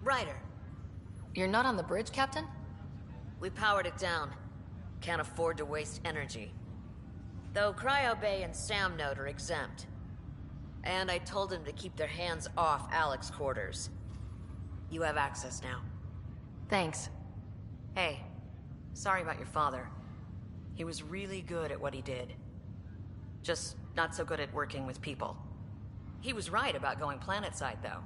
Ryder, You're not on the bridge, Captain? we powered it down. Can't afford to waste energy. Though Cryo Bay and Sam Node are exempt. And I told them to keep their hands off Alec's quarters. You have access now. Thanks. Hey, sorry about your father. He was really good at what he did. Just not so good at working with people. He was right about going planetside, though.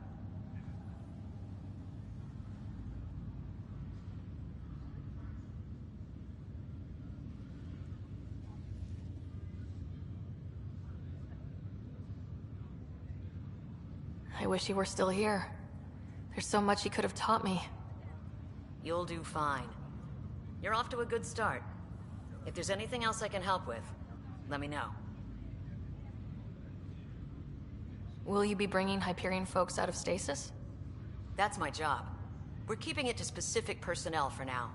I wish he were still here. There's so much he could have taught me. You'll do fine. You're off to a good start. If there's anything else I can help with, let me know. Will you be bringing Hyperion folks out of stasis? That's my job. We're keeping it to specific personnel for now.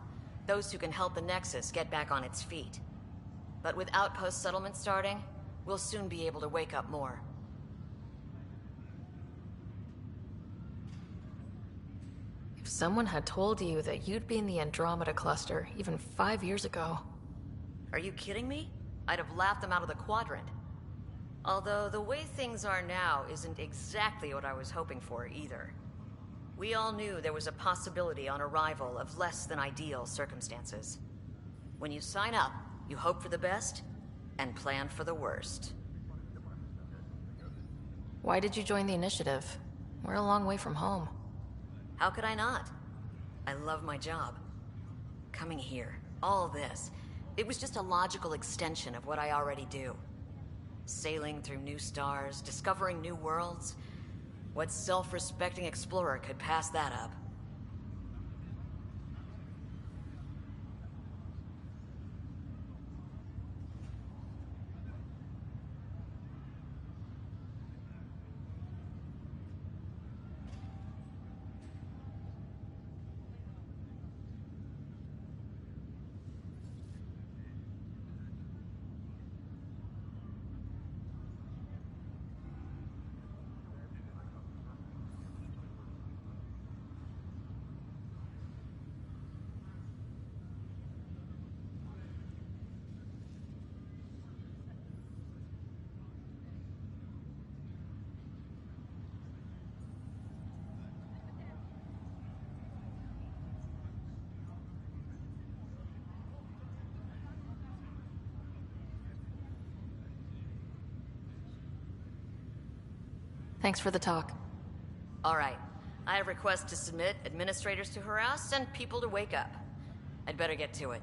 Those who can help the Nexus get back on its feet. But with outpost settlement starting, we'll soon be able to wake up more. If someone had told you that you'd be in the Andromeda cluster even 5 years ago... Are you kidding me? I'd have laughed them out of the quadrant. Although the way things are now isn't exactly what I was hoping for either. We all knew there was a possibility on arrival of less than ideal circumstances. When you sign up, you hope for the best and plan for the worst. Why did you join the initiative? We're a long way from home. How could I not? I love my job. Coming here, all this, it was just a logical extension of what I already do. Sailing through new stars, discovering new worlds. What self-respecting explorer could pass that up? Thanks for the talk. All right. I have requests to submit, administrators to harass, and people to wake up. I'd better get to it.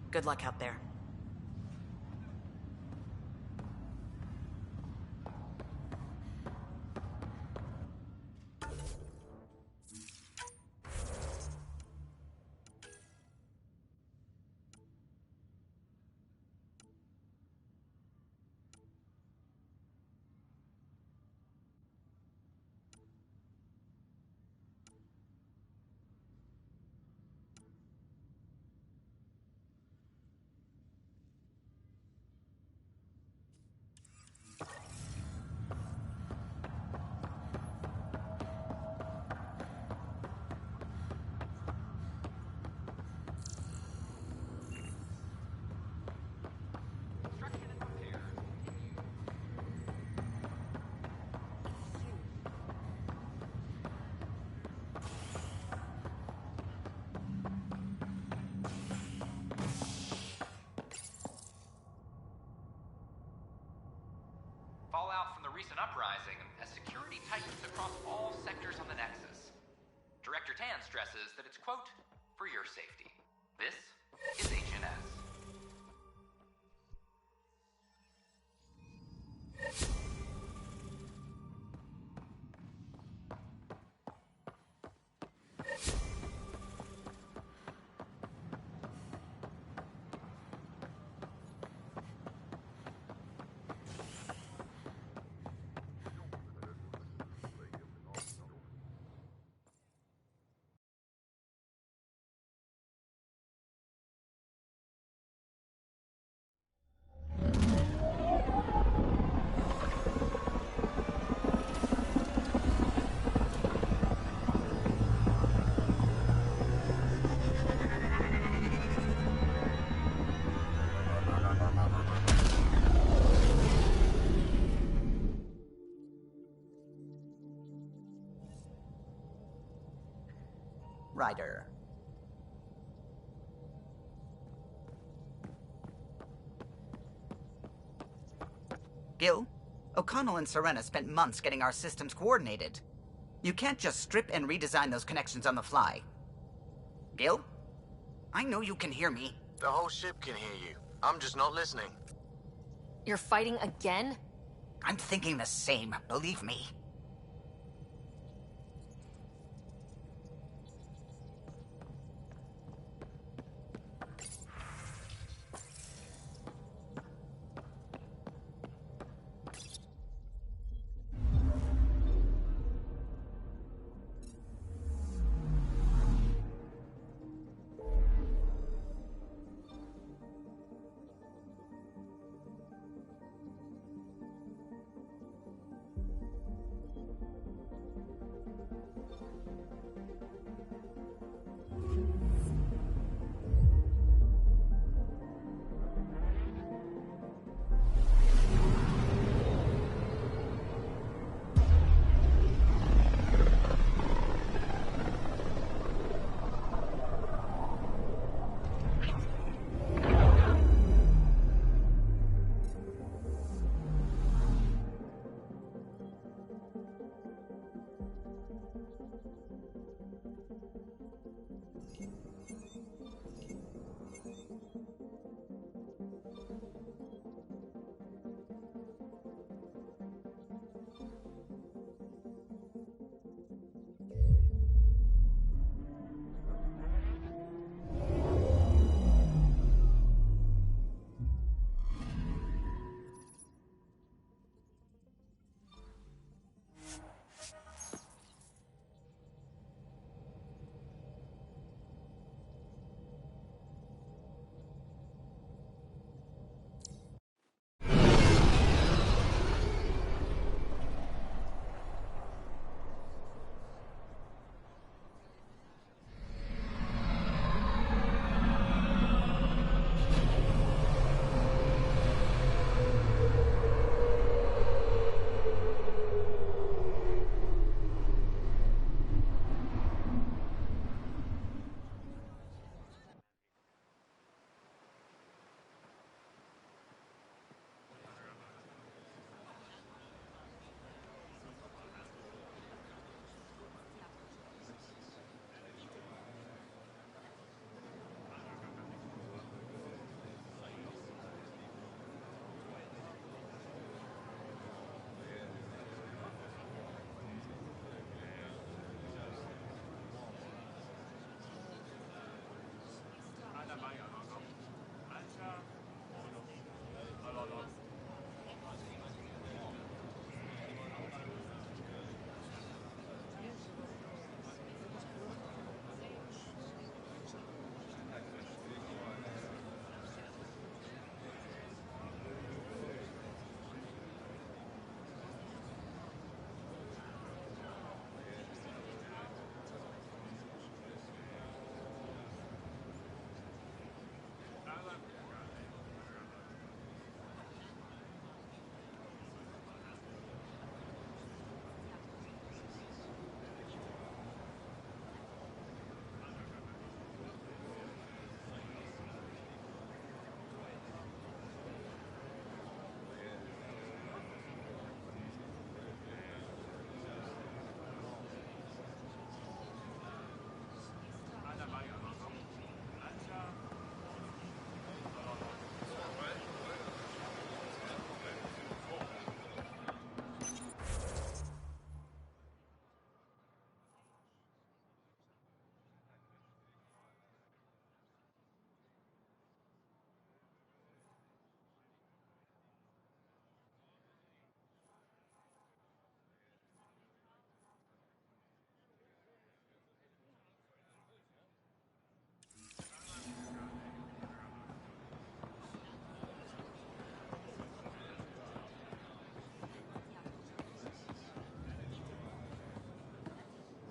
Good luck out there. Fallout from the recent uprising as security tightens across all sectors on the Nexus. Director Tan stresses that it's, quote, for your safety. This is HNS. rider. Gil, O'Connell and Serena spent months getting our systems coordinated. You can't just strip and redesign those connections on the fly. Gil? I know you can hear me. The whole ship can hear you. I'm just not listening. You're fighting again? I'm thinking the same, believe me.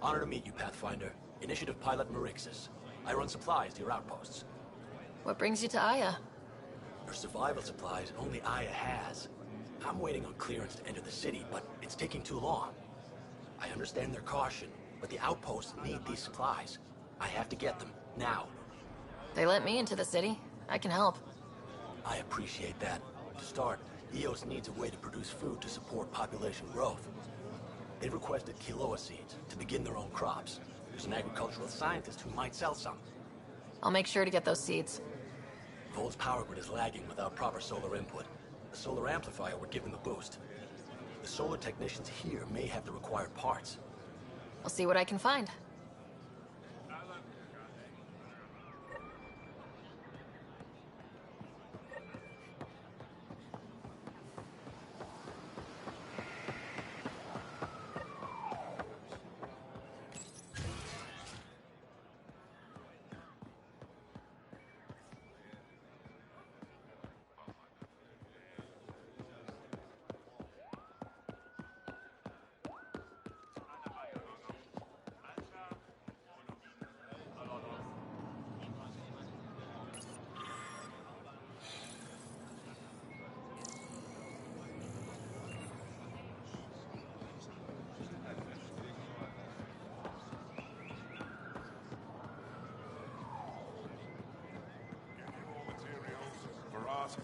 Honor to meet you, Pathfinder. Initiative Pilot Marixus. I run supplies to your outposts. What brings you to Aya? For survival supplies, only Aya has. I'm waiting on clearance to enter the city, but it's taking too long. I understand their caution, but the outposts need these supplies. I have to get them, now. They let me into the city. I can help. I appreciate that. To start, EOS needs a way to produce food to support population growth. They requested quinoa seeds to begin their own crops. There's an agricultural scientist who might sell some. I'll make sure to get those seeds. Vol's power grid is lagging without proper solar input. The solar amplifier would give them a boost. The solar technicians here may have the required parts. I'll see what I can find.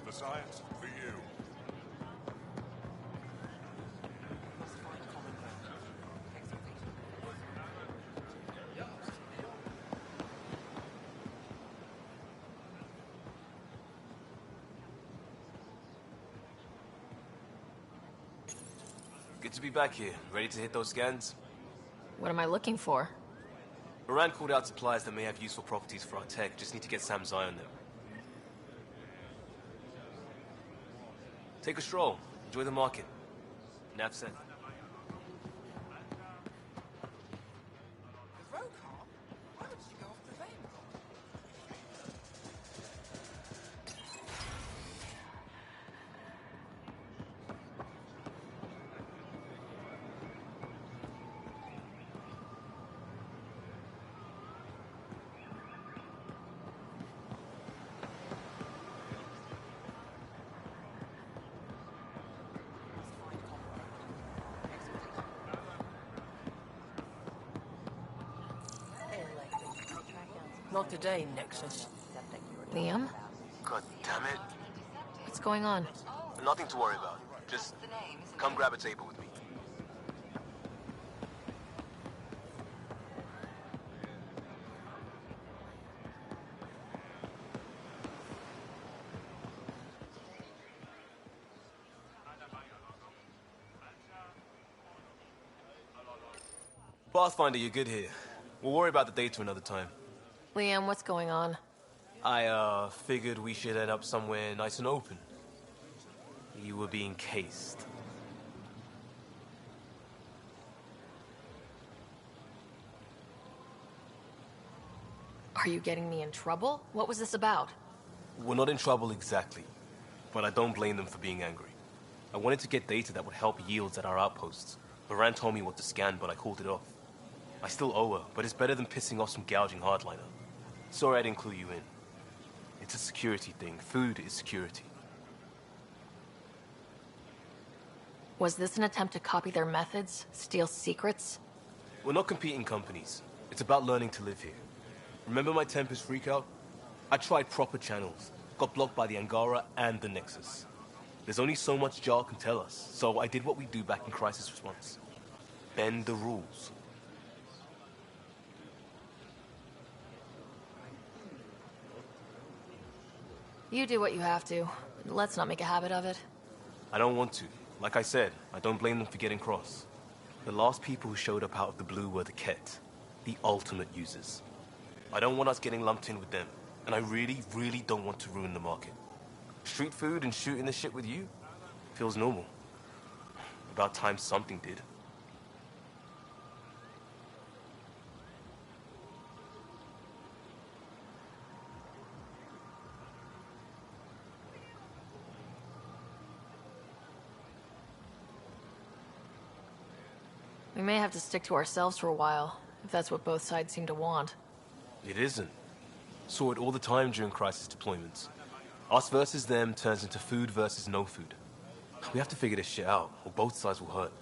For science, for you. Good to be back here. Ready to hit those scans? What am I looking for? Moran called out supplies that may have useful properties for our tech. Just need to get Sam's eye on them. Take a stroll. Enjoy the market. Nav sent. Not today, Nexus. Liam? God damn it. What's going on? Nothing to worry about. Just come grab a table with me. Pathfinder, you're good here. We'll worry about the data another time. Liam, what's going on? I, figured we should end up somewhere nice and open. You were being cased. Are you getting me in trouble? What was this about? We're not in trouble exactly, but I don't blame them for being angry. I wanted to get data that would help yields at our outposts. Moran told me what to scan, but I called it off. I still owe her, but it's better than pissing off some gouging hardliner. Sorry I didn't clue you in. It's a security thing. Food is security. Was this an attempt to copy their methods? Steal secrets? We're not competing companies. It's about learning to live here. Remember my Tempest freakout? I tried proper channels. Got blocked by the Angara and the Nexus. There's only so much Jar can tell us, so I did what we do back in crisis response. Bend the rules. You do what you have to. Let's not make a habit of it. I don't want to. Like I said, I don't blame them for getting cross. The last people who showed up out of the blue were the Ket, the ultimate users. I don't want us getting lumped in with them, and I really, really don't want to ruin the market. Street food and shooting the shit with you? Feels normal. About time something did. We may have to stick to ourselves for a while, if that's what both sides seem to want. It isn't. Saw it all the time during crisis deployments. Us versus them turns into food versus no food. We have to figure this shit out, or both sides will hurt.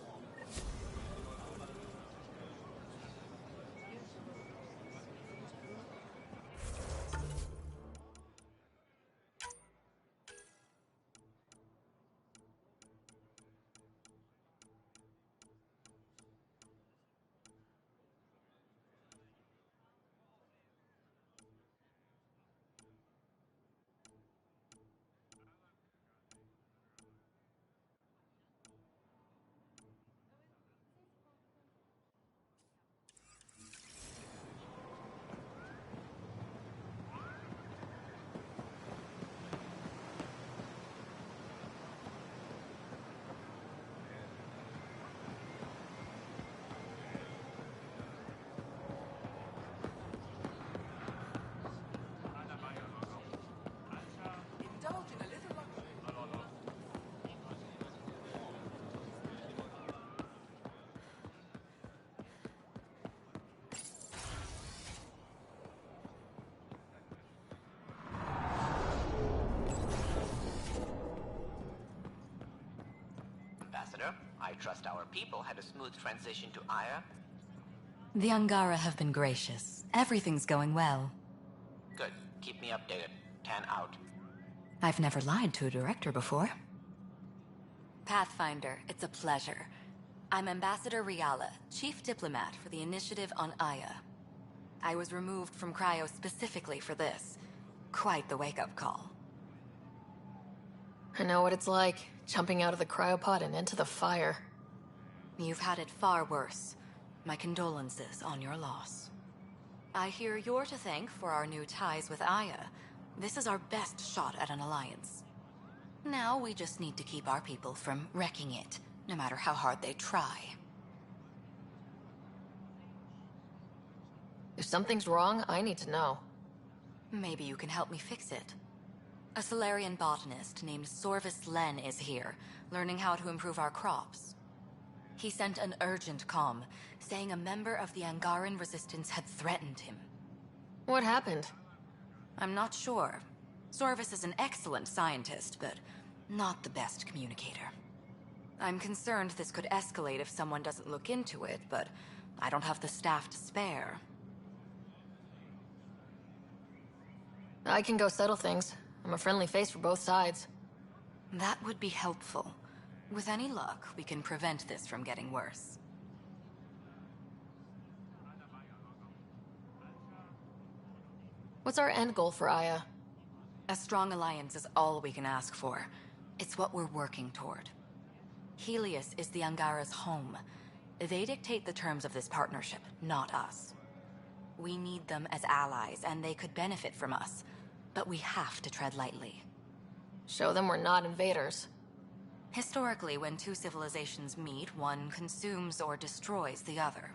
I trust our people had a smooth transition to Aya. The Angara have been gracious. Everything's going well. Good. Keep me updated. Tan out. I've never lied to a director before. Pathfinder, it's a pleasure. I'm Ambassador Riala, Chief Diplomat for the Initiative on Aya. I was removed from Cryo specifically for this. Quite the wake-up call. I know what it's like, jumping out of the cryopod and into the fire. You've had it far worse. My condolences on your loss. I hear you're to thank for our new ties with Aya. This is our best shot at an alliance. Now we just need to keep our people from wrecking it, no matter how hard they try. If something's wrong, I need to know. Maybe you can help me fix it. A Solarian botanist named Sorvis Len is here, learning how to improve our crops. He sent an urgent comm, saying a member of the Angaran resistance had threatened him. What happened? I'm not sure. Sorvis is an excellent scientist, but not the best communicator. I'm concerned this could escalate if someone doesn't look into it, but I don't have the staff to spare. I can go settle things. I'm a friendly face for both sides. That would be helpful. With any luck, we can prevent this from getting worse. What's our end goal for Aya? A strong alliance is all we can ask for. It's what we're working toward. Helios is the Angara's home. They dictate the terms of this partnership, not us. We need them as allies, and they could benefit from us. But we have to tread lightly. Show them we're not invaders. Historically, when two civilizations meet, one consumes or destroys the other.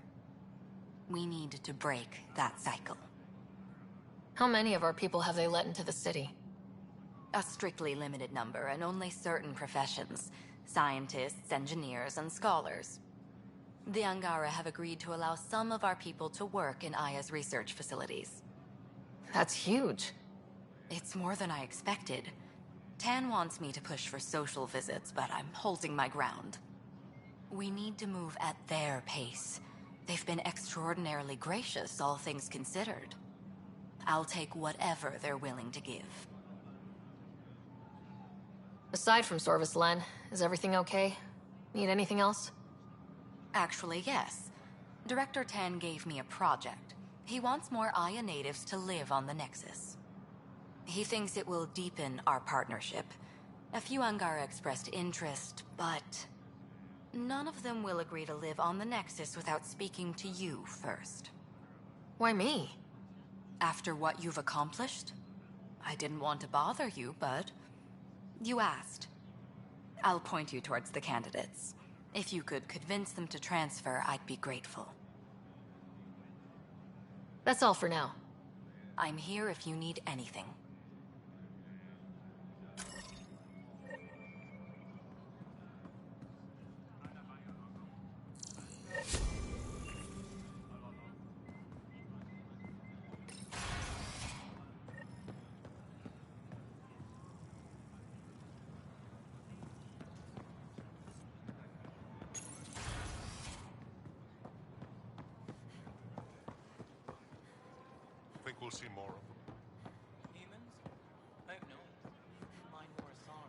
We need to break that cycle. How many of our people have they let into the city? A strictly limited number, and only certain professions. Scientists, engineers, and scholars. The Angara have agreed to allow some of our people to work in Aya's research facilities. That's huge. It's more than I expected. Tan wants me to push for social visits, but I'm holding my ground. We need to move at their pace. They've been extraordinarily gracious, all things considered. I'll take whatever they're willing to give. Aside from Sorvis Len, is everything okay? Need anything else? Actually, yes. Director Tan gave me a project. He wants more Aya natives to live on the Nexus. He thinks it will deepen our partnership. A few Angara expressed interest, but none of them will agree to live on the Nexus without speaking to you first. Why me? After what you've accomplished? I didn't want to bother you, but you asked. I'll point you towards the candidates. If you could convince them to transfer, I'd be grateful. That's all for now. I'm here if you need anything. Think we'll see more of them? Humans? Hope not. Mine more a song.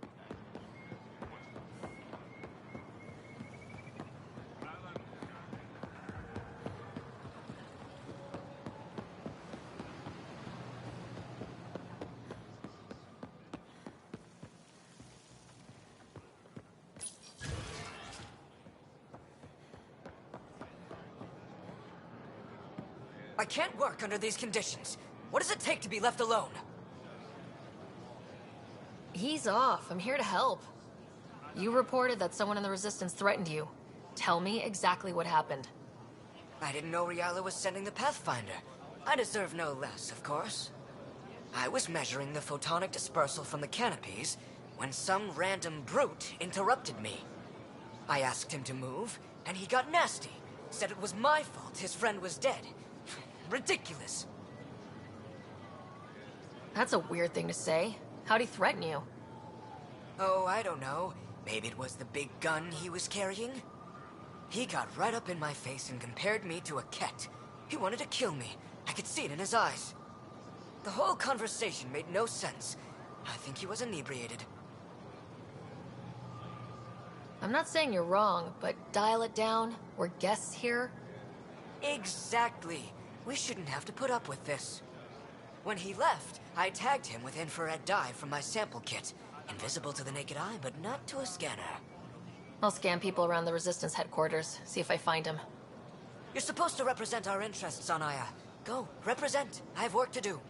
I can't work under these conditions. What does it take to be left alone? Ease off. I'm here to help. You reported that someone in the Resistance threatened you. Tell me exactly what happened. I didn't know Riala was sending the Pathfinder. I deserve no less, of course. I was measuring the photonic dispersal from the canopies when some random brute interrupted me. I asked him to move, and he got nasty. Said it was my fault his friend was dead. Ridiculous. That's a weird thing to say. How'd he threaten you? Oh, I don't know. Maybe it was the big gun he was carrying? He got right up in my face and compared me to a cat. He wanted to kill me. I could see it in his eyes. The whole conversation made no sense. I think he was inebriated. I'm not saying you're wrong, but dial it down. We're guests here. Exactly. We shouldn't have to put up with this. When he left, I tagged him with infrared dye from my sample kit. Invisible to the naked eye, but not to a scanner. I'll scan people around the Resistance headquarters, see if I find him. You're supposed to represent our interests on Aya. Go, represent. I have work to do.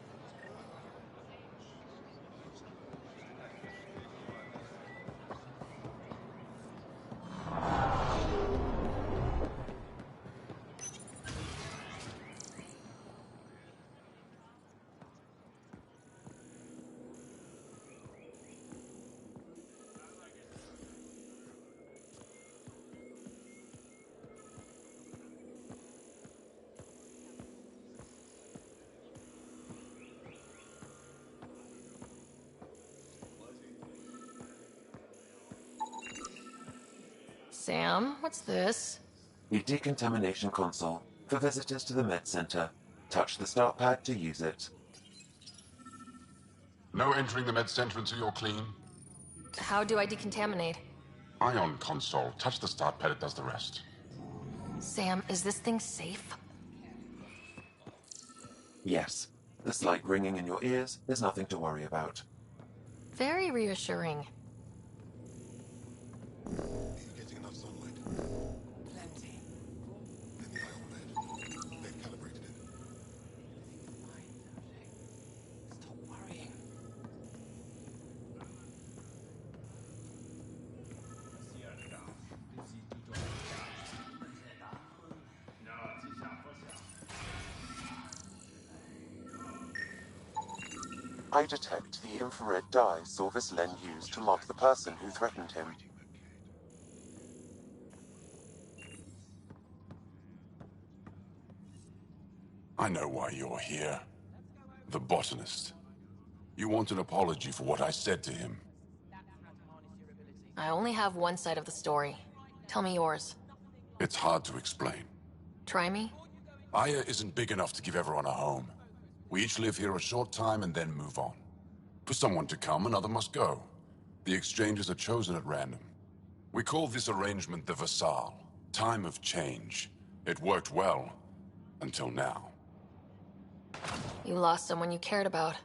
Sam, what's this? The decontamination console for visitors to the med center. Touch the start pad to use it. No entering the med center until you're clean. How do I decontaminate? Ion console. Touch the start pad, it does the rest. Sam, is this thing safe? Yes. The slight ringing in your ears is nothing to worry about. Very reassuring. Getting enough sunlight. Plenty. And the ion bed. They've calibrated it. Stop worrying. I detect the infrared dye Sorvis Len used to mark the person who threatened him. I know why you're here. The botanist. You want an apology for what I said to him. I only have one side of the story. Tell me yours. It's hard to explain. Try me? Aya isn't big enough to give everyone a home. We each live here a short time and then move on. For someone to come, another must go. The exchanges are chosen at random. We call this arrangement the Vassal. Time of change. It worked well. Until now. You lost someone you cared about.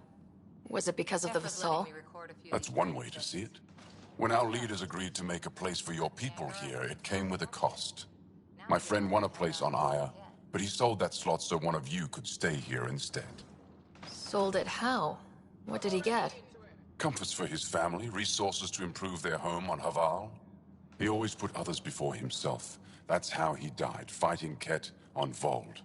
Was it because of the Vassal? That's one way to see it. When our leaders agreed to make a place for your people here, it came with a cost. My friend won a place on Aya, but he sold that slot so one of you could stay here instead. Sold it how? What did he get? Comforts for his family, resources to improve their home on Haval. He always put others before himself. That's how he died, fighting Ket on Vold.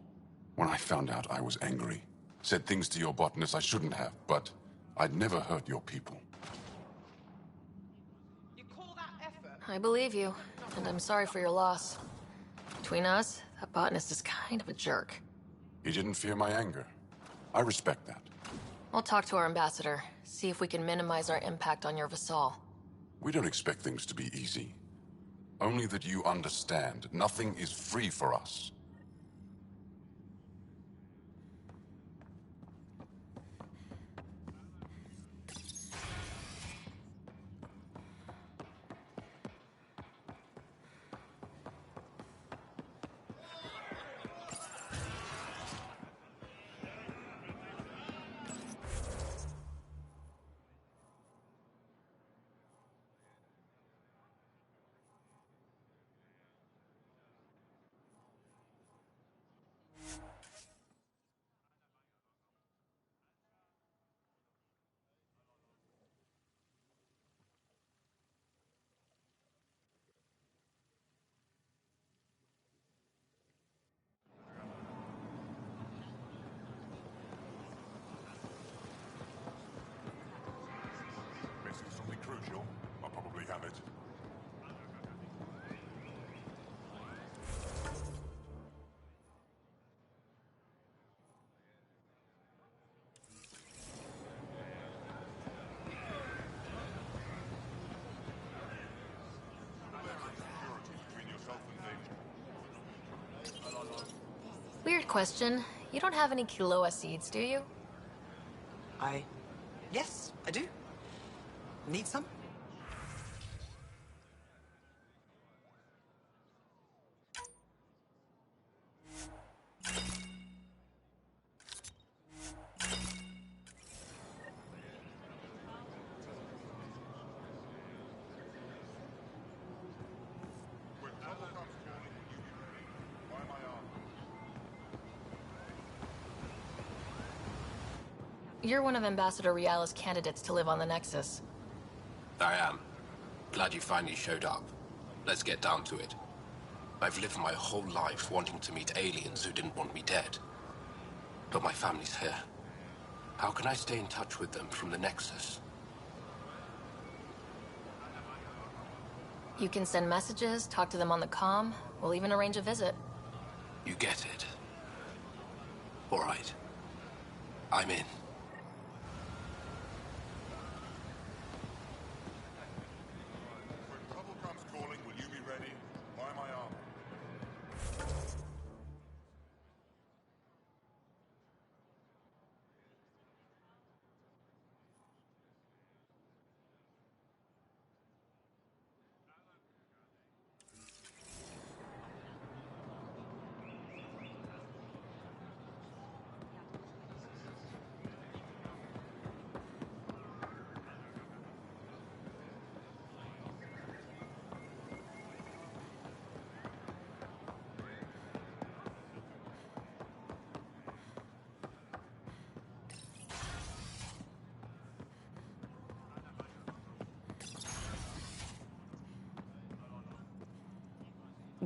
When I found out, I was angry. Said things to your botanist I shouldn't have, but I'd never hurt your people. I believe you, and I'm sorry for your loss. Between us, that botanist is kind of a jerk. He didn't fear my anger. I respect that. I'll talk to our ambassador, see if we can minimize our impact on your Vassal. We don't expect things to be easy. Only that you understand, nothing is free for us. Weird question. You don't have any Kiloa seeds, do you? Yes, I do. Need some? You're one of Ambassador Riala's candidates to live on the Nexus. I am. Glad you finally showed up. Let's get down to it. I've lived my whole life wanting to meet aliens who didn't want me dead. But my family's here. How can I stay in touch with them from the Nexus? You can send messages, talk to them on the comm. We'll even arrange a visit. You get it. All right. I'm in.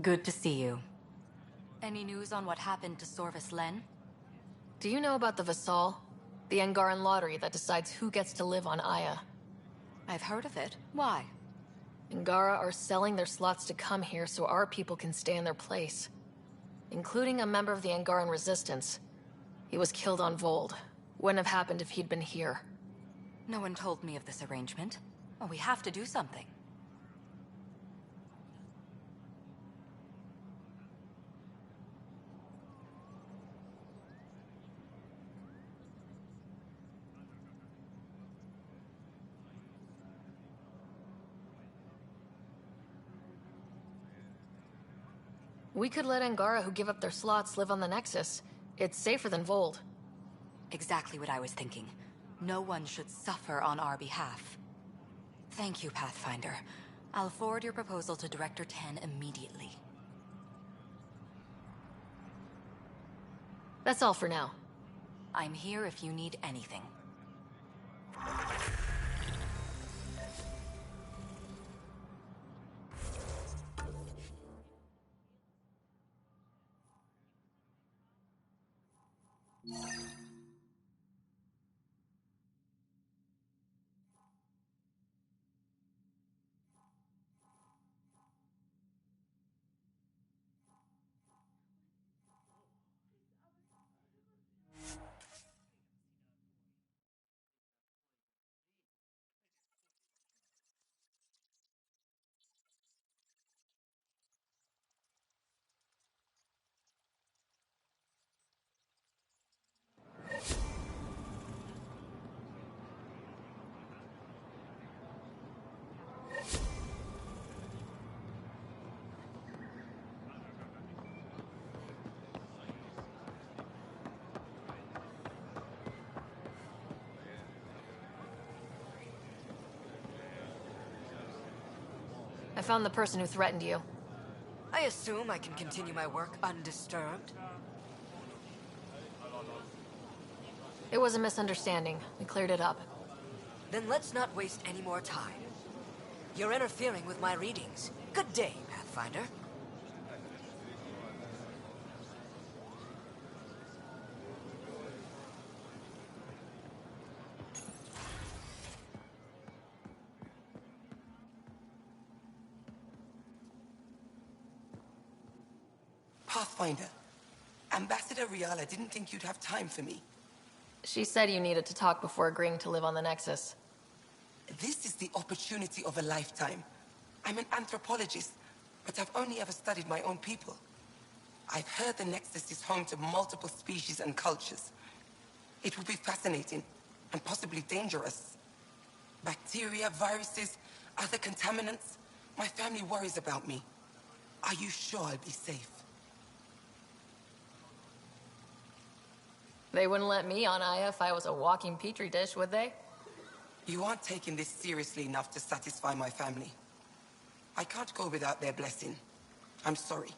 Good to see you. Any news on what happened to Sorvis Len? Do you know about the Vassal? The Angaran lottery that decides who gets to live on Aya. I've heard of it. Why? Angara are selling their slots to come here so our people can stay in their place. Including a member of the Angaran resistance. He was killed on Vold. Wouldn't have happened if he'd been here. No one told me of this arrangement. Oh, we have to do something. We could let Angara who give up their slots live on the Nexus. It's safer than Vold. Exactly what I was thinking. No one should suffer on our behalf. Thank you, Pathfinder. I'll forward your proposal to Director Tan immediately. That's all for now. I'm here if you need anything. I found the person who threatened you. I assume I can continue my work undisturbed? It was a misunderstanding. We cleared it up. Then let's not waste any more time. You're interfering with my readings. Good day, Pathfinder. Pathfinder, Ambassador Riala didn't think you'd have time for me. She said you needed to talk before agreeing to live on the Nexus. This is the opportunity of a lifetime. I'm an anthropologist, but I've only ever studied my own people. I've heard the Nexus is home to multiple species and cultures. It will be fascinating and possibly dangerous. Bacteria, viruses, other contaminants. My family worries about me. Are you sure I'll be safe? They wouldn't let me on Aya if I was a walking petri dish, would they? You aren't taking this seriously enough to satisfy my family. I can't go without their blessing. I'm sorry.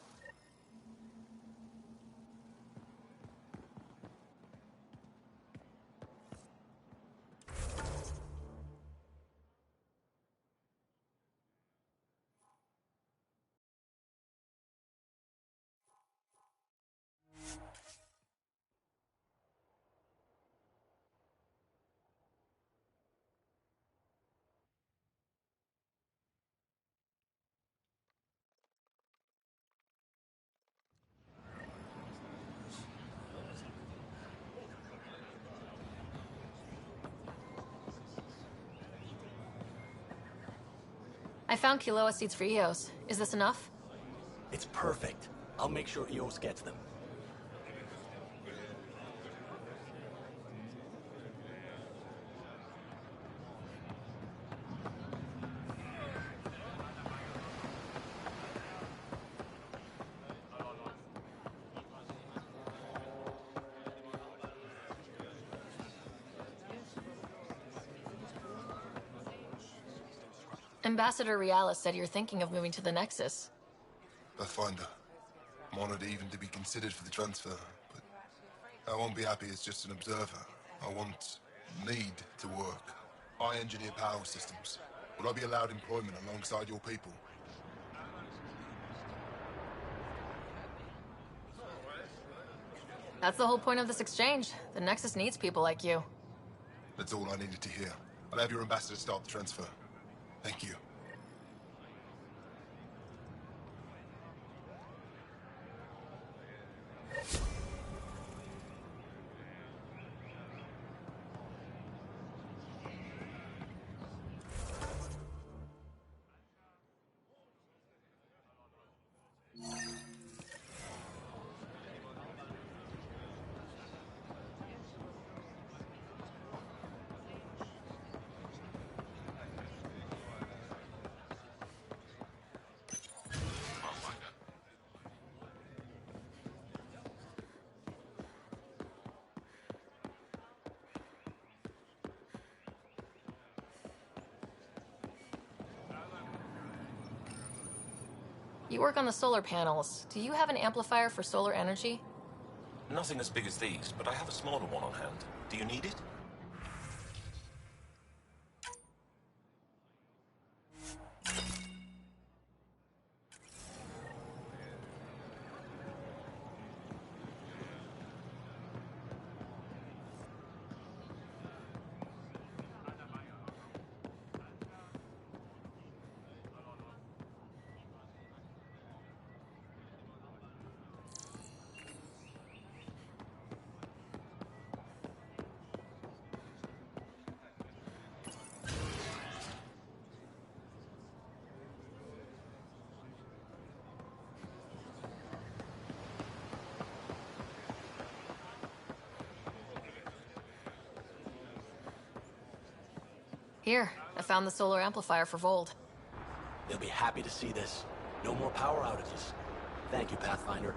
I found Kiloa seeds for Eos. Is this enough? It's perfect. I'll make sure Eos gets them. Ambassador Realis said you're thinking of moving to the Nexus. Pathfinder. I'm honored even to be considered for the transfer, but I won't be happy as just an observer. Need to work. I engineer power systems. Will I be allowed employment alongside your people? That's the whole point of this exchange. The Nexus needs people like you. That's all I needed to hear. I'll have your ambassador start the transfer. Thank you. You work on the solar panels. Do you have an amplifier for solar energy? Nothing as big as these, but I have a smaller one on hand. Do you need it? Here, I found the solar amplifier for Vold. They'll be happy to see this. No more power outages. Thank you, Pathfinder.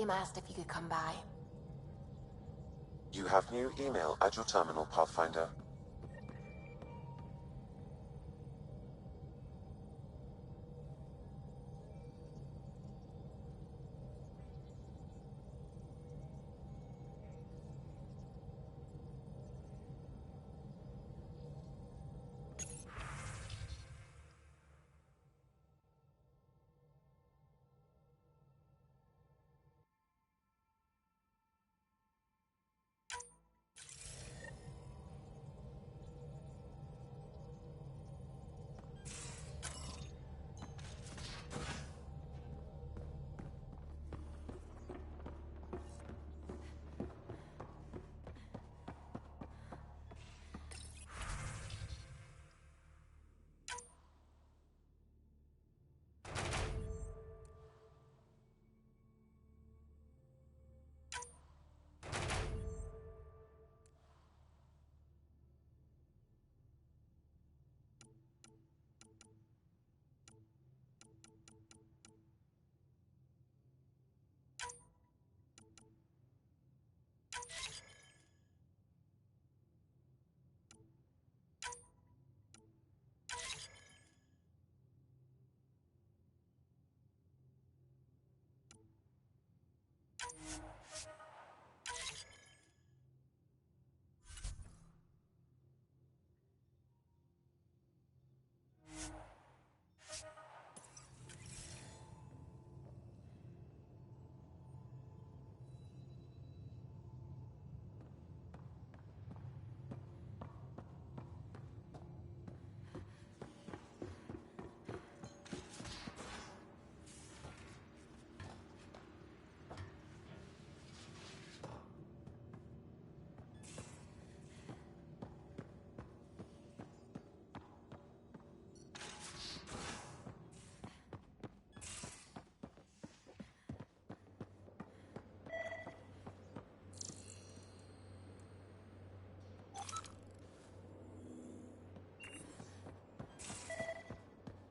Team asked if you could come by. You have new email at your terminal, Pathfinder.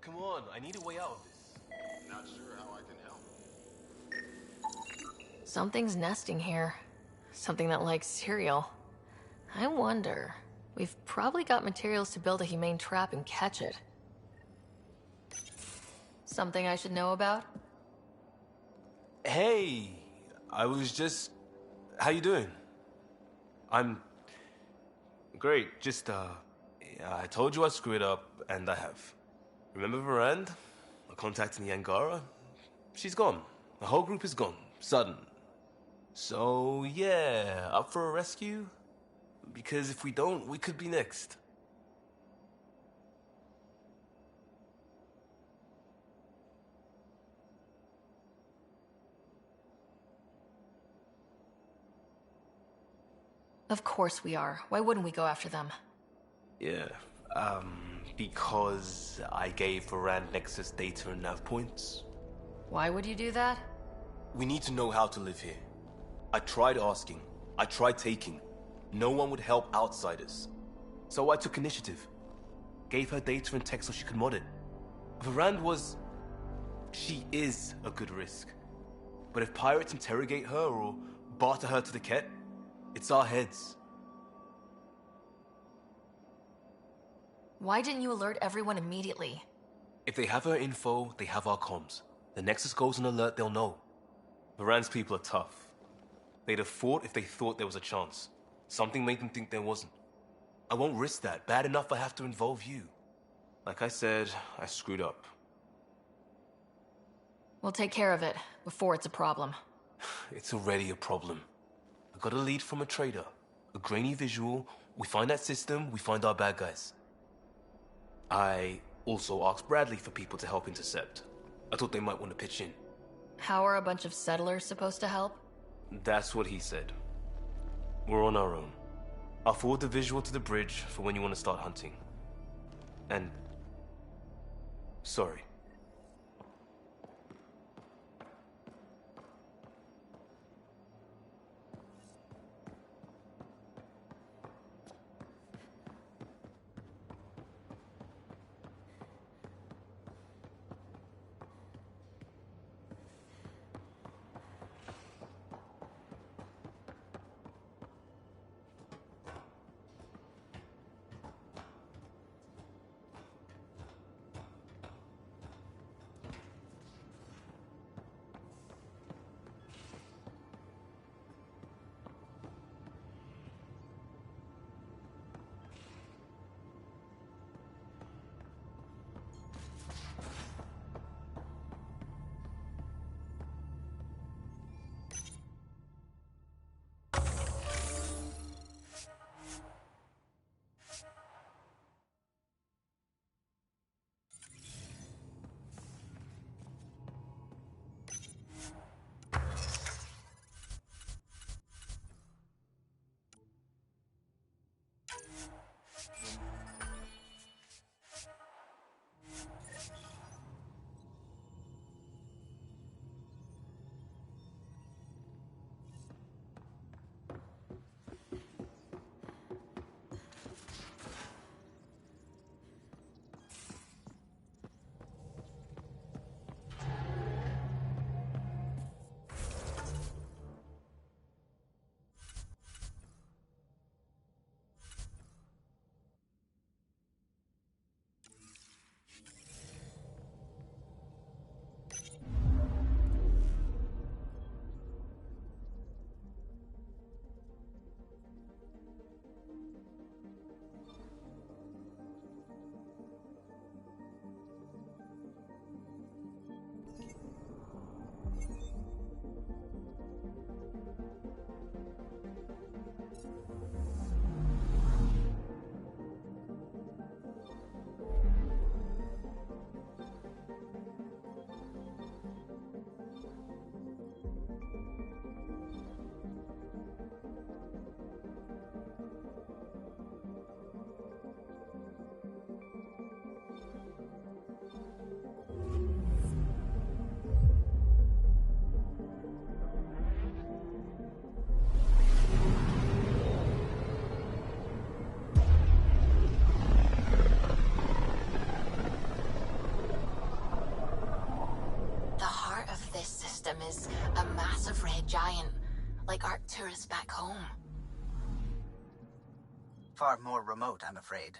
Come on, I need a way out of this. Not sure how I can help. Something's nesting here. Something that likes cereal. I wonder... We've probably got materials to build a humane trap and catch it. Something I should know about? Hey, I was just... How you doing? I'm... Great, just, I told you I screwed up, and I have. Remember Varand? I contacted the Angara? She's gone. The whole group is gone. Sudden. So, yeah, up for a rescue? Because if we don't, we could be next. Of course we are. Why wouldn't we go after them? Yeah, because I gave Varand Nexus data and nav points. Why would you do that? We need to know how to live here. I tried asking. I tried taking. No one would help outsiders. So I took initiative. Gave her data and tech so she could mod it. Varand was... She is a good risk. But if pirates interrogate her or barter her to the Ket, it's our heads. Why didn't you alert everyone immediately? If they have her info, they have our comms. The Nexus goes on alert, they'll know. Varand's people are tough. They'd have fought if they thought there was a chance. Something made them think there wasn't. I won't risk that. Bad enough I have to involve you. Like I said, I screwed up. We'll take care of it, before it's a problem. It's already a problem. I got a lead from a trader. A grainy visual. We find that system, we find our bad guys. I also asked Bradley for people to help intercept. I thought they might want to pitch in. How are a bunch of settlers supposed to help? That's what he said. We're on our own. I'll forward the visual to the bridge for when you want to start hunting. And... sorry. Far more remote, I'm afraid.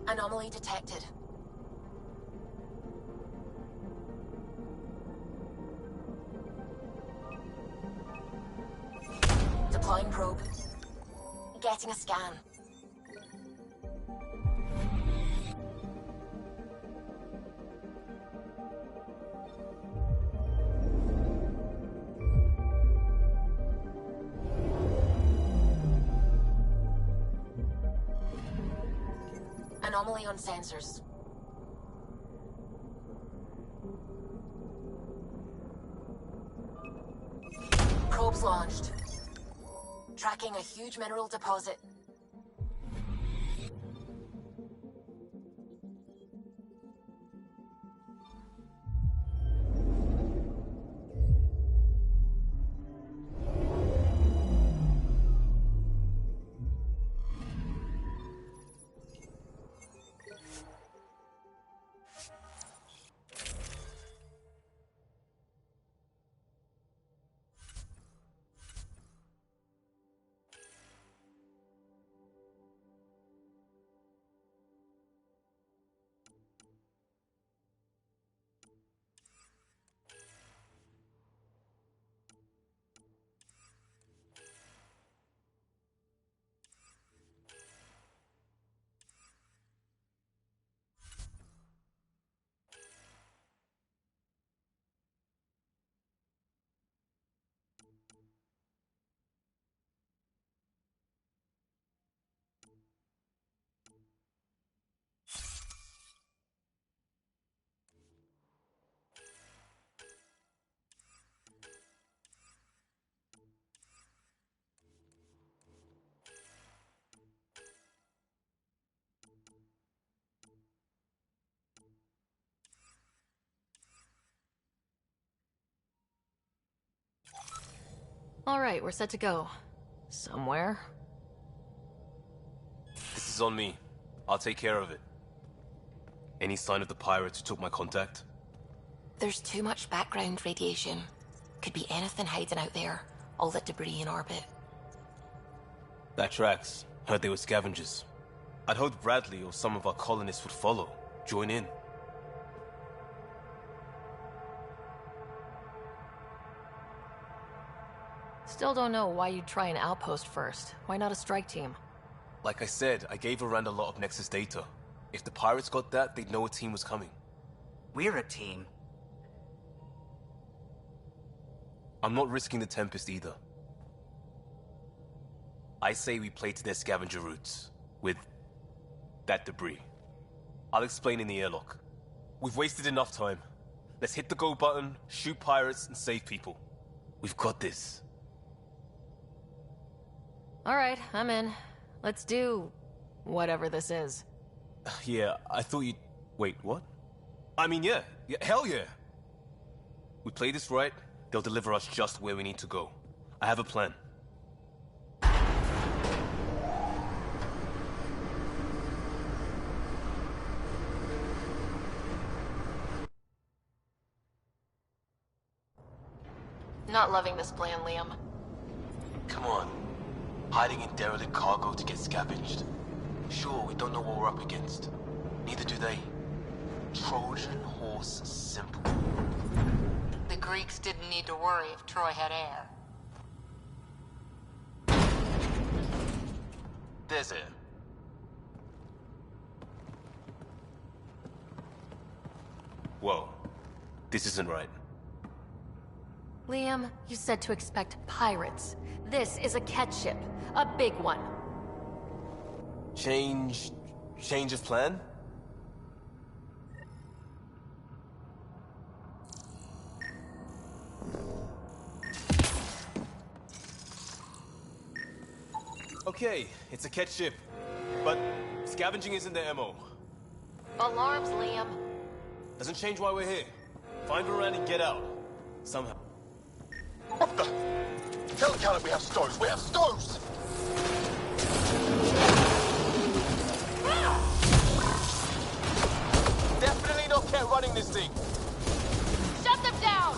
Anomaly detected. Deploying probe. Getting a scan. Anomaly on sensors. Probes launched. Tracking a huge mineral deposit. All right, we're set to go. Somewhere. This is on me. I'll take care of it. Any sign of the pirates who took my contact? There's too much background radiation. Could be anything hiding out there. All that debris in orbit. That tracks. Heard they were scavengers. I'd hoped Bradley or some of our colonists would follow. Join in. Still don't know why you'd try an outpost first. Why not a strike team? Like I said, I gave Arand a lot of Nexus data. If the pirates got that, they'd know a team was coming. We're a team. I'm not risking the Tempest either. I say we play to their scavenger routes. With that debris. I'll explain in the airlock. We've wasted enough time. Let's hit the go button, shoot pirates, and save people. We've got this. All right, I'm in. Let's do whatever this is. Yeah, I thought you'd... Wait, what? I mean, yeah. Hell yeah. We play this right, they'll deliver us just where we need to go. I have a plan. Not loving this plan, Liam. Come on. Hiding in derelict cargo to get scavenged. Sure, we don't know what we're up against. Neither do they. Trojan horse simple. The Greeks didn't need to worry if Troy had air. There's air. Whoa. This isn't right. Liam, you said to expect pirates. This is a catch ship. A big one. Change of plan? Okay, it's a catch ship. But scavenging isn't their MO. Alarms, Liam. Doesn't change why we're here. Find Varane and get out. Somehow. What the? Tell the Count we have stoves. We have stoves! Definitely not kept running this thing. Shut them down!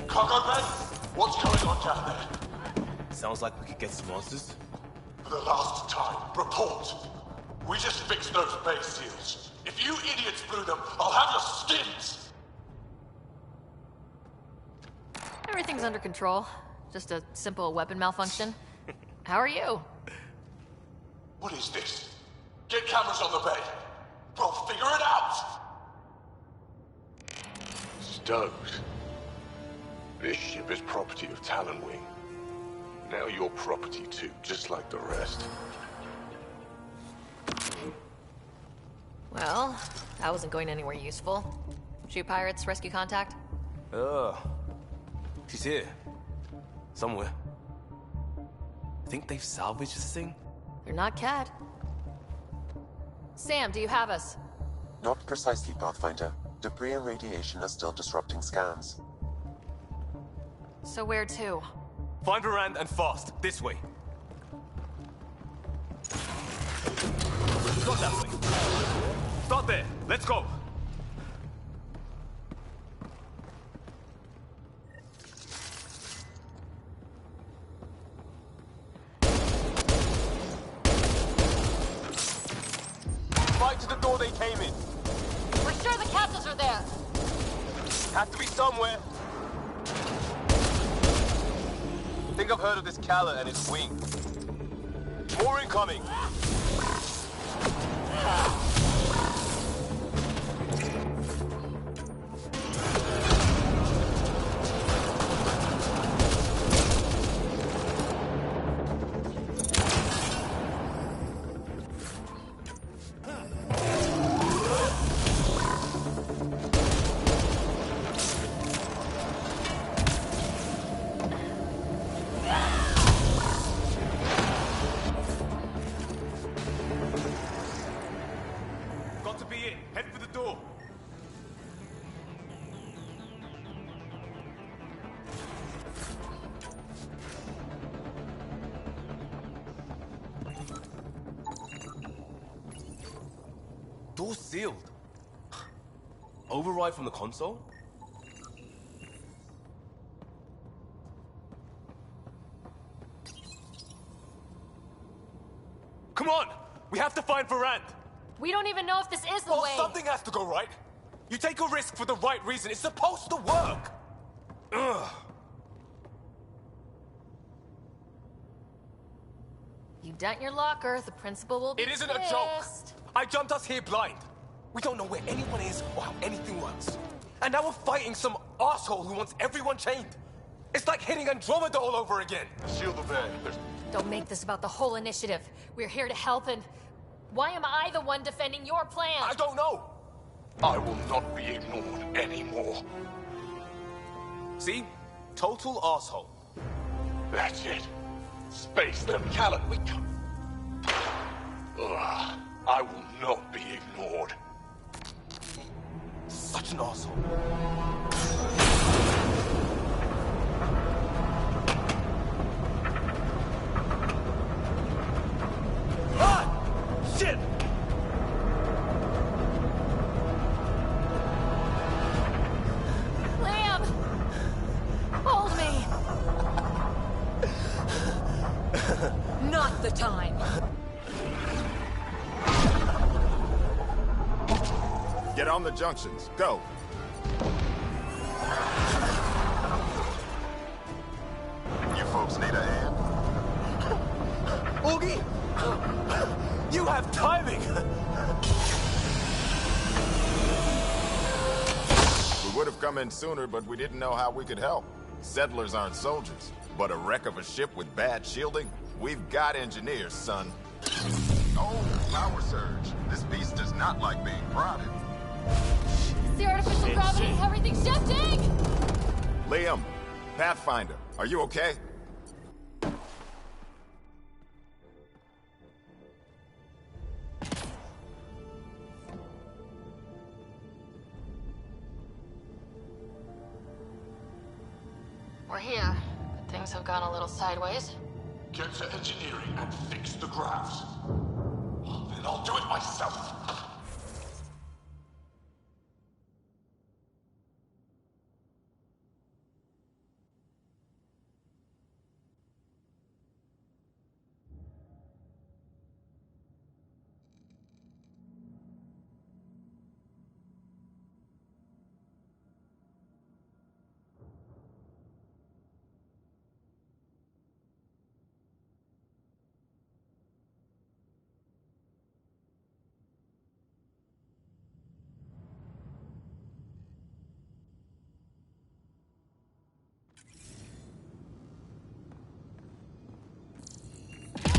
Cargo Ben? What's going on down there? Sounds like we could get some answers. For the last time, report. We just fixed those base seals. If you idiots blew them, I'll have your skins! Everything's under control. Just a simple weapon malfunction. How are you? What is this? Get cameras on the bay. We'll figure it out! Stoked. This ship is property of Talonwing. Now you're property too, just like the rest. Well, that wasn't going anywhere useful. Shoot pirates, rescue contact? She's here. Somewhere. Think they've salvaged this thing? You're not Cat. Sam, do you have us? Not precisely, Pathfinder. Debris and radiation are still disrupting scans. So where to? Find Varane and fast. This way. Not that way. Start there. Let's go. Fight to the door they came in. We're sure the captives are there. Has to be somewhere. I think I've heard of this Calla and its wing. More incoming! Door's sealed. Override from the console? Come on! We have to find Varane! We don't even know if this is the way. Something has to go right. You take a risk for the right reason. It's supposed to work! Ugh. You dent your locker, the principal will be It isn't a joke! I jumped us here blind. We don't know where anyone is or how anything works. And now we're fighting some asshole who wants everyone chained. It's like hitting Andromeda all over again. Seal the van. Don't make this about the whole initiative. We're here to help and... Why am I the one defending your plan? I don't know! I will not be ignored anymore. See? Total asshole. That's it. Space them, Callan. We can't. Ugh, I will not be ignored. Such an asshole. Ah! Shit! Liam! Hold me! Not the time. Get on the junctions. Go. You folks need a hand? Augie! You have timing! We would have come in sooner, but we didn't know how we could help. Settlers aren't soldiers, but a wreck of a ship with bad shielding? We've got engineers, son. Oh, power surge. This beast does not like being prodded. The artificial gravity, everything's shifting! Liam, Pathfinder, are you okay? We're here, but things have gone a little sideways. Get to engineering and fix the graphs. Then I'll do it myself.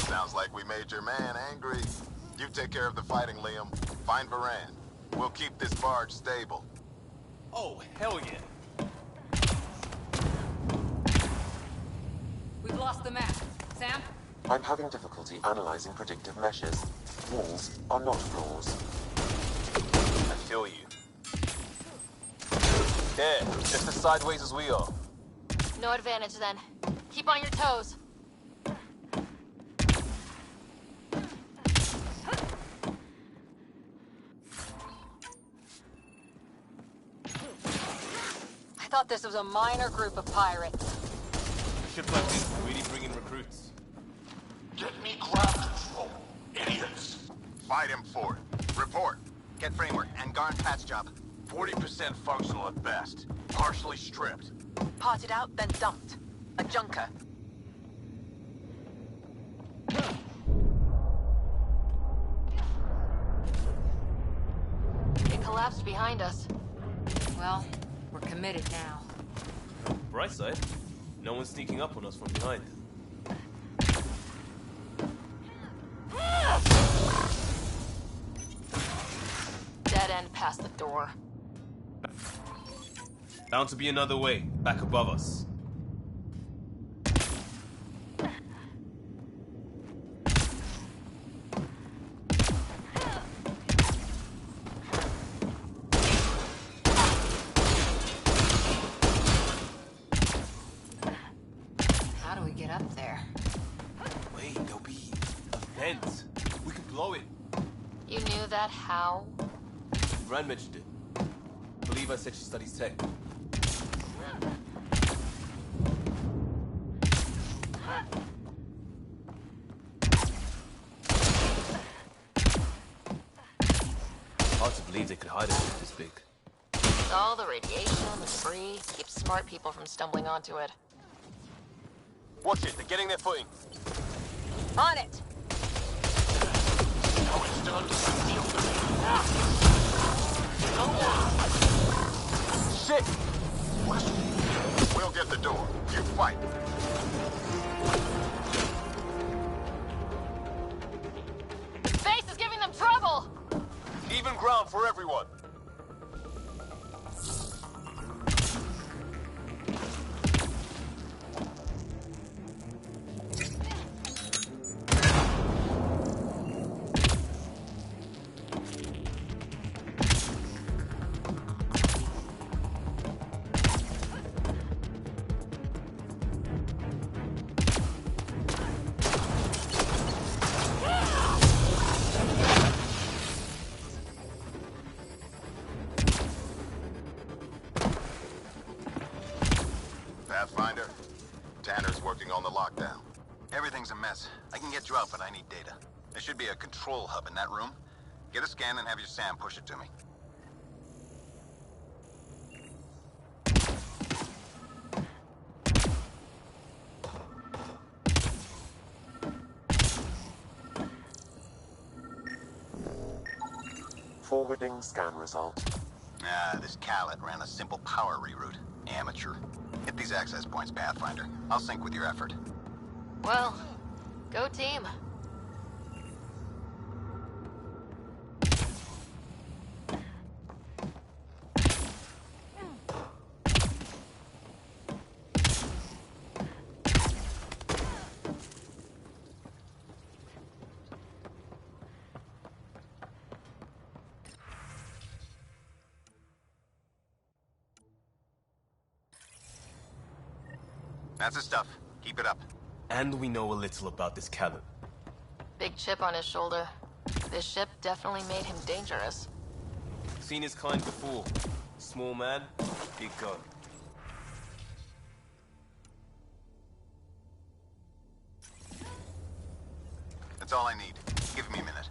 Sounds like we made your man angry. You take care of the fighting, Liam. Find Varan. We'll keep this barge stable. Oh, hell yeah. We've lost the map. Sam? I'm having difficulty analyzing predictive meshes. Walls are not floors. I feel you. Yeah, just as sideways as we are. No advantage then. Keep on your toes. I thought this was a minor group of pirates. Ship like this really bring in recruits. Get me ground control, idiots. Fight him for it. Report. Get framework and Garn patch job. 40% functional at best. Partially stripped. Parted out, then dumped. A junker. It collapsed behind us. Well, we're committed now. Bright side, no one's sneaking up on us from behind. Dead end past the door. Bound to be another way, back above us. How do we get up there? Wait, there'll be a vent. We could blow it. You knew that how? Rand mentioned it. Believe I said she studies tech. Hard to believe they could hide a ship this big. All the radiation, the debris, keeps smart people from stumbling onto it. Watch it, they're getting their footing. On it! Now it's done. Shit! We'll get the door. You fight. Space is giving them Even ground for everyone. Pathfinder, Tanner's working on the lockdown. Everything's a mess. I can get you out, but I need data. There should be a control hub in that room. Get a scan and have your Sam push it to me. Forwarding scan result. This Khaled ran a simple power reroute. Amateur. Hit these access points, Pathfinder. I'll sync with your effort. Well, go team. That's the stuff. Keep it up. And we know a little about this Khaled. Big chip on his shoulder. This ship definitely made him dangerous. Seen his kind before. Small man, big gun. That's all I need. Give me a minute.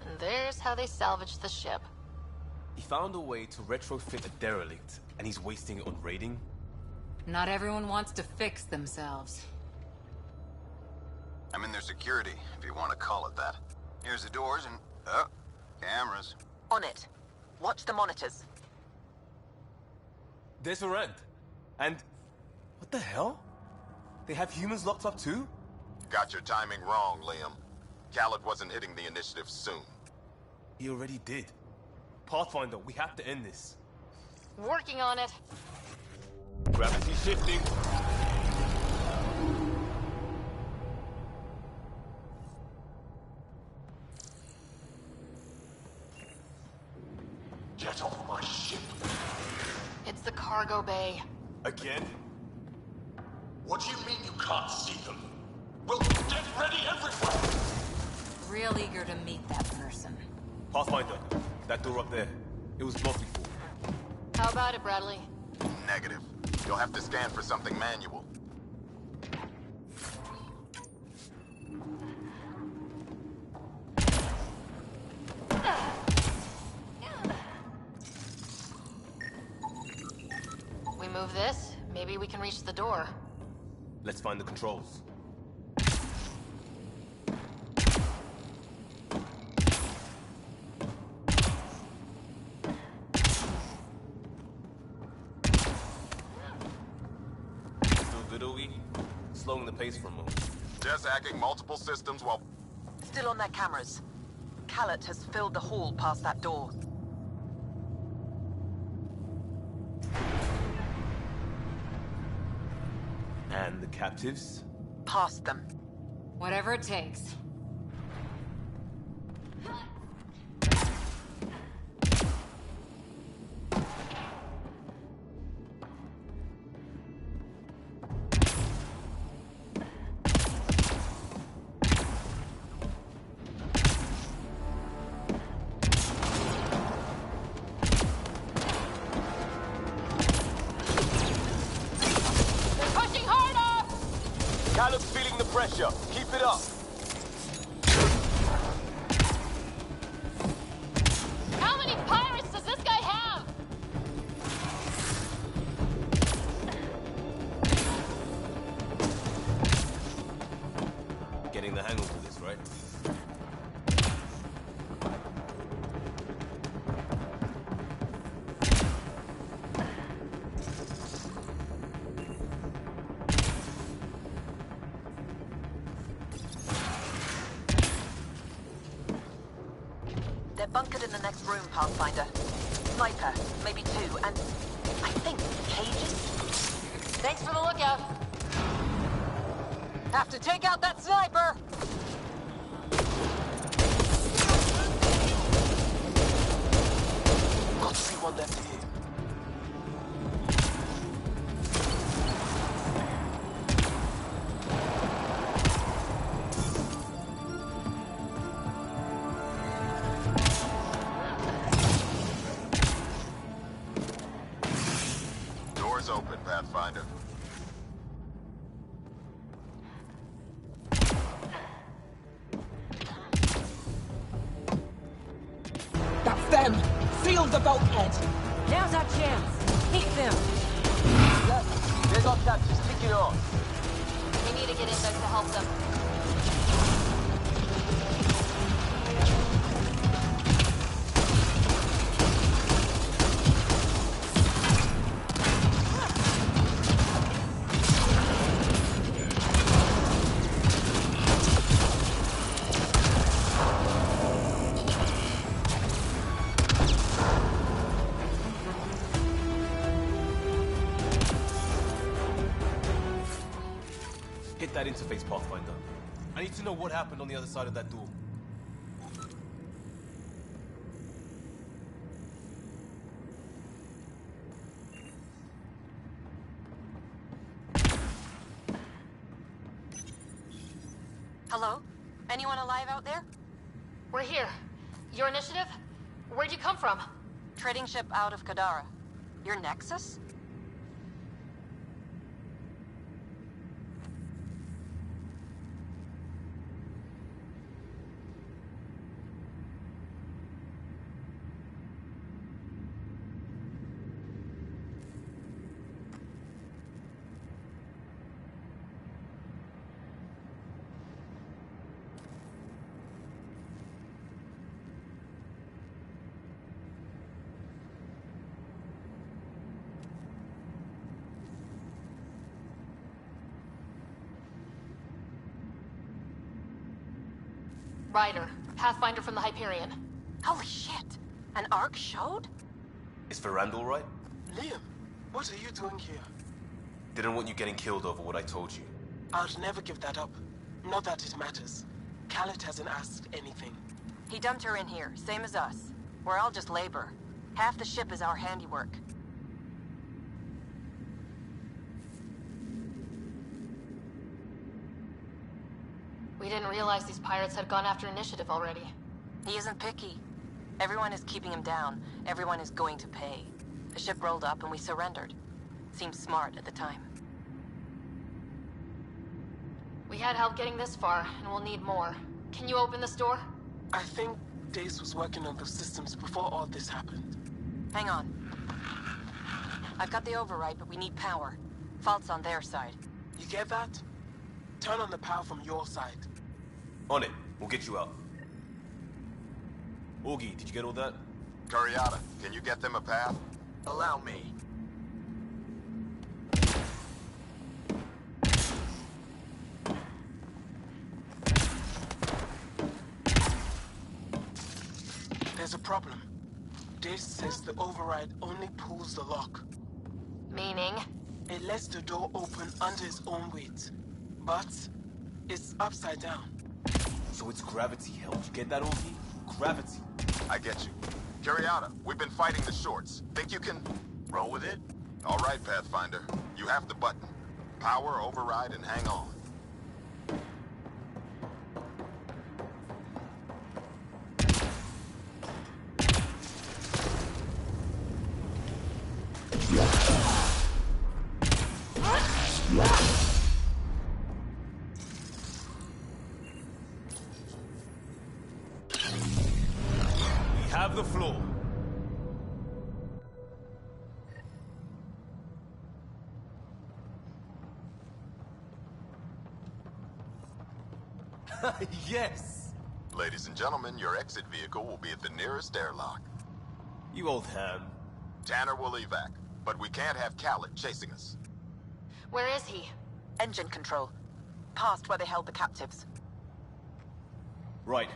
And there's how they salvaged the ship. He found a way to retrofit a derelict, and he's wasting it on raiding? Not everyone wants to fix themselves. I'm in their security, if you want to call it that. Here's the doors and... oh, cameras. On it. Watch the monitors. There's a rent. And... what the hell? They have humans locked up too? Got your timing wrong, Liam. Khaled wasn't hitting the initiative soon. He already did. Pathfinder, we have to end this. Working on it. Gravity shifting. Get off my ship. It's the cargo bay. Again? What do you mean you can't see them? We'll get ready everywhere! Real eager to meet that person. Pathfinder, that door up there. It was blocked before. How about it, Bradley? Negative. You'll have to scan for something manual. We move this, maybe we can reach the door. Let's find the controls. Slowing the pace for a moment. Just hacking multiple systems while... Still on their cameras. Khaled has filled the hall past that door. And the captives? Past them. Whatever it takes. Khaled's feeling the pressure. Keep it up. How many pirates does this guy have? Getting the hang of this, right? They're bunkered in the next room, Pathfinder. Sniper, maybe two, and I think cages? Thanks for the lookout. Have to take out that sniper! Got to see one left here. Doors open, Pathfinder. That's them! Seal the bulkhead! Now's our chance. Hit them. There's our captures. Kick it off. We need to get in there to help them. Hit that interface, Pathfinder. I need to know what happened on the other side of that door. Hello? Anyone alive out there? We're here. Your initiative? Where'd you come from? Trading ship out of Kadara. Your Nexus? Ryder, Pathfinder from the Hyperion. Holy shit! An arc showed? Is Ferrand all right? Liam, what are you doing here? Didn't want you getting killed over what I told you. I'd never give that up. Not that it matters. Khaled hasn't asked anything. He dumped her in here, same as us. We're all just labor. Half the ship is our handiwork. We didn't realize these pirates had gone after initiative already. He isn't picky. Everyone is keeping him down. Everyone is going to pay. The ship rolled up and we surrendered. Seemed smart at the time. We had help getting this far, and we'll need more. Can you open this door? I think Dace was working on those systems before all this happened. Hang on. I've got the override, but we need power. Fault's on their side. You get that? Turn on the power from your side. On it. We'll get you out. Augie, did you get all that? Curiata, can you get them a path? Allow me. There's a problem. Dace says the override only pulls the lock. Meaning? It lets the door open under its own weight. But it's upside down. So it's gravity held. You get that, Augie? Gravity. I get you. Curiata, we've been fighting the shorts. Think you can roll with it? All right, Pathfinder. You have the button. Power, override, and hang on. We have the floor. Yes! Ladies and gentlemen, your exit vehicle will be at the nearest airlock. You old ham. Tanner will evac, but we can't have Khaled chasing us. Where is he? Engine control. Past where they held the captives. Right.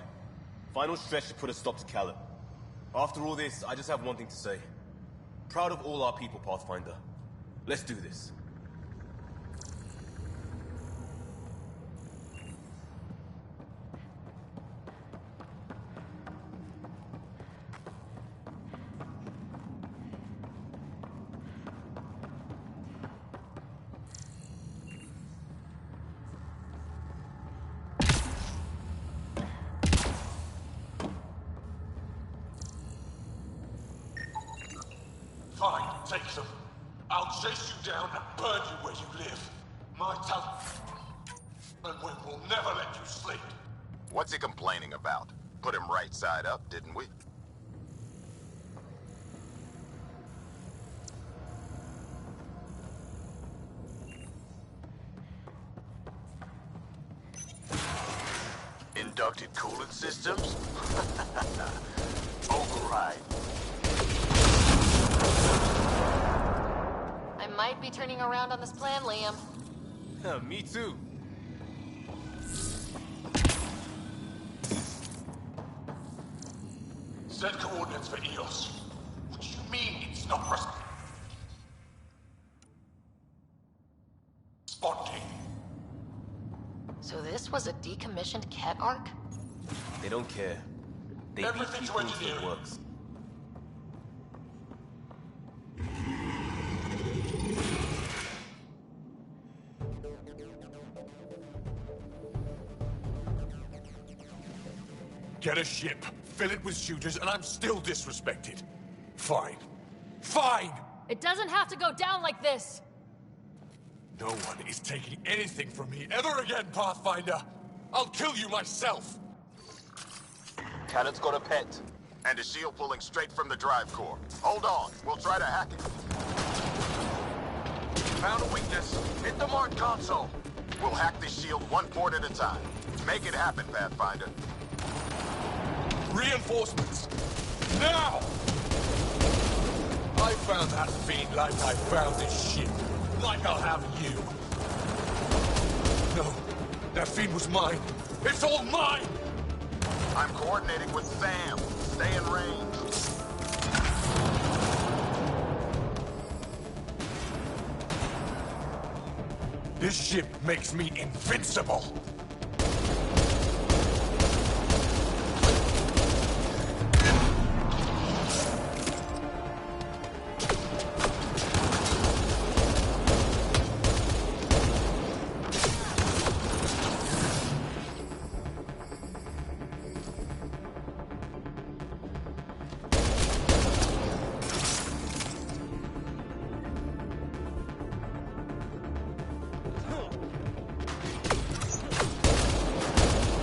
Final stretch to put a stop to Khaled. After all this, I just have one thing to say. Proud of all our people, Pathfinder. Let's do this. Fine, take them. I'll chase you down and burn you where you live. My talent. And we will never let you sleep. What's he complaining about? Put him right side up, didn't we? Inducted coolant systems? Override. I might be turning around on this plan, Liam. Me too. Send coordinates for EOS. What do you mean it's not responding? So this was a decommissioned Ket Ark? They don't care. They beat Everything to people until it engineering. works. Get a ship, fill it with shooters, and I'm still disrespected. Fine. Fine! It doesn't have to go down like this! No one is taking anything from me ever again, Pathfinder! I'll kill you myself! Cannon's got a pet. And a shield pulling straight from the drive core. Hold on, we'll try to hack it. Found a weakness. Hit the mark console. We'll hack this shield one port at a time. Make it happen, Pathfinder. Reinforcements! Now! I found that fiend like I found this ship. Like I'll have you. No, that fiend was mine. It's all mine! I'm coordinating with Sam. Stay in range. This ship makes me invincible!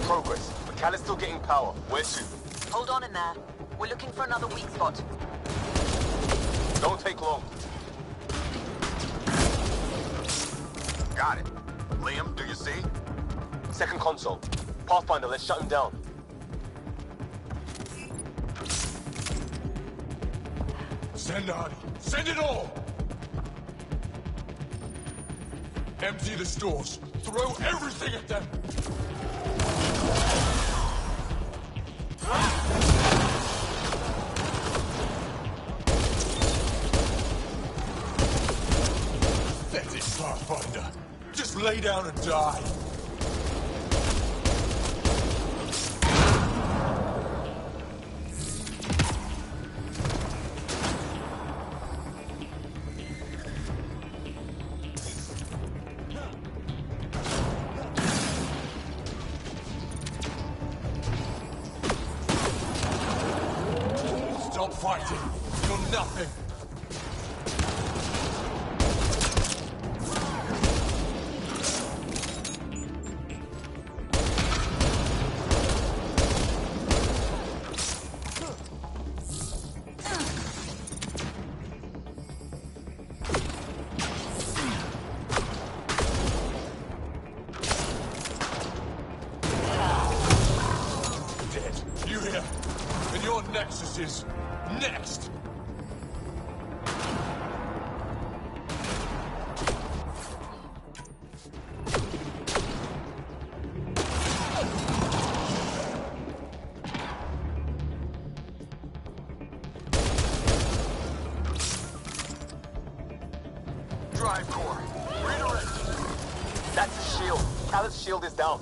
Progress. McCall is still getting power. Where to? Hold on in there. We're looking for another weak spot. Don't take long. Got it. Liam, do you see? Second console. Pathfinder, let's shut him down. Send Artie. Send it all! Empty the stores. Throw everything at them! That's it, Pathfinder. Just lay down and die. Stop fighting. You're nothing. Dead. You here. And your nexus is next. drive core. Redirect. That's the shield. Khaled's shield is down.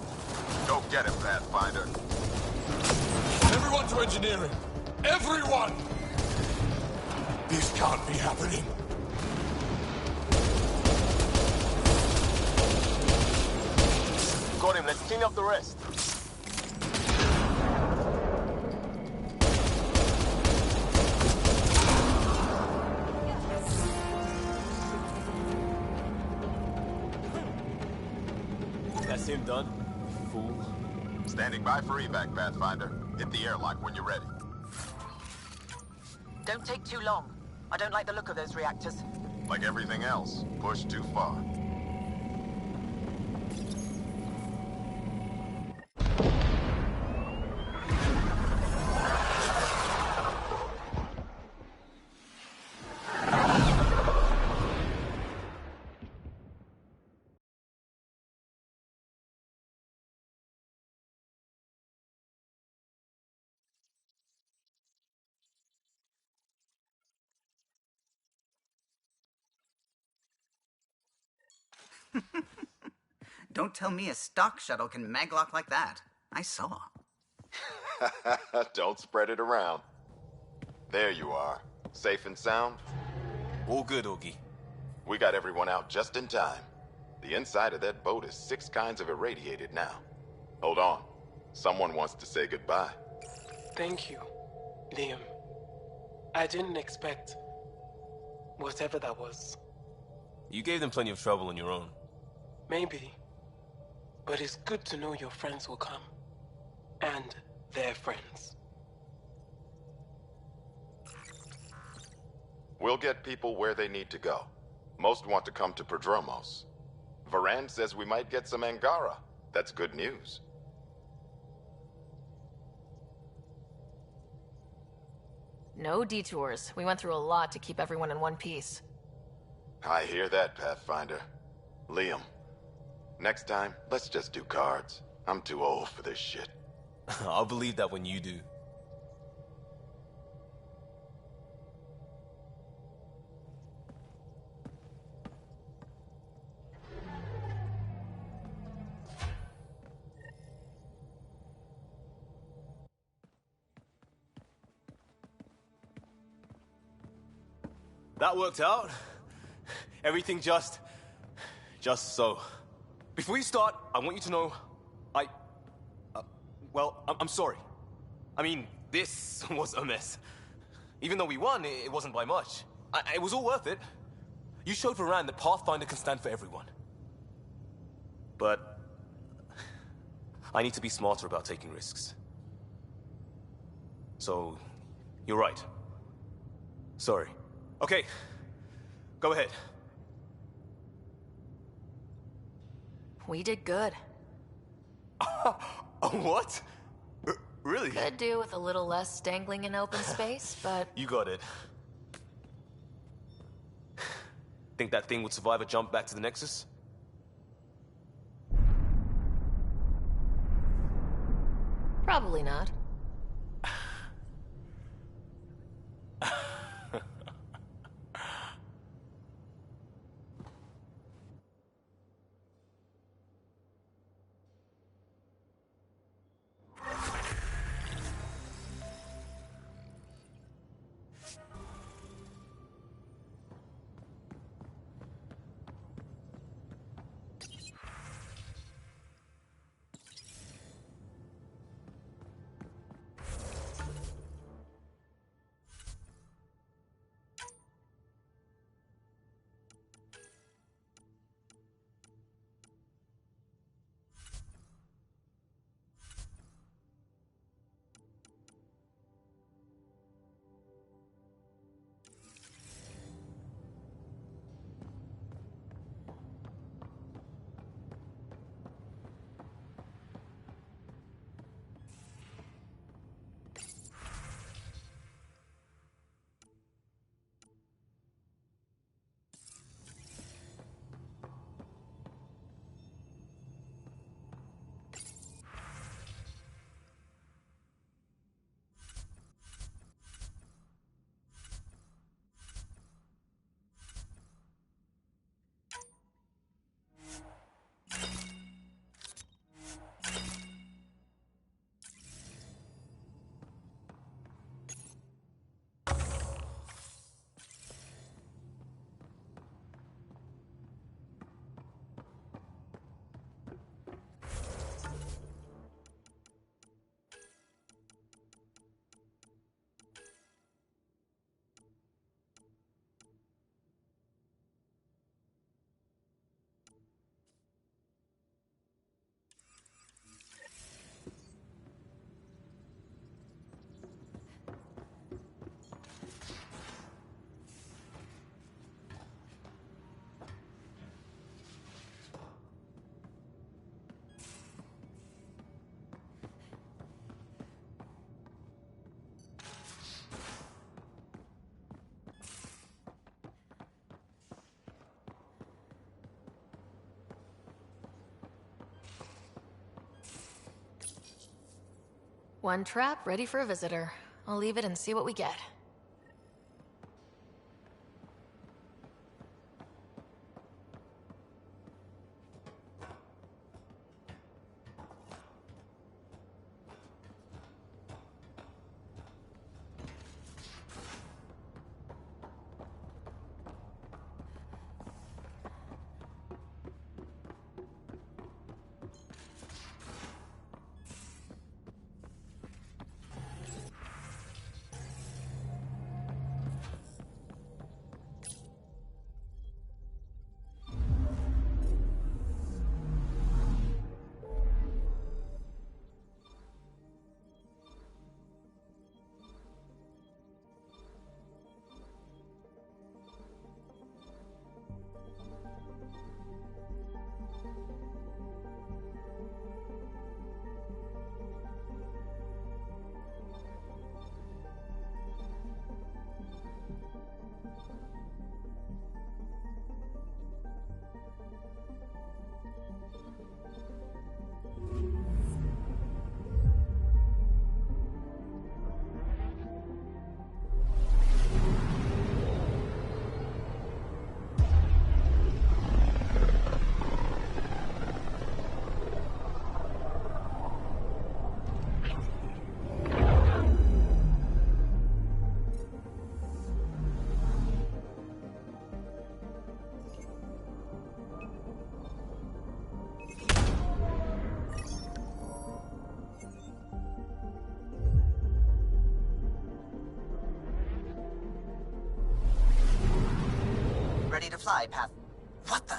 Go get it, Pathfinder. Everyone to engineering. Everyone! This can't be happening. Got him. Let's clean up the rest. That's him done. Fool. Standing by for evac, Pathfinder. Hit the airlock when you're ready. Don't take too long. I don't like the look of those reactors. Like everything else, pushed too far. Don't tell me a stock shuttle can maglock like that. I saw. Don't spread it around. There you are. Safe and sound? All good, Augie. We got everyone out just in time. The inside of that boat is 6 kinds of irradiated now. Hold on. Someone wants to say goodbye. Thank you, Liam. I didn't expect whatever that was. You gave them plenty of trouble on your own. Maybe. But it's good to know your friends will come. And their friends. We'll get people where they need to go. Most want to come to Prodromos. Varand says we might get some Angara. That's good news. No detours. We went through a lot to keep everyone in one piece. I hear that, Pathfinder. Liam, next time, let's just do cards. I'm too old for this shit. I'll believe that when you do. That worked out. Everything just so. Before you start, I want you to know, I'm sorry. I mean, this was a mess. Even though we won, it wasn't by much. It was all worth it. You showed Varand that Pathfinder can stand for everyone. But I need to be smarter about taking risks. So, you're right. Sorry. Okay, go ahead. We did good. What? Really? Could do with a little less dangling in open space, but... You got it. Think that thing would survive a jump back to the Nexus? Probably not. One trap, ready for a visitor. I'll leave it and see what we get. Ready to fly, Path. What the?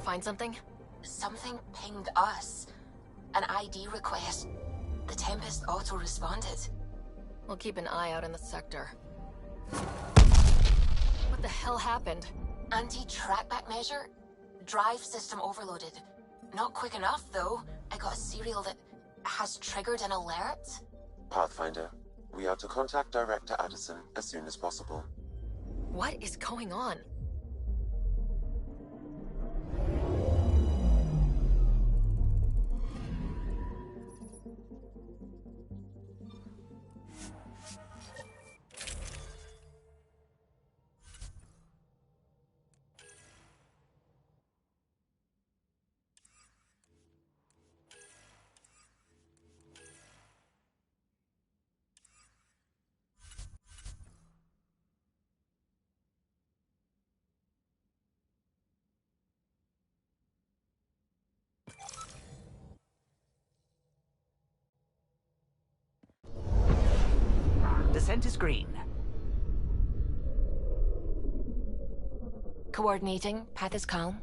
Find something? Something pinged us. An ID request. The Tempest auto-responded. We'll keep an eye out in the sector. What the hell happened? Anti-trackback measure? Drive system overloaded. Not quick enough, though. I got a serial that has triggered an alert. Pathfinder, we are to contact Director Addison as soon as possible. What is going on? Descent is green. Coordinating. Path is calm.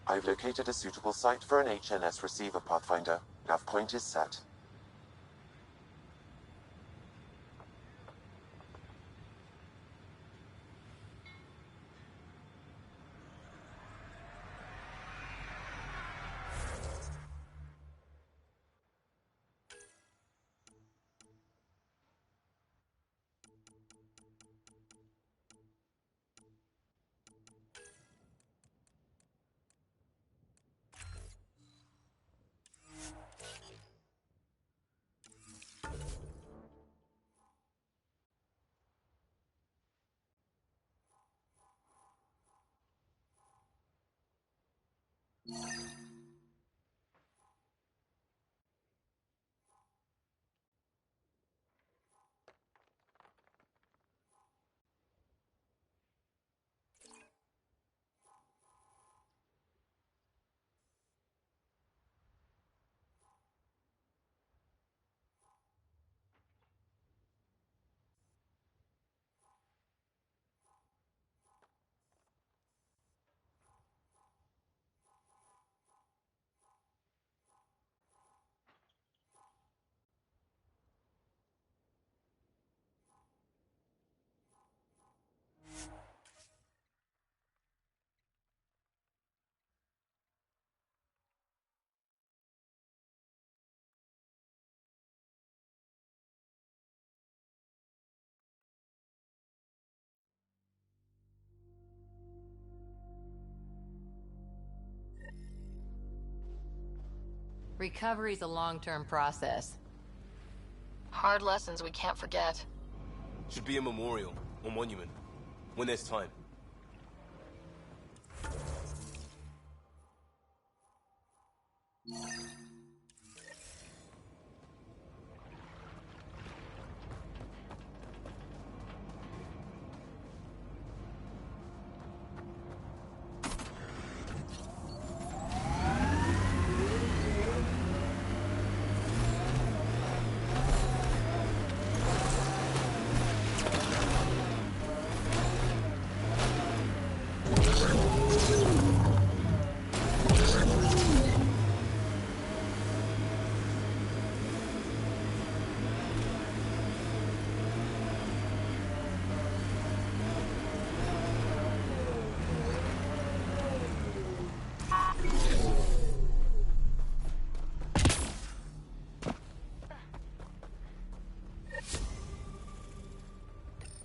I've located a suitable site for an HNS receiver, Pathfinder. Nav point is set. Recovery's a long-term process. Hard lessons we can't forget. Should be a memorial or monument when there's time.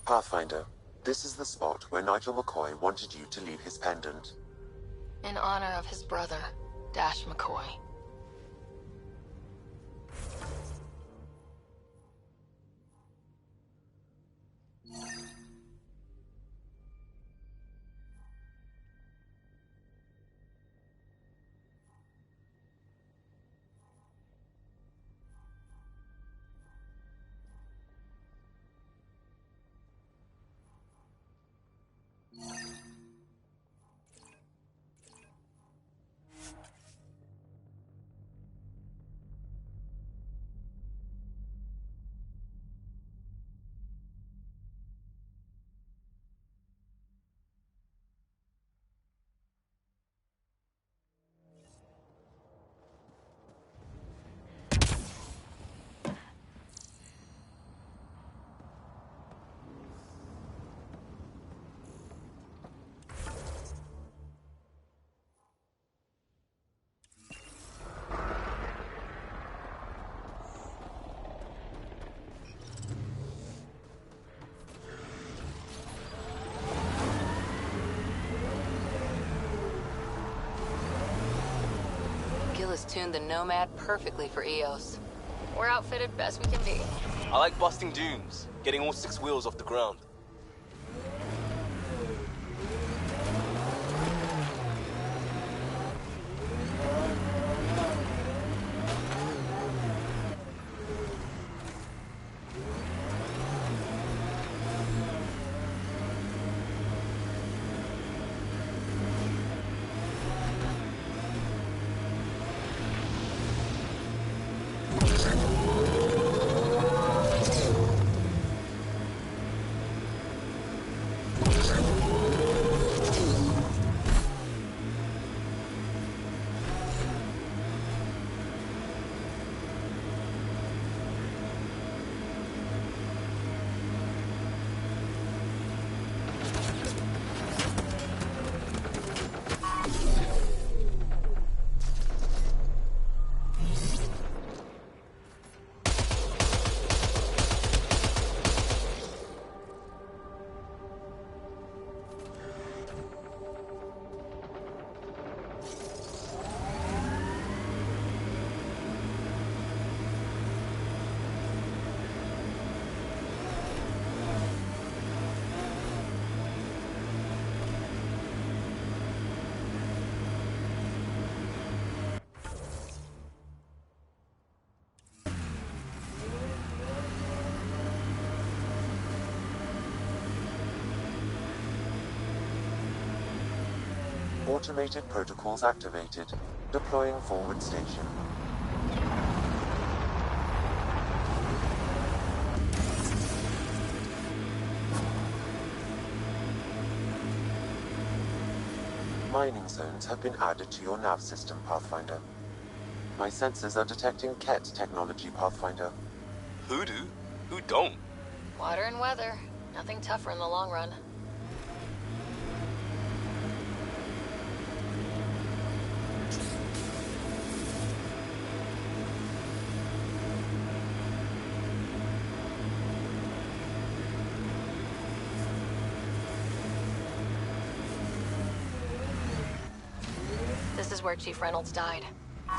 Pathfinder, this is the spot where Nigel McCoy wanted you to leave his pendant. In honor of his brother, Dash McCoy. Gil has tuned the Nomad perfectly for EOS. We're outfitted best we can be. I like busting dooms, getting all 6 wheels off the ground. Automated protocols activated. Deploying forward station. Mining zones have been added to your nav system, Pathfinder. My sensors are detecting Ket technology, Pathfinder. Who do? Who don't? Water and weather. Nothing tougher in the long run. This is where Chief Reynolds died.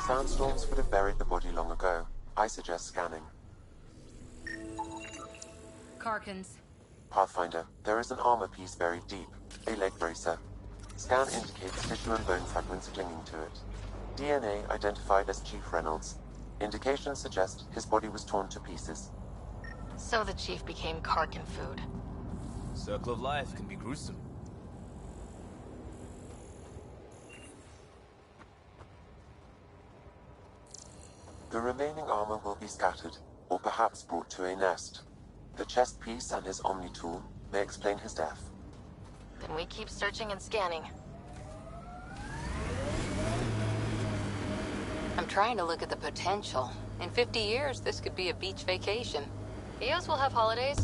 Sandstorms would have buried the body long ago. I suggest scanning. Karkins. Pathfinder, there is an armor piece buried deep. A leg bracer. Scan indicates tissue and bone fragments clinging to it. DNA identified as Chief Reynolds. Indications suggest his body was torn to pieces. So the chief became Karkin food. Circle of life can be gruesome. The remaining armor will be scattered, or perhaps brought to a nest. The chest piece and his Omni tool may explain his death. Then we keep searching and scanning. I'm trying to look at the potential. In 50 years, this could be a beach vacation. Eos will have holidays,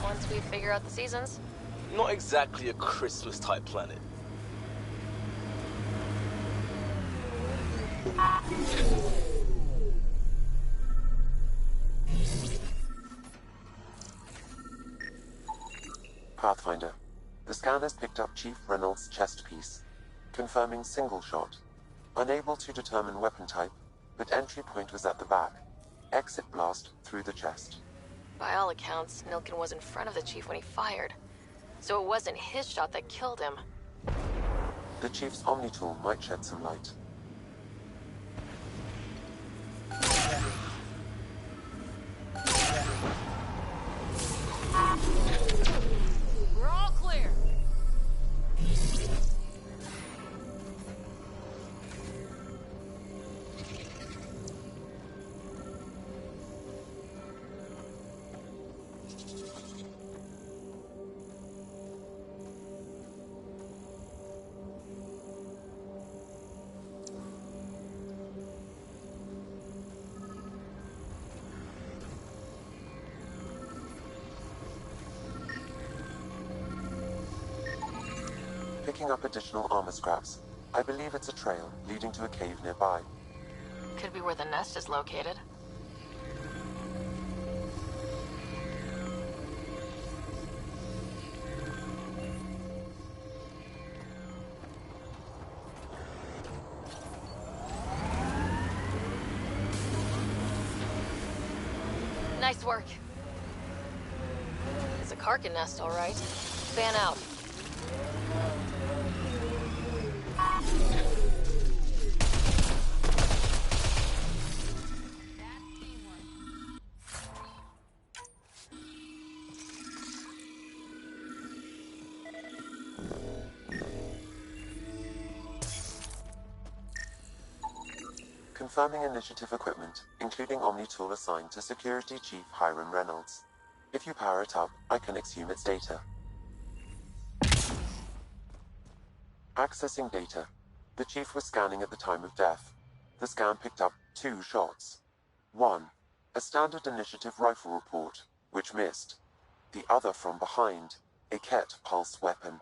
once we figure out the seasons. Not exactly a Christmas-type planet. Pathfinder. The scanners picked up Chief Reynolds' chest piece, confirming single shot. Unable to determine weapon type, but entry point was at the back. Exit blast through the chest. By all accounts, Nilkin was in front of the chief when he fired. So it wasn't his shot that killed him. The Chief's Omni tool might shed some light. We're all clear. Picking up additional armor scraps. I believe it's a trail leading to a cave nearby. Could be where the nest is located. Nice work. It's a Karkin nest, all right. Fan out. Confirming initiative equipment, including Omni tool assigned to Security Chief Hiram Reynolds. If you power it up, I can exhume its data. Accessing data. The Chief was scanning at the time of death. The scan picked up 2 shots. 1. A standard initiative rifle report, which missed. The other from behind, a Ket pulse weapon.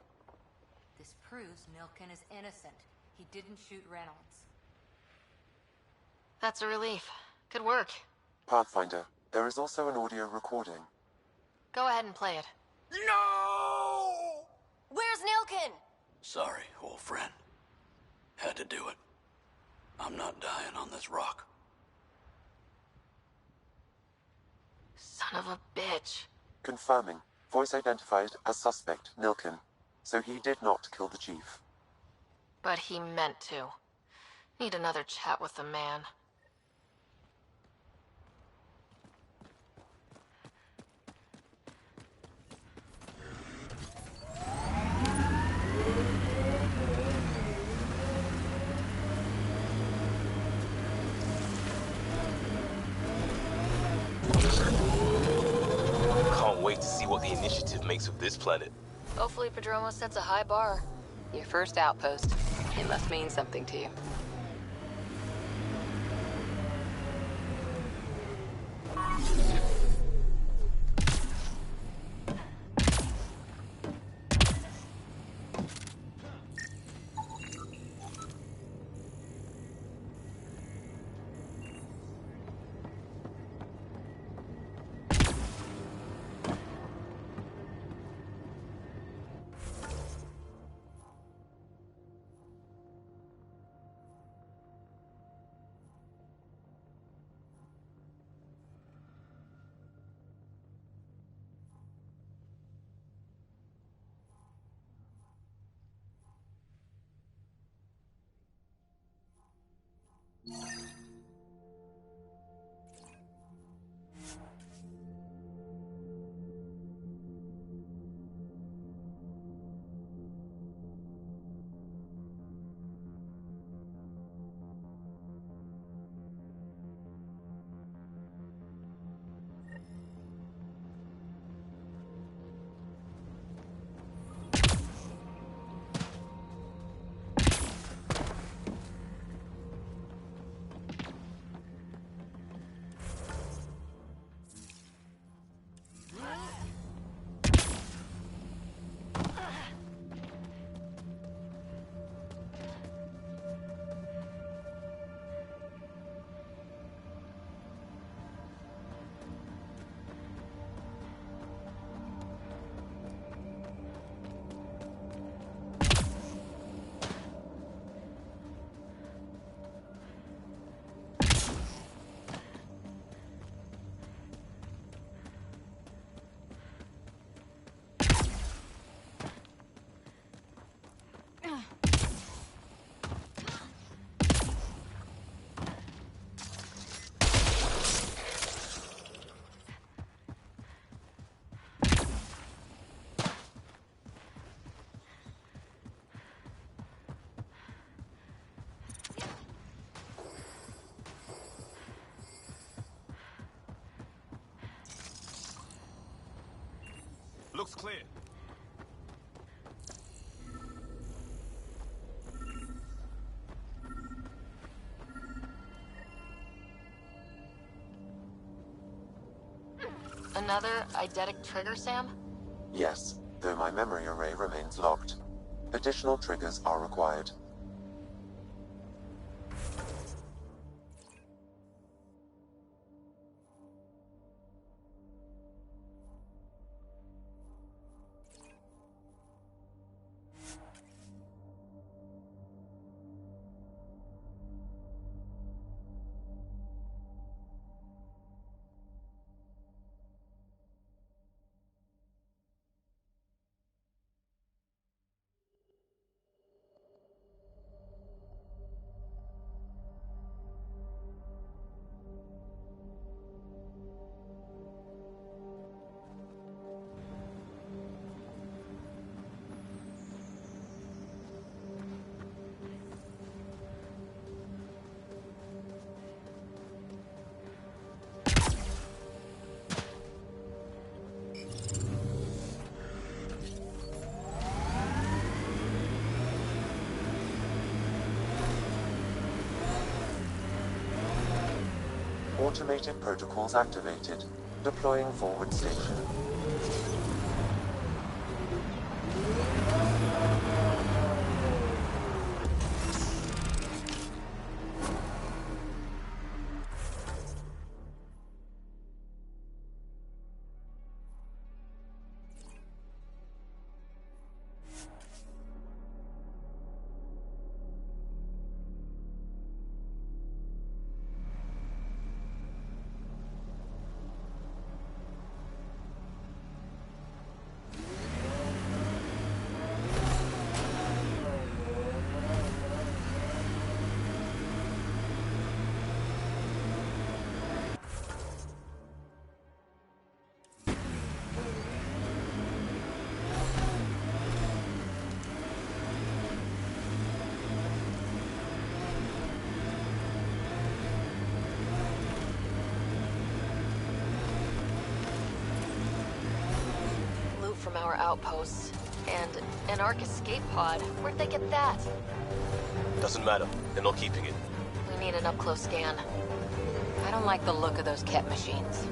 This proves Nilkin is innocent. He didn't shoot Reynolds. That's a relief. Good work. Pathfinder, there is also an audio recording. Go ahead and play it. No! Where's Nilkin? Sorry, old friend. Had to do it. I'm not dying on this rock. Son of a bitch. Confirming. Voice identified as suspect, Nilkin. So he did not kill the Chief. But he meant to. Need another chat with the man. Can't wait to see what the initiative makes of this planet. Hopefully Padromo sets a high bar. Your first outpost. It must mean something to you. Looks clear. Another eidetic trigger, Sam? Yes, though my memory array remains locked. Additional triggers are required. Automated protocols activated. Deploying forward station. From our outposts. And an Ark escape pod. Where'd they get that? Doesn't matter. They're not keeping it. We need an up-close scan. I don't like the look of those Ket machines.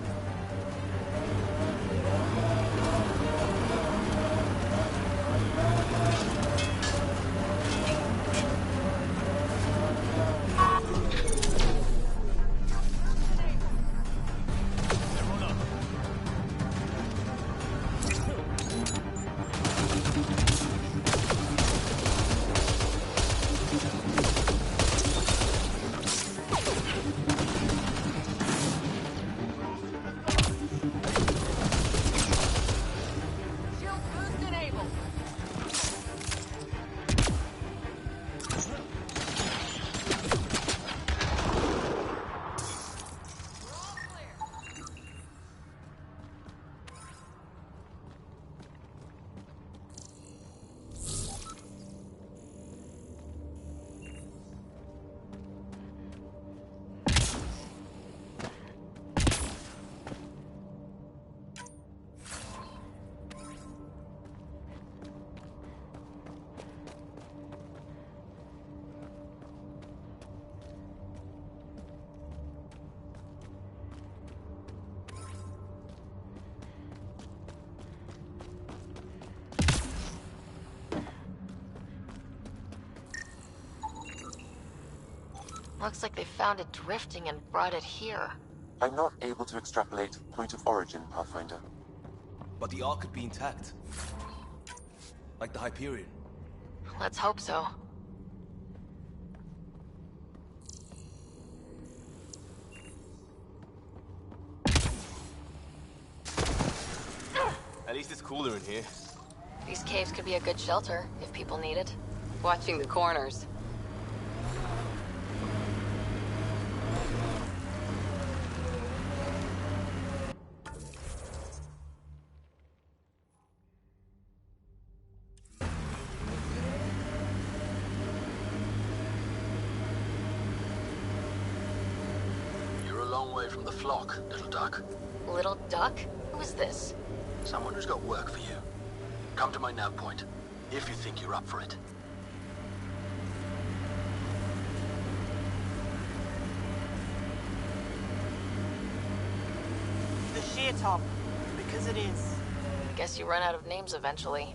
Looks like they found it drifting and brought it here. I'm not able to extrapolate point of origin, Pathfinder. But the Ark could be intact. Like the Hyperion. Let's hope so. At least it's cooler in here. These caves could be a good shelter, if people need it. Watching the corners. You're a long way from the flock, little duck. Little duck? Who is this? Someone who's got work for you. Come to my nav point, if you think you're up for it. The sheer top, because it is. Guess you run out of names eventually.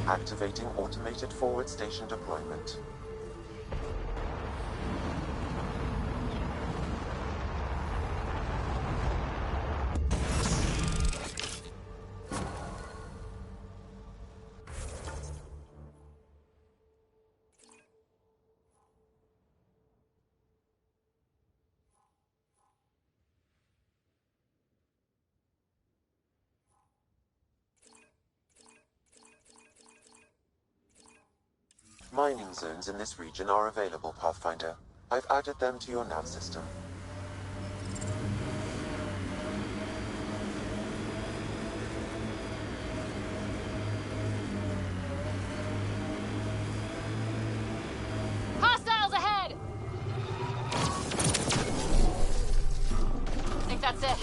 Activating automated forward station deployment. Mining zones in this region are available, Pathfinder. I've added them to your nav system. Hostiles ahead! I think that's it.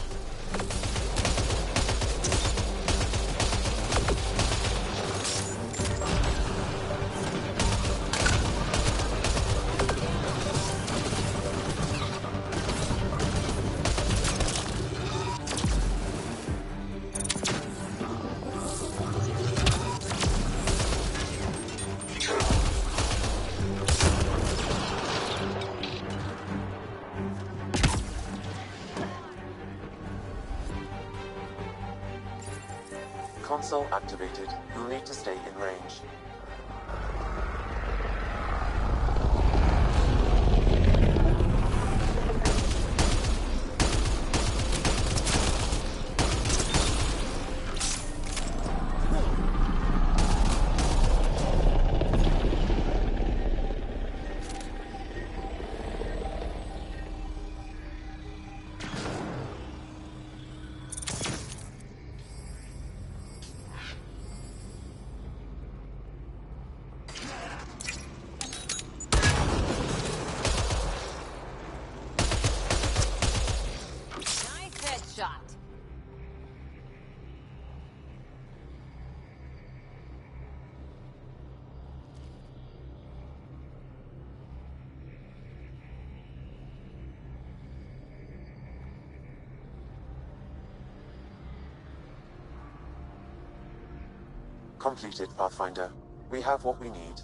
Console activated. You'll need to stay in range. Completed, Pathfinder. We have what we need.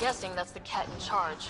Guessing that's the cat in charge.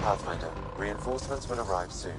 Pathfinder. Reinforcements will arrive soon.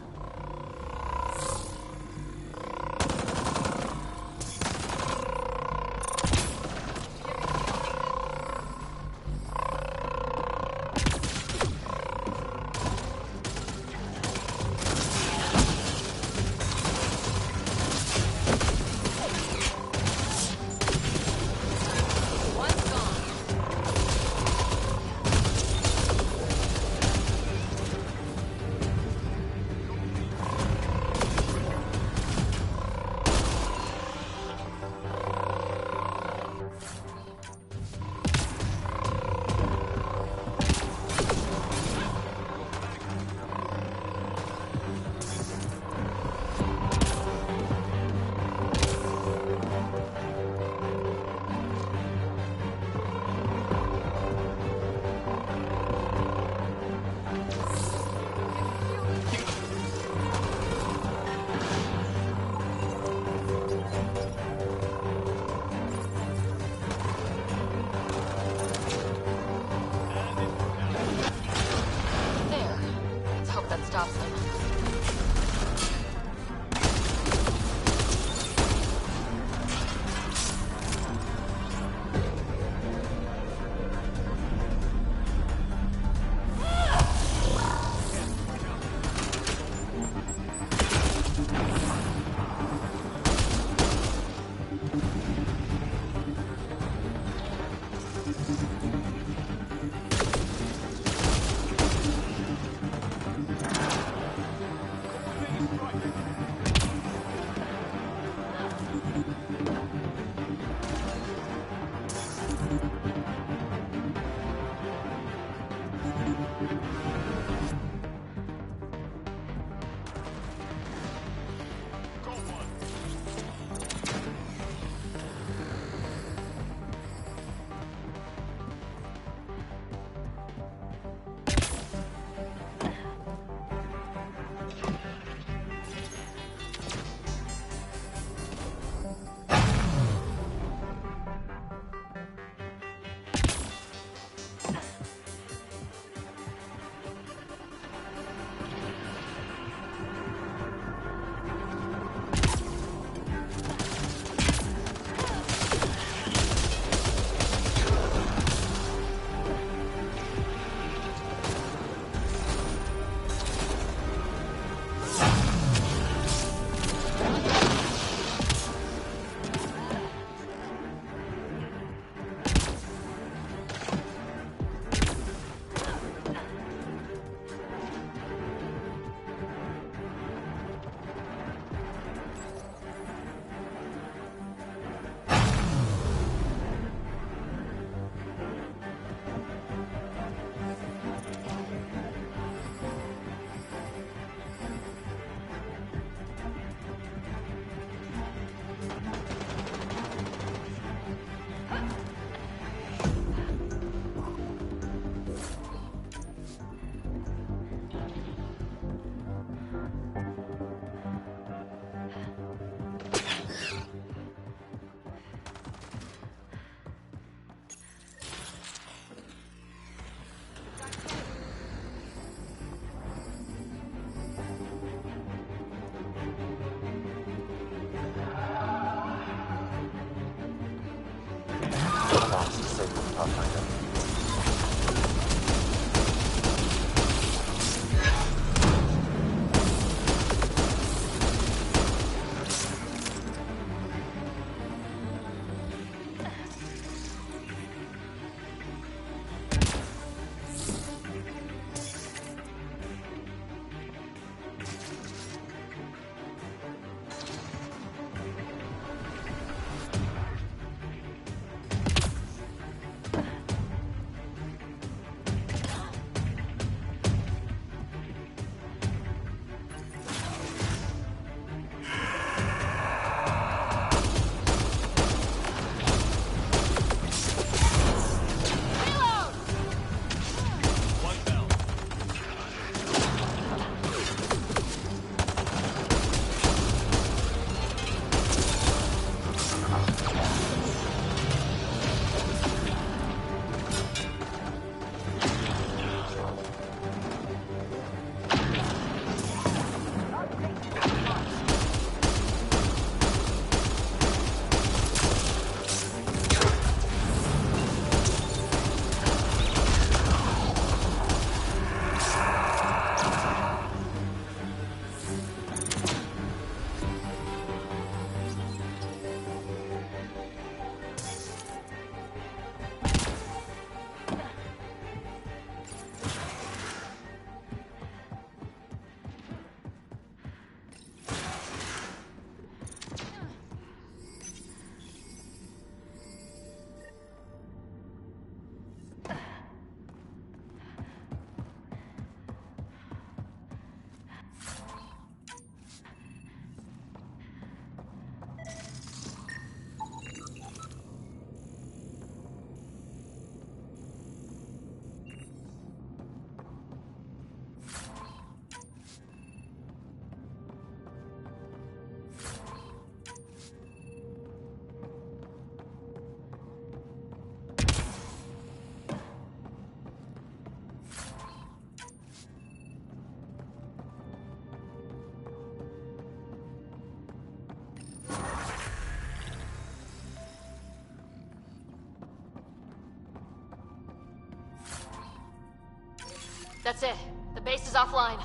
That's it. The base is offline.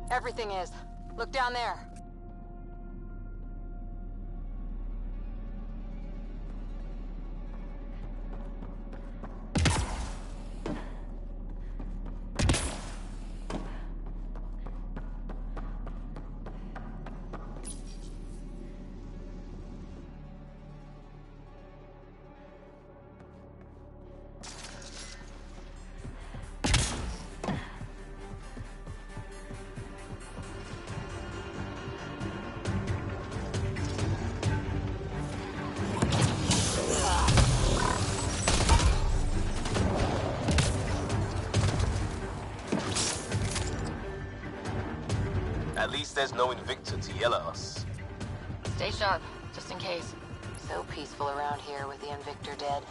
Everything is. Look down there. At least there's no Invictor to yell at us. Stay sharp, just in case. So peaceful around here with the Invictor dead.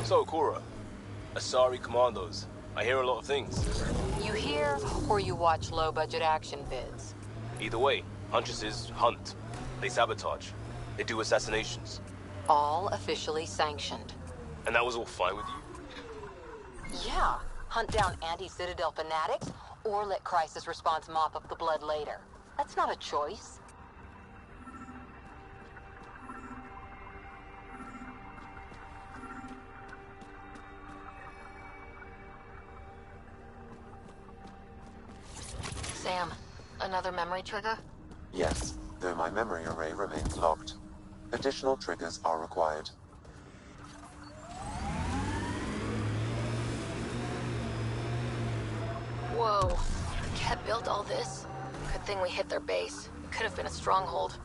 So, Cora, Asari Commandos. I hear a lot of things. You hear or you watch low-budget action vids? Either way, Huntresses hunt. They sabotage. They do assassinations. All officially sanctioned. And that was all fine with you? Yeah. Hunt down anti-Citadel fanatics, or let crisis response mop up the blood later. That's not a choice. Sam, another memory trigger? Yes, though my memory array remains locked. Additional triggers are required. Whoa. Ket built all this? Good thing we hit their base. It could have been a stronghold.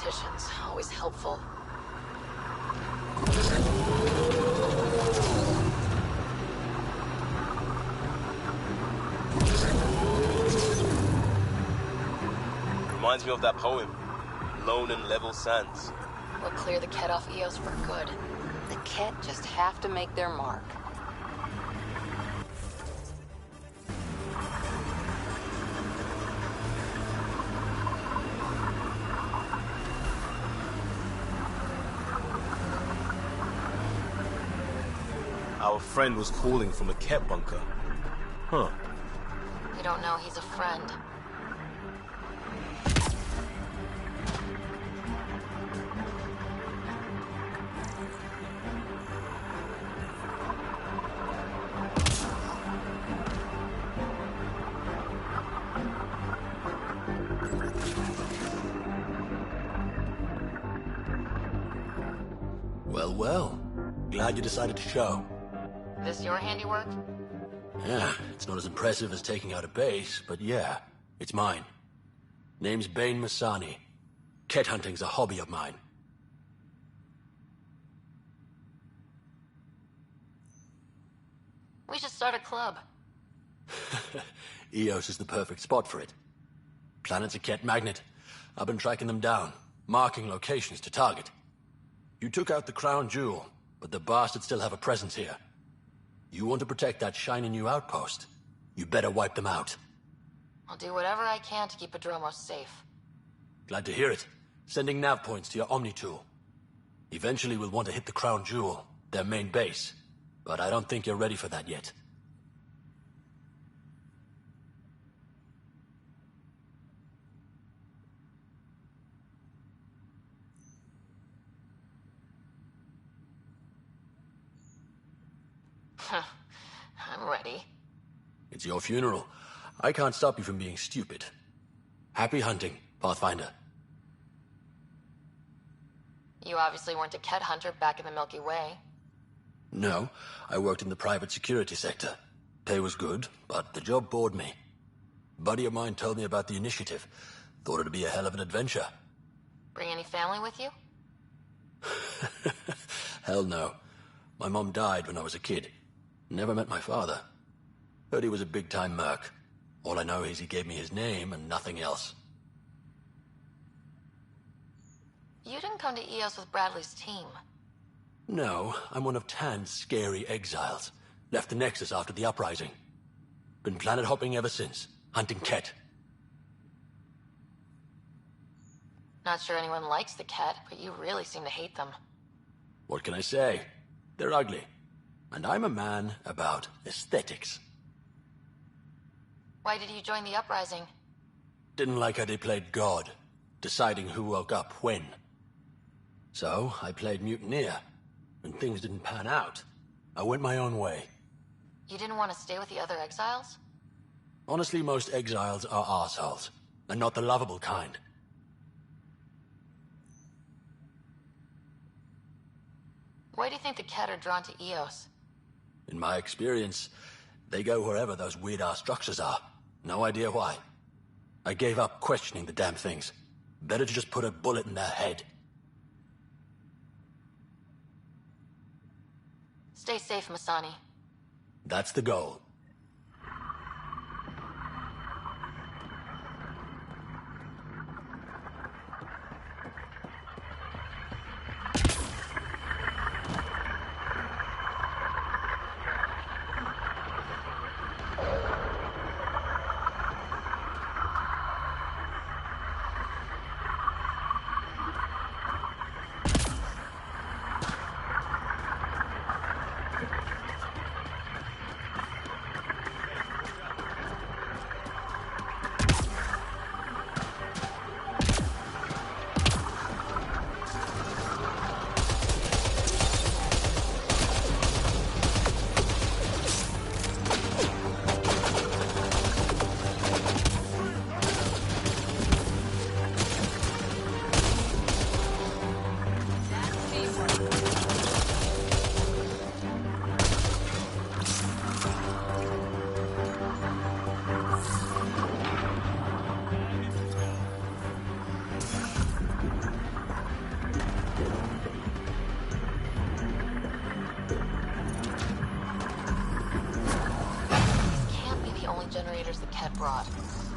politicians, always helpful. Reminds me of that poem, Lone and Level Sands. We'll clear the Ket off Eos for good. The Ket just have to make their mark. Our friend was calling from a Ket bunker. Huh. We don't know he's a friend. Well, well. Glad you decided to show. This your handiwork? Yeah, it's not as impressive as taking out a base, but yeah, it's mine. Name's Bain Masani. Ket hunting's a hobby of mine. We should start a club. Eos is the perfect spot for it. Planet's a Ket magnet. I've been tracking them down, marking locations to target. You took out the crown jewel, but the bastards still have a presence here. You want to protect that shiny new outpost? You better wipe them out. I'll do whatever I can to keep Adromos safe. Glad to hear it. Sending nav points to your Omni tool. Eventually we'll want to hit the crown jewel, their main base. But I don't think you're ready for that yet. I'm ready. It's your funeral. I can't stop you from being stupid. Happy hunting, Pathfinder. You obviously weren't a Ket hunter back in the Milky Way. No, I worked in the private security sector. Pay was good, but the job bored me. Buddy of mine told me about the initiative. Thought it'd be a hell of an adventure. Bring any family with you? Hell no. My mom died when I was a kid. Never met my father. Heard he was a big-time merc. All I know is he gave me his name and nothing else. You didn't come to Eos with Bradley's team. No, I'm one of Tan's scary exiles. Left the Nexus after the uprising. Been planet hopping ever since, hunting Ket. Not sure anyone likes the Ket, but you really seem to hate them. What can I say? They're ugly. And I'm a man about aesthetics. Why did you join the uprising? Didn't like how they played God, deciding who woke up when. So, I played mutineer. When things didn't pan out, I went my own way. You didn't want to stay with the other exiles? Honestly, most exiles are arseholes, and not the lovable kind. Why do you think the Ket are drawn to Eos? In my experience, they go wherever those weird-ass structures are. No idea why. I gave up questioning the damn things. Better to just put a bullet in their head. Stay safe, Masani. That's the goal.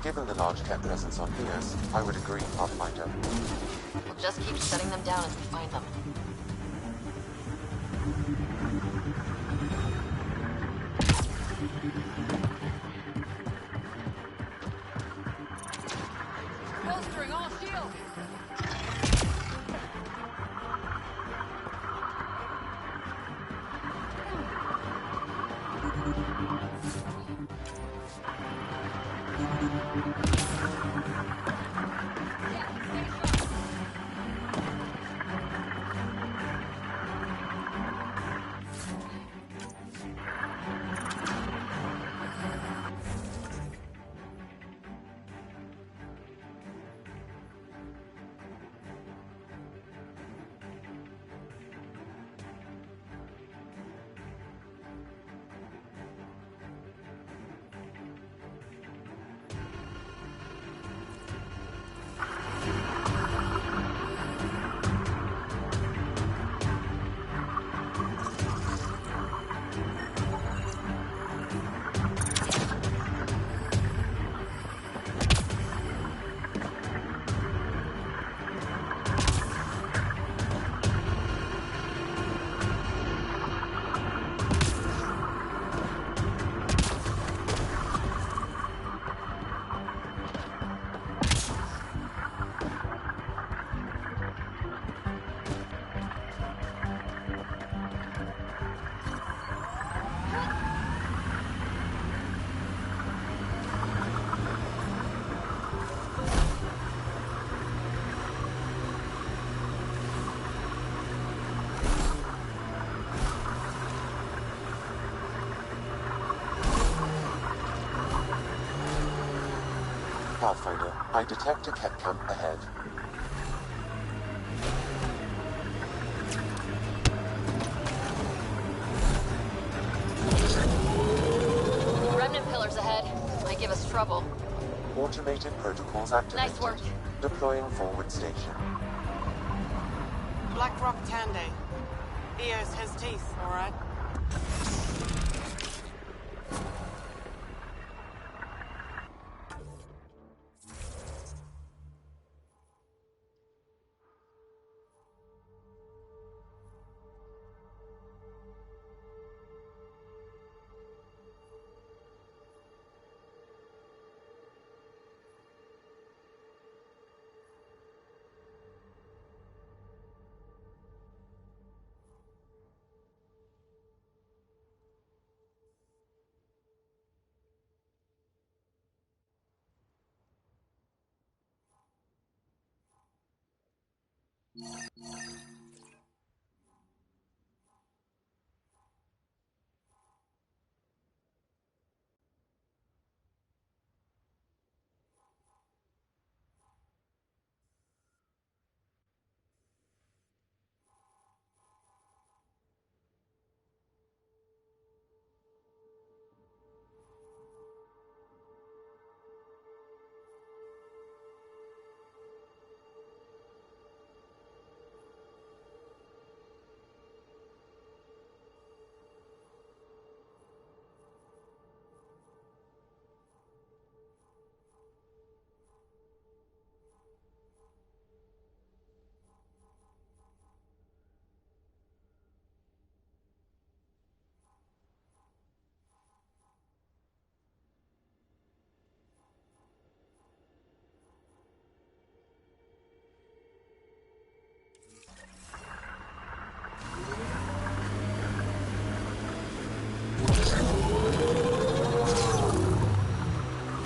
Given the large cat presence on Eos, I would agree, Pathfinder. We'll just keep shutting them down as we find them. Bolstering all shields! Pathfinder, I detect a cat camp ahead. Remnant pillars ahead. Might give us trouble. Automated protocols activated. Nice work. Deploying forward station. Blackrock Tande. Eos has teeth, alright?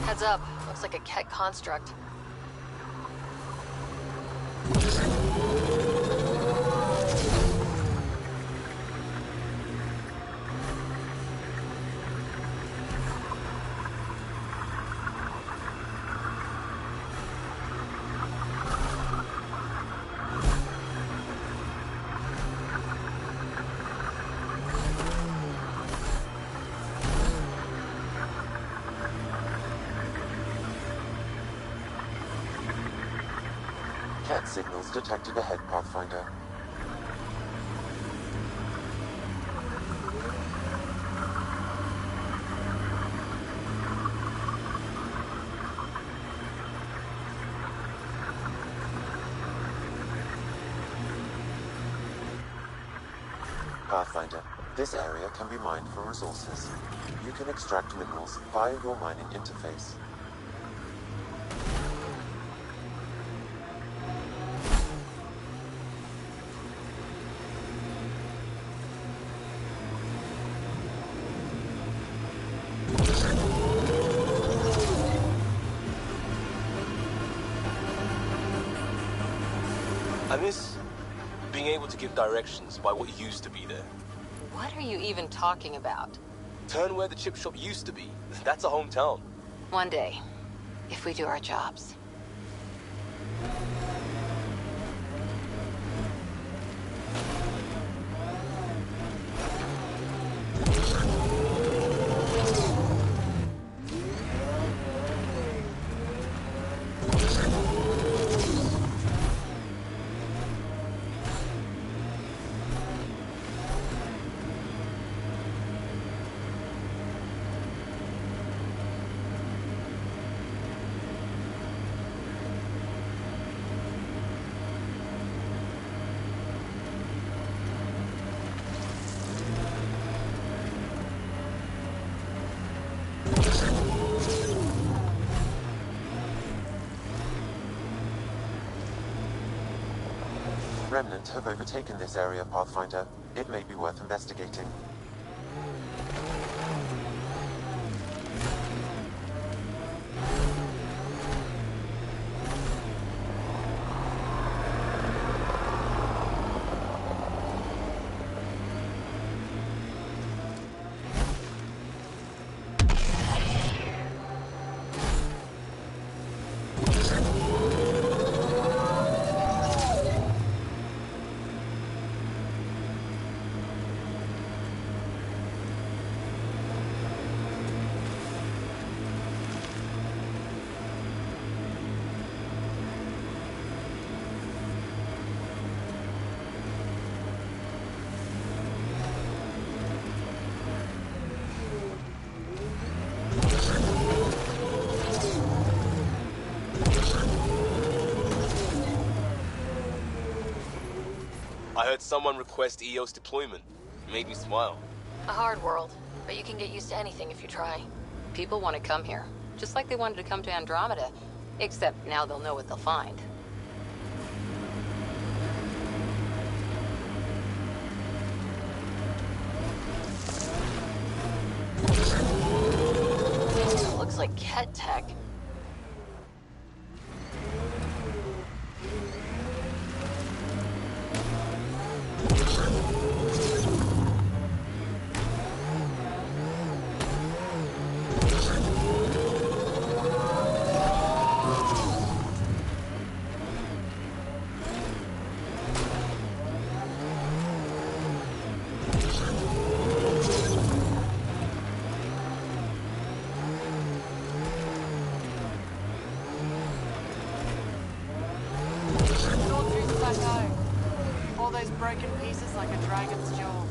Heads up. Looks like a Ket construct. Cat signals detected ahead, Pathfinder. Pathfinder, this area can be mined for resources. You can extract minerals via your mining interface. I miss being able to give directions by what used to be there. What are you even talking about? Turn where the chip shop used to be. That's a hometown. One day, if we do our jobs. Remnant have overtaken this area, Pathfinder. It may be worth investigating. I heard someone request EOS deployment. It made me smile. A hard world, but you can get used to anything if you try. People want to come here, just like they wanted to come to Andromeda. Except now they'll know what they'll find. Looks like Ket tech. All those broken pieces like a dragon's jaw.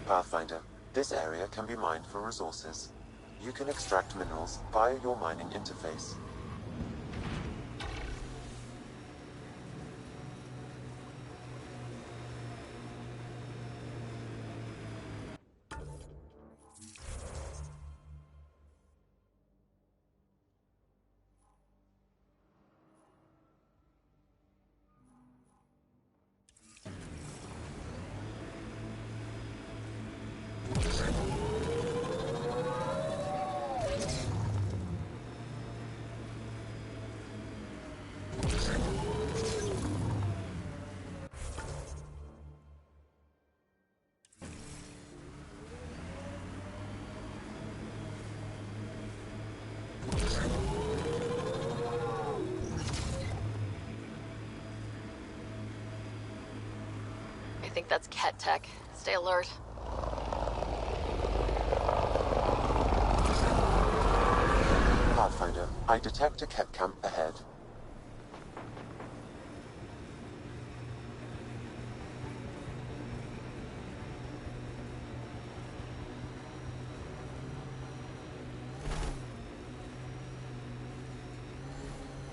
Pathfinder, this area can be mined for resources. You can extract minerals via your mining interface. I think that's Ket Tech. Stay alert. Pathfinder, I detect a Ket camp ahead.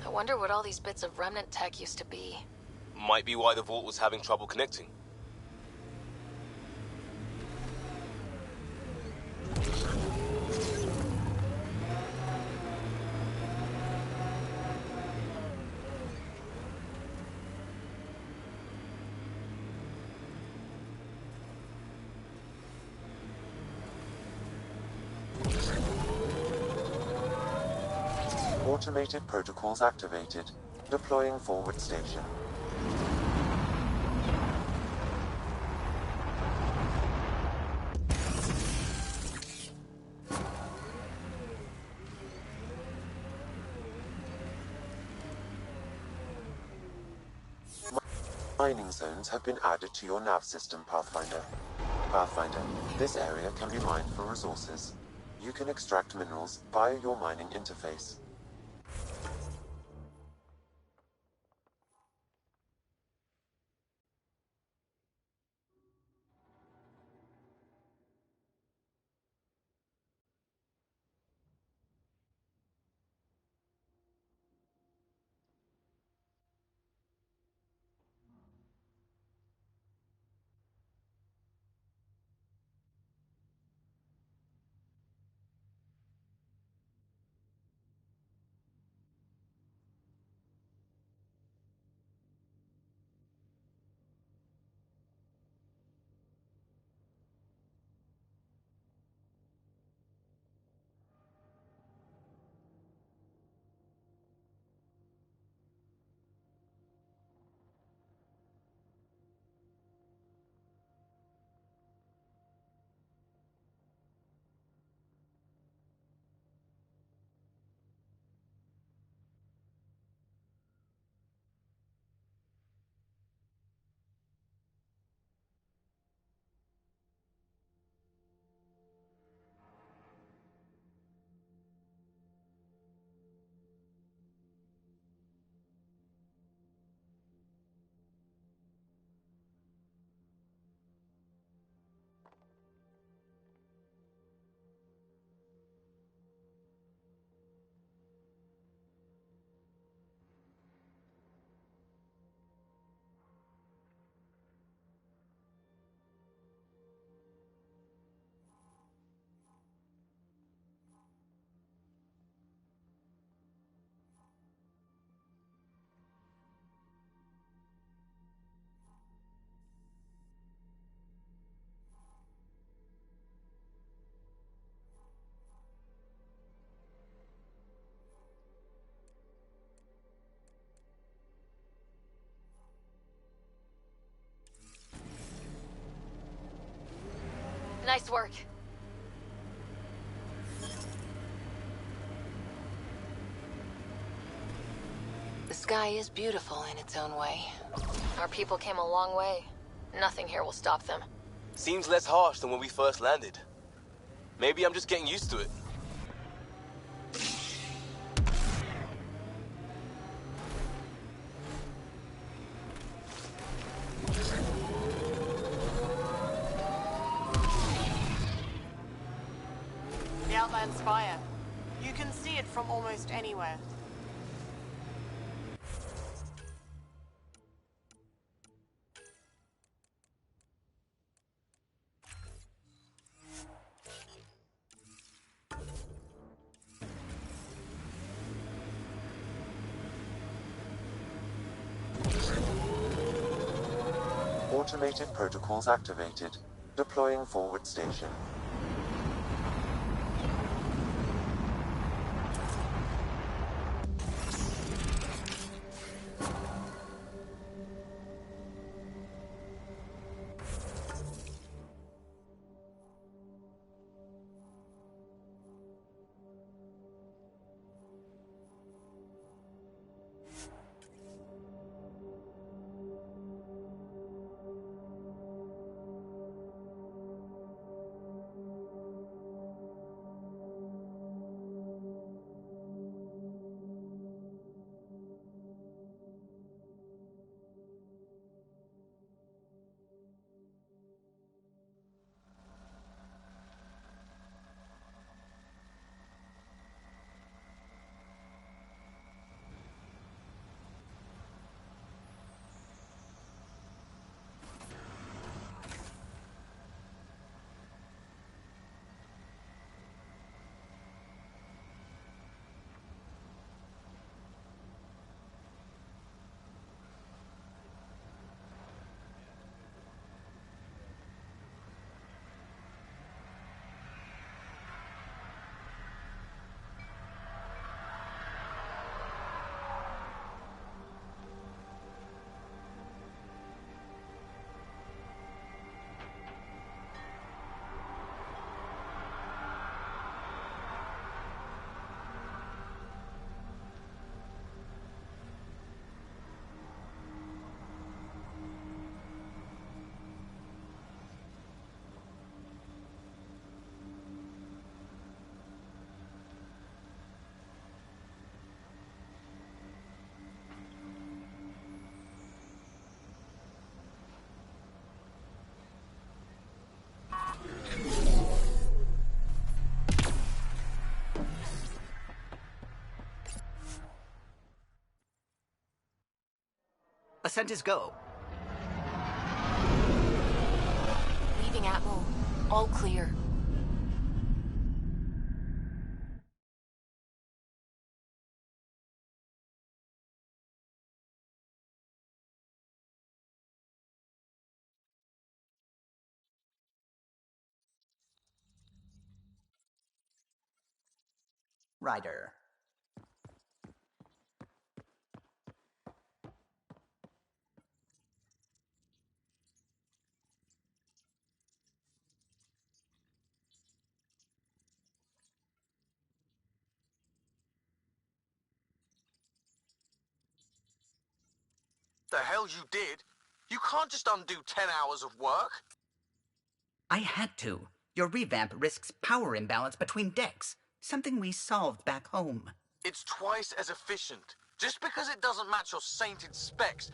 I wonder what all these bits of remnant tech used to be. Might be why the vault was having trouble connecting. Automated protocols activated. Deploying forward station. Mining zones have been added to your nav system, Pathfinder. Pathfinder, this area can be mined for resources. You can extract minerals via your mining interface. Nice work. The sky is beautiful in its own way. Our people came a long way. Nothing here will stop them. Seems less harsh than when we first landed. Maybe I'm just getting used to it. spire. You can see it from almost anywhere. Automated protocols activated. Deploying forward station. Ascent is go. Leaving Atmo. All clear. Ryder. The hell you did? You can't just undo 10 hours of work. I had to. Your revamp risks power imbalance between decks, something we solved back home. It's twice as efficient. Just because it doesn't match your sainted specs.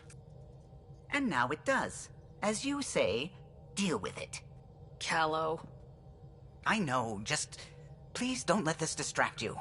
And now it does. As you say, deal with it. Callow. I know, just please don't let this distract you.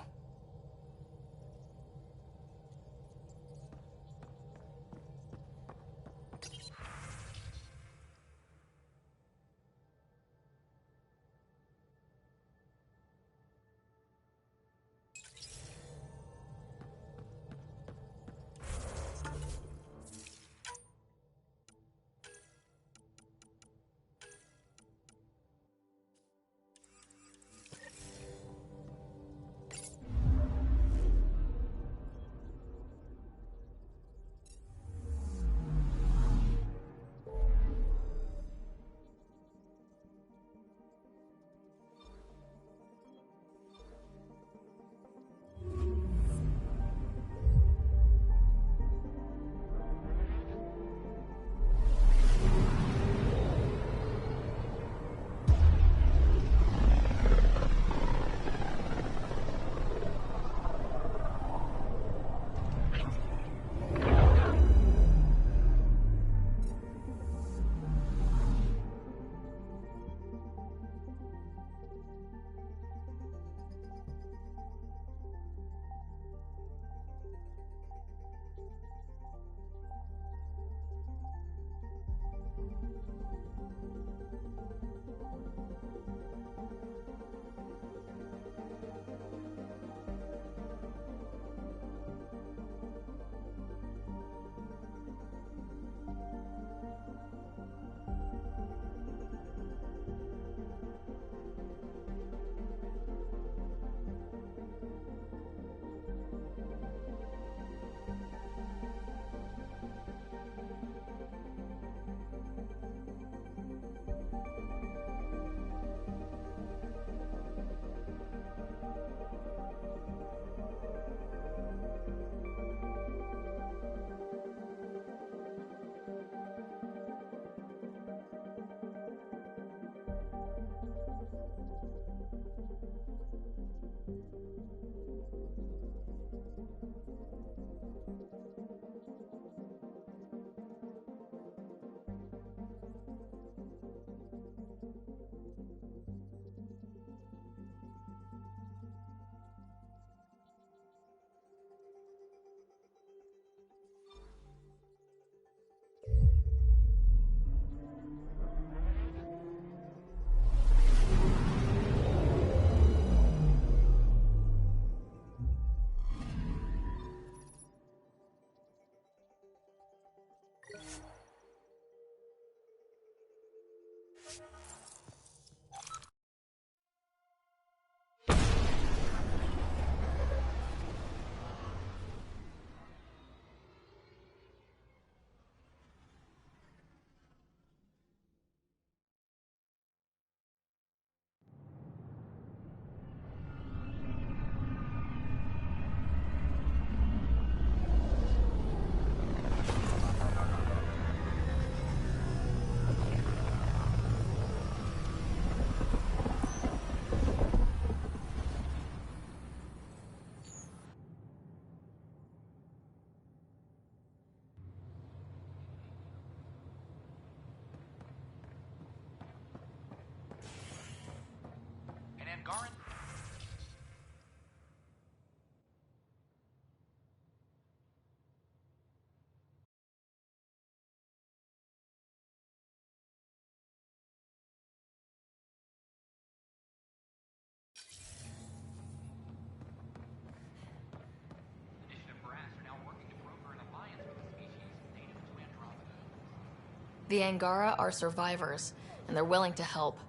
The Angara are survivors, and they're willing to help.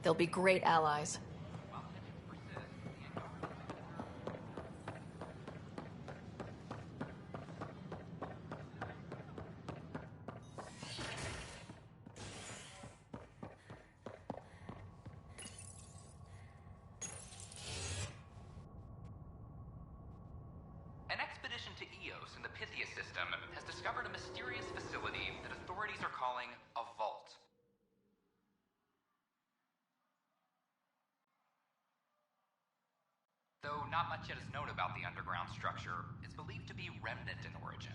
They'll be great allies. An expedition to Eos in the Pythia system has discovered a mysterious facility that authorities are calling a vault. Though not much yet is known about the underground structure, it's believed to be remnant in origin.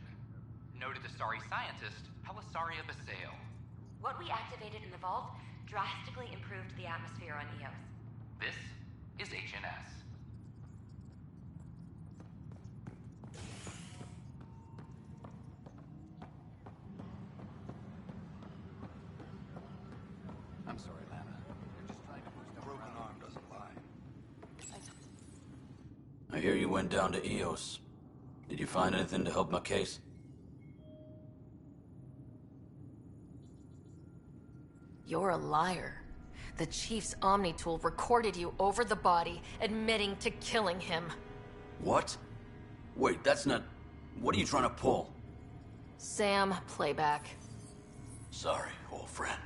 Noted Asari scientist Pelisaria Basale. What we activated in the vault drastically improved the atmosphere on Eos. This is HNS. I'm sorry, Lana. You're just trying to boost up. Broken arm doesn't lie. I hear you went down to Eos. Did you find anything to help my case? You're a liar. The Chief's Omni tool recorded you over the body, admitting to killing him. What? Wait, that's not... What are you trying to pull? Sam, playback. Sorry, old friend.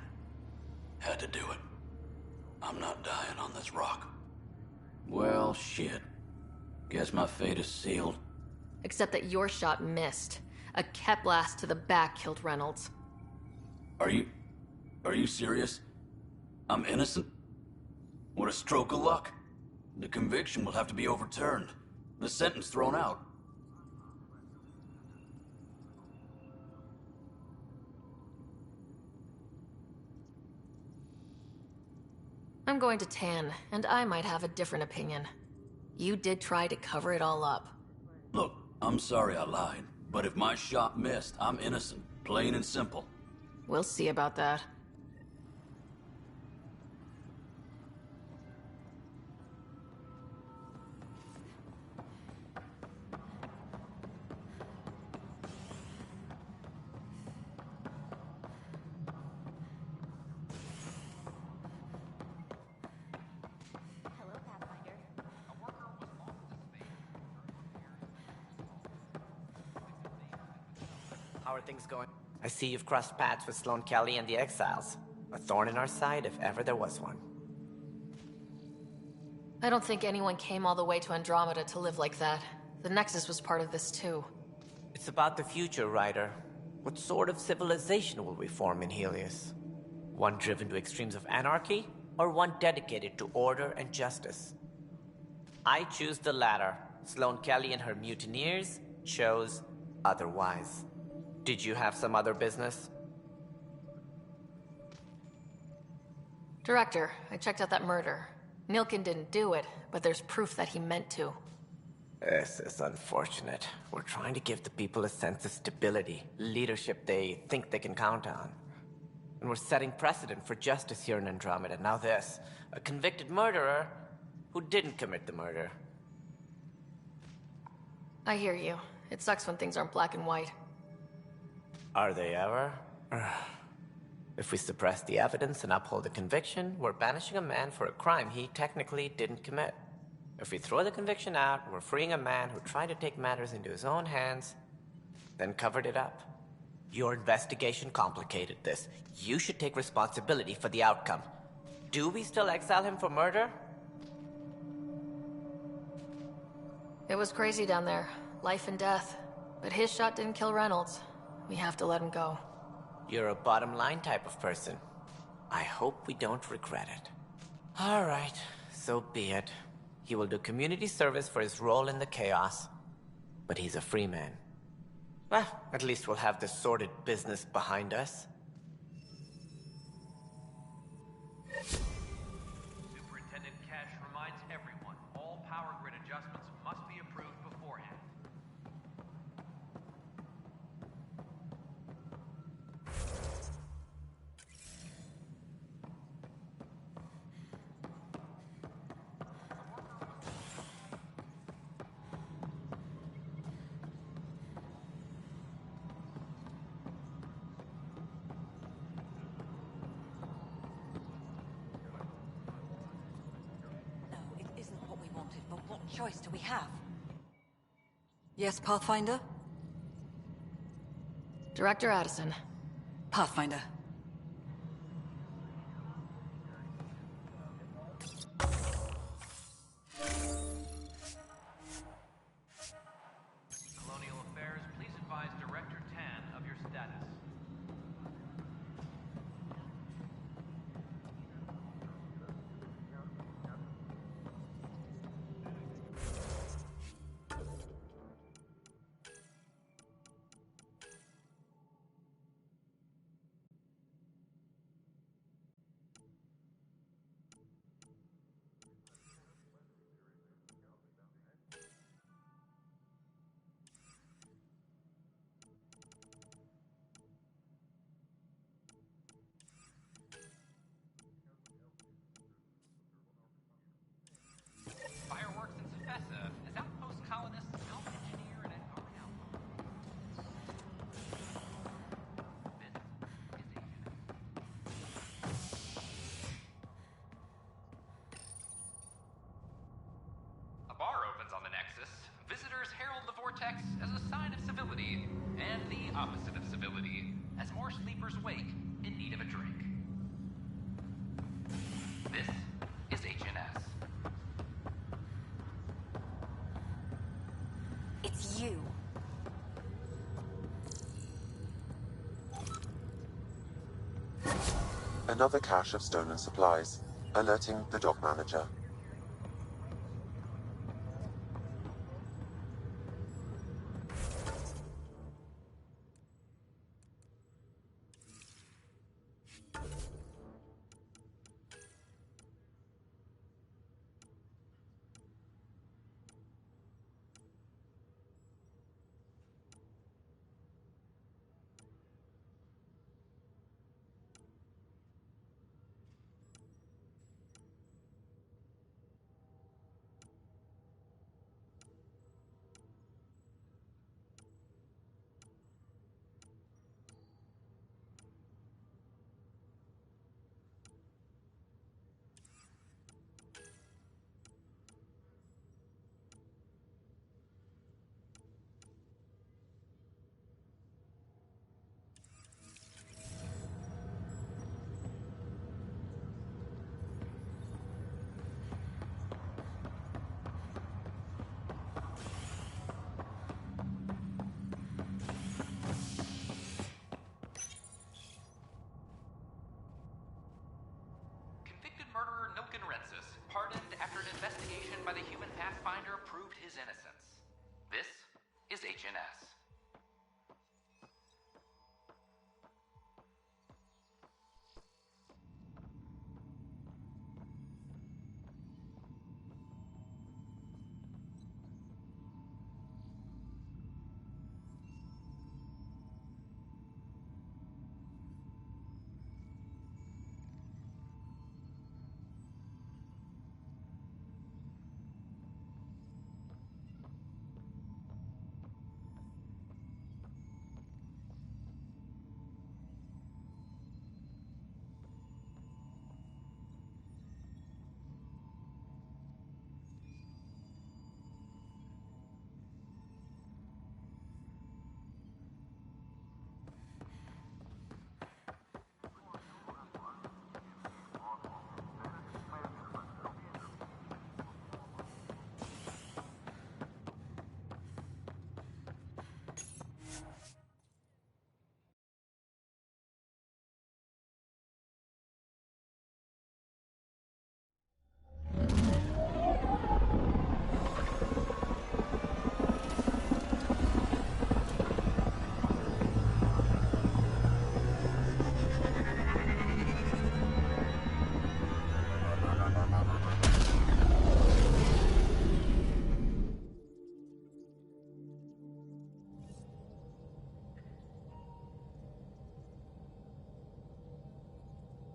Had to do it. I'm not dying on this rock. Well, shit. Guess my fate is sealed. Except that your shot missed. A Kep blast to the back killed Reynolds. Are you serious? I'm innocent? What a stroke of luck. The conviction will have to be overturned. The sentence thrown out. I'm going to Tan, and I might have a different opinion. You did try to cover it all up. Look, I'm sorry I lied, but if my shot missed, I'm innocent. Plain and simple. We'll see about that. How are things going? I see you've crossed paths with Sloane Kelly and the Exiles. A thorn in our side if ever there was one. I don't think anyone came all the way to Andromeda to live like that. The Nexus was part of this too. It's about the future, Ryder. What sort of civilization will we form in Helios? One driven to extremes of anarchy, or one dedicated to order and justice? I choose the latter. Sloane Kelly and her mutineers chose otherwise. Did you have some other business? Director, I checked out that murder. Nilkin didn't do it, but there's proof that he meant to. This is unfortunate. We're trying to give the people a sense of stability, leadership they think they can count on. And we're setting precedent for justice here in Andromeda. Now this, a convicted murderer who didn't commit the murder. I hear you. It sucks when things aren't black and white. Are they ever? If we suppress the evidence and uphold the conviction, we're banishing a man for a crime he technically didn't commit. If we throw the conviction out, we're freeing a man who tried to take matters into his own hands, then covered it up. Your investigation complicated this. You should take responsibility for the outcome. Do we still exile him for murder? It was crazy down there. Life and death. But his shot didn't kill Reynolds. We have to let him go. You're a bottom line type of person. I hope we don't regret it. All right, so be it. He will do community service for his role in the chaos. But he's a free man. Well, at least we'll have this sordid business behind us. Superintendent Cash reminds everyone, all power grid adjustments must be approved beforehand. choice do we have? Yes, Pathfinder? Director Addison. Pathfinder. Colonial Affairs, please advise Director Tan of your status. Fireworks in Cephessa, as outpost colonists help engineer an Angarian outpost. A bar opens on the Nexus. Visitors herald the vortex as a sign of civility, and the opposite of civility, as more sleepers wake in need of a drink. This is HNS. It's you. Another cache of stolen supplies, alerting the dock manager. Convicted murderer Nilken Rensis, pardoned after an investigation by the human Pathfinder proved his innocence. This is HNS.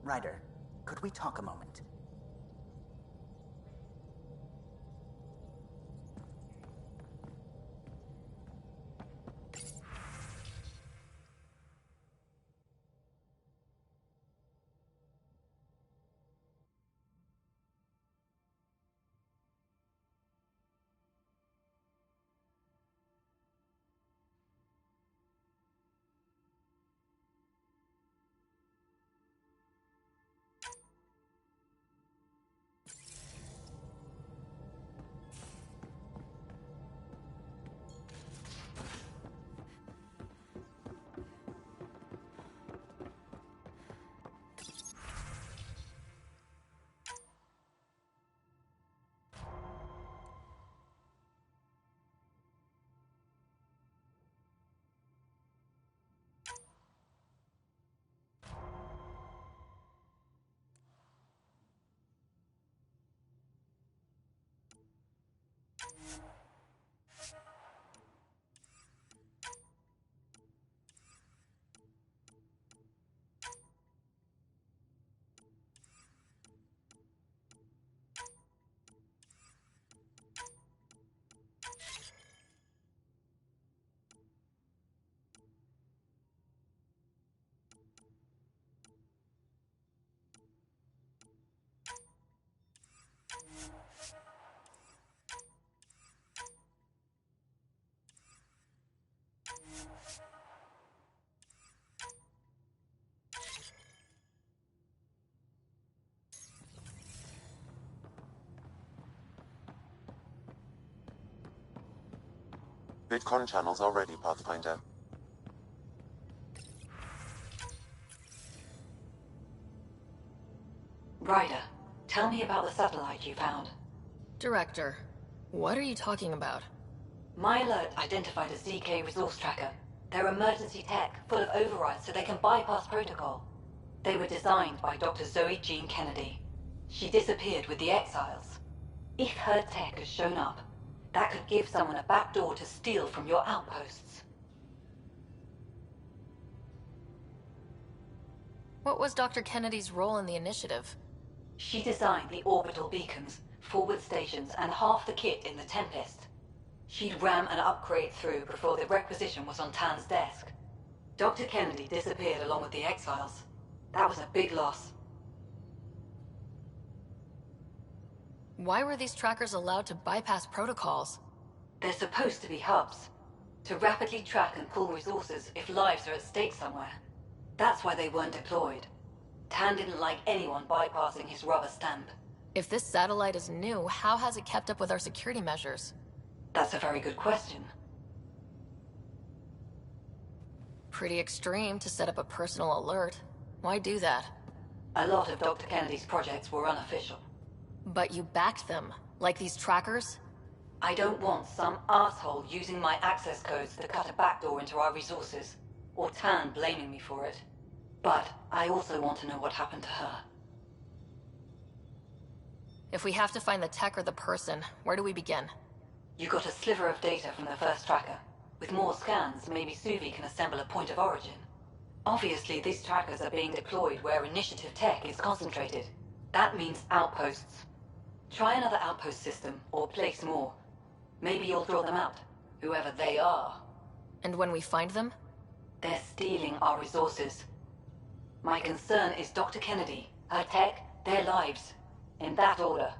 Ryder, could we talk a moment? VidCon channels are ready, Pathfinder. Ryder, tell me about the satellite you found. Director, what are you talking about? My alert identified a ZK resource tracker. They're emergency tech, full of overrides so they can bypass protocol. They were designed by Dr. Zoe Jean Kennedy. She disappeared with the Exiles. If her tech has shown up, that could give someone a backdoor to steal from your outposts. What was Dr. Kennedy's role in the initiative? She designed the orbital beacons, forward stations, and half the kit in the Tempest. She'd ram an upgrade through before the requisition was on Tan's desk. Dr. Kennedy disappeared along with the Exiles. That was a big loss. Why were these trackers allowed to bypass protocols? They're supposed to be hubs, to rapidly track and pull resources if lives are at stake somewhere. That's why they weren't deployed. Tan didn't like anyone bypassing his rubber stamp. If this satellite is new, how has it kept up with our security measures? That's a very good question. Pretty extreme to set up a personal alert. Why do that? A lot of Dr. Kennedy's projects were unofficial. But you backed them, like these trackers? I don't want some asshole using my access codes to cut a backdoor into our resources, or Tan blaming me for it. But I also want to know what happened to her. If we have to find the tech or the person, where do we begin? You got a sliver of data from the first tracker. With more scans, maybe Suvi can assemble a point of origin. Obviously, these trackers are being deployed where initiative tech is concentrated. That means outposts. Try another outpost system, or place more. Maybe you'll draw them out, whoever they are. And when we find them? They're stealing our resources. My concern is Dr. Kennedy, her tech, their lives. In that order.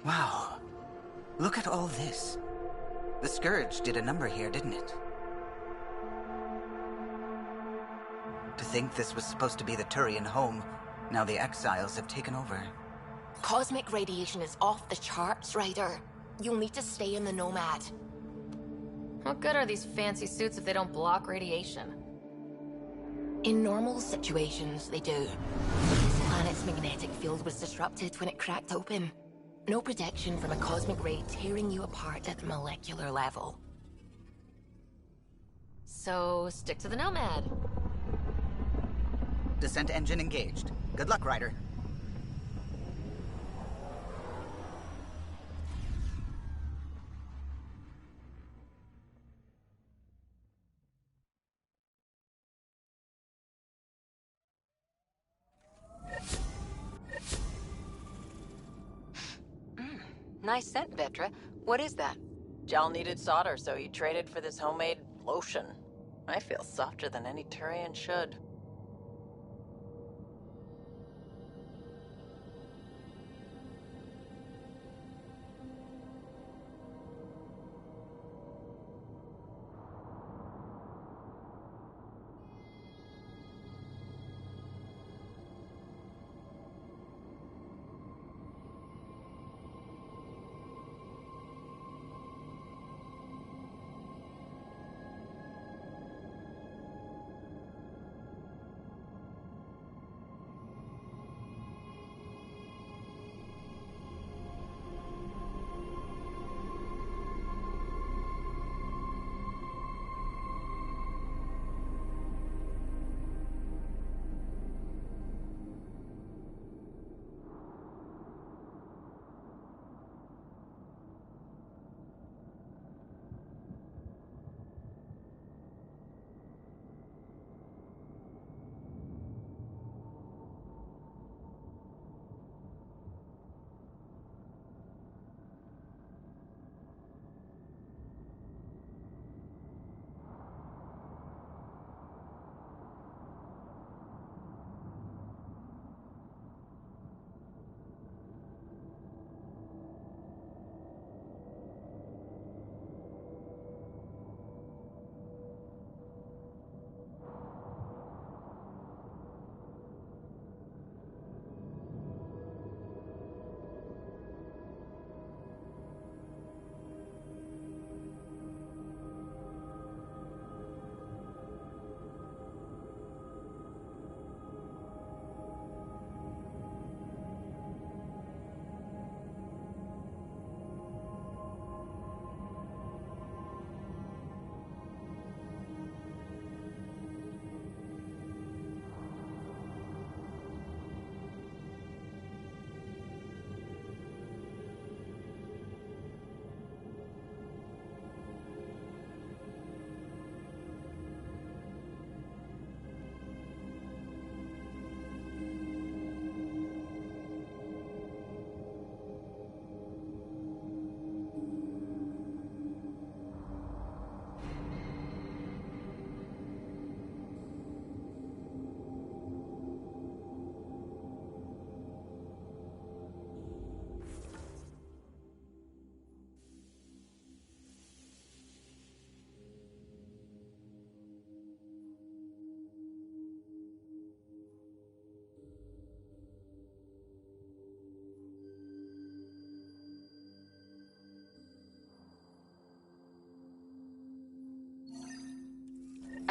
Wow. Look at all this. The Scourge did a number here, didn't it? To think this was supposed to be the Turian home, now the Exiles have taken over. Cosmic radiation is off the charts, Ryder. You'll need to stay in the Nomad. What good are these fancy suits if they don't block radiation? In normal situations, they do. This planet's Earth's magnetic field was disrupted when it cracked open. No protection from a cosmic ray tearing you apart at the molecular level. So, stick to the Nomad. Descent engine engaged. Good luck, Ryder. Nice scent, Vetra. What is that? Jal needed solder, so he traded for this homemade lotion. I feel softer than any Turian should.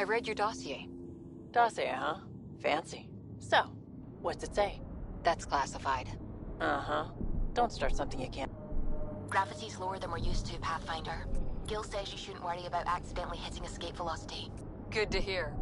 I read your dossier. Dossier, huh? Fancy. So, what's it say? That's classified. Uh-huh. Don't start something you can't. Gravity's lower than we're used to, Pathfinder. Gil says you shouldn't worry about accidentally hitting escape velocity. Good to hear.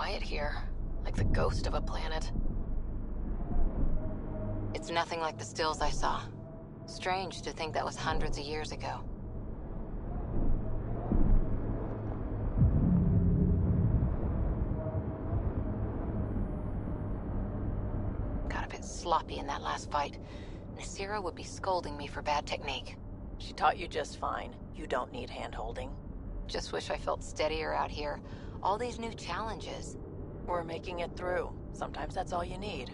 quiet here, like the ghost of a planet. It's nothing like the stills I saw. Strange to think that was hundreds of years ago. Got a bit sloppy in that last fight. Nasira would be scolding me for bad technique. She taught you just fine. You don't need hand-holding. Just wish I felt steadier out here. All these new challenges. We're making it through. Sometimes that's all you need.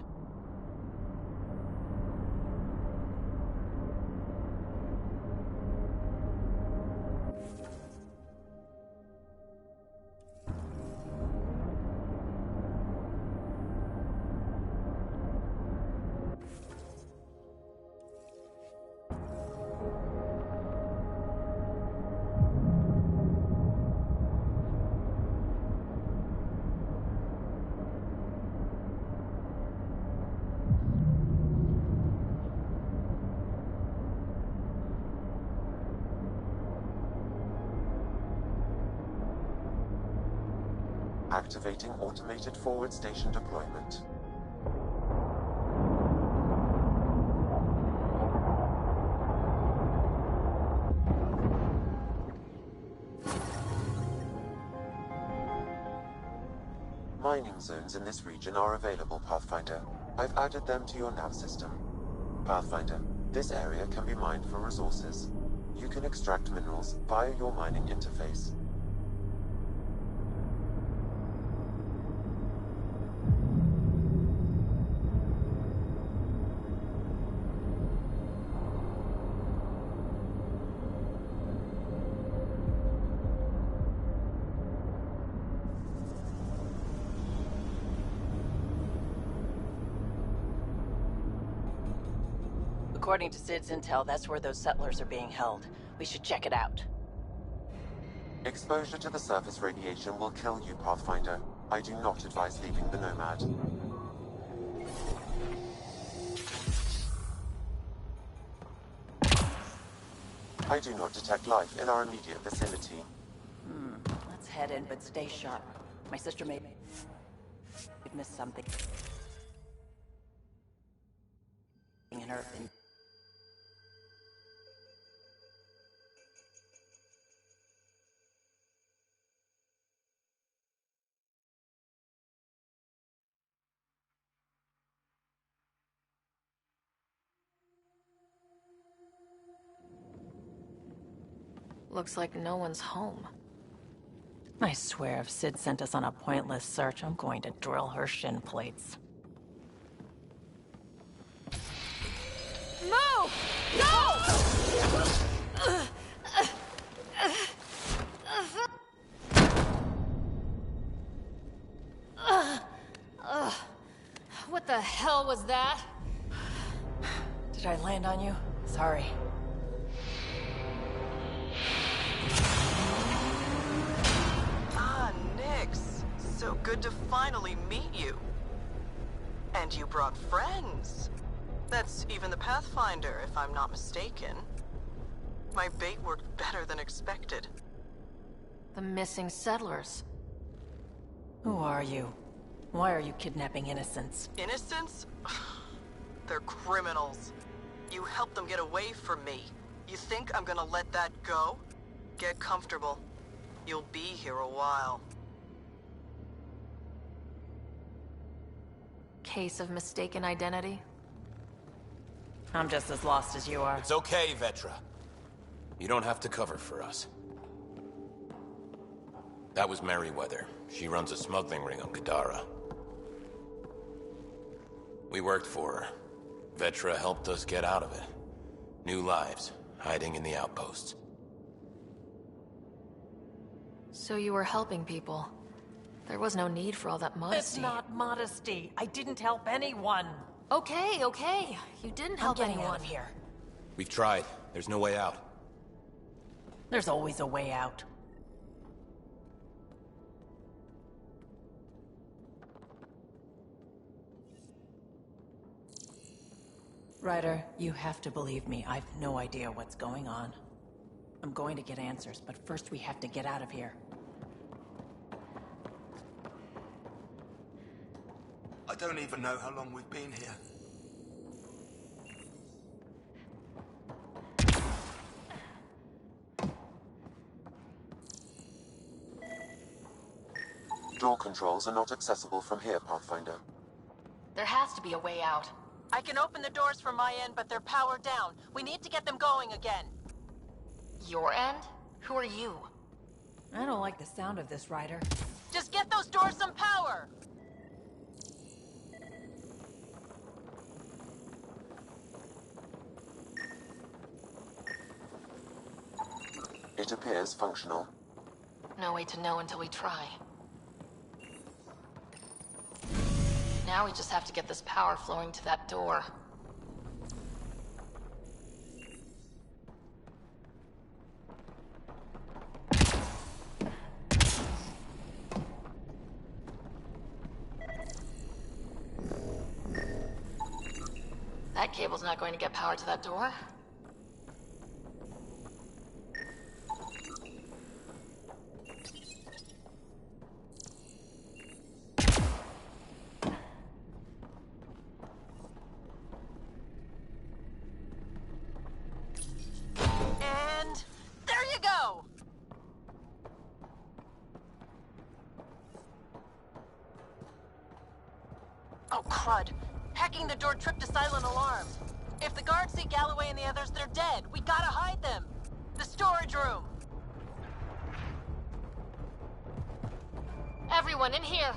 Activating automated forward station deployment. Mining zones in this region are available, Pathfinder. I've added them to your nav system. Pathfinder, this area can be mined for resources. You can extract minerals via your mining interface. According to Sid's intel, that's where those settlers are being held. We should check it out. Exposure to the surface radiation will kill you, Pathfinder. I do not advise leaving the Nomad. I do not detect life in our immediate vicinity. Let's head in, but stay sharp. My sister may have missed something. In her... Looks like no one's home. I swear if Sid sent us on a pointless search, I'm going to drill her shin plates. Move! Go! What the hell was that? Did I land on you? Sorry. Ah, Nix. So good to finally meet you. And you brought friends. That's even the Pathfinder, if I'm not mistaken. My bait worked better than expected. The missing settlers. Who are you? Why are you kidnapping innocents? Innocents? They're criminals. You helped them get away from me. You think I'm gonna let that go? Get comfortable. You'll be here a while. Case of mistaken identity? I'm just as lost as you are. It's okay, Vetra. You don't have to cover for us. That was Merryweather. She runs a smuggling ring on Kadara. We worked for her. Vetra helped us get out of it. New lives, hiding in the outposts. So you were helping people. There was no need for all that modesty. It's not modesty. I didn't help anyone. Okay. You didn't help I'm getting anyone. out of here. We've tried. There's no way out. There's always a way out. Ryder, you have to believe me. I've no idea what's going on. I'm going to get answers, but first we have to get out of here. don't even know how long we've been here. Door controls are not accessible from here, Pathfinder. There has to be a way out. I can open the doors from my end, but they're powered down. We need to get them going again. Your end? Who are you? I don't like the sound of this, Ryder. Just get those doors some power! It appears functional. No way to know until we try. Now we just have to get this power flowing to that door. That cable's not going to get power to that door. And there you go! Oh, crud. Hacking the door tripped a silent alarm. If the guards see Galloway and the others, they're dead. We gotta hide them. The storage room. Everyone in here!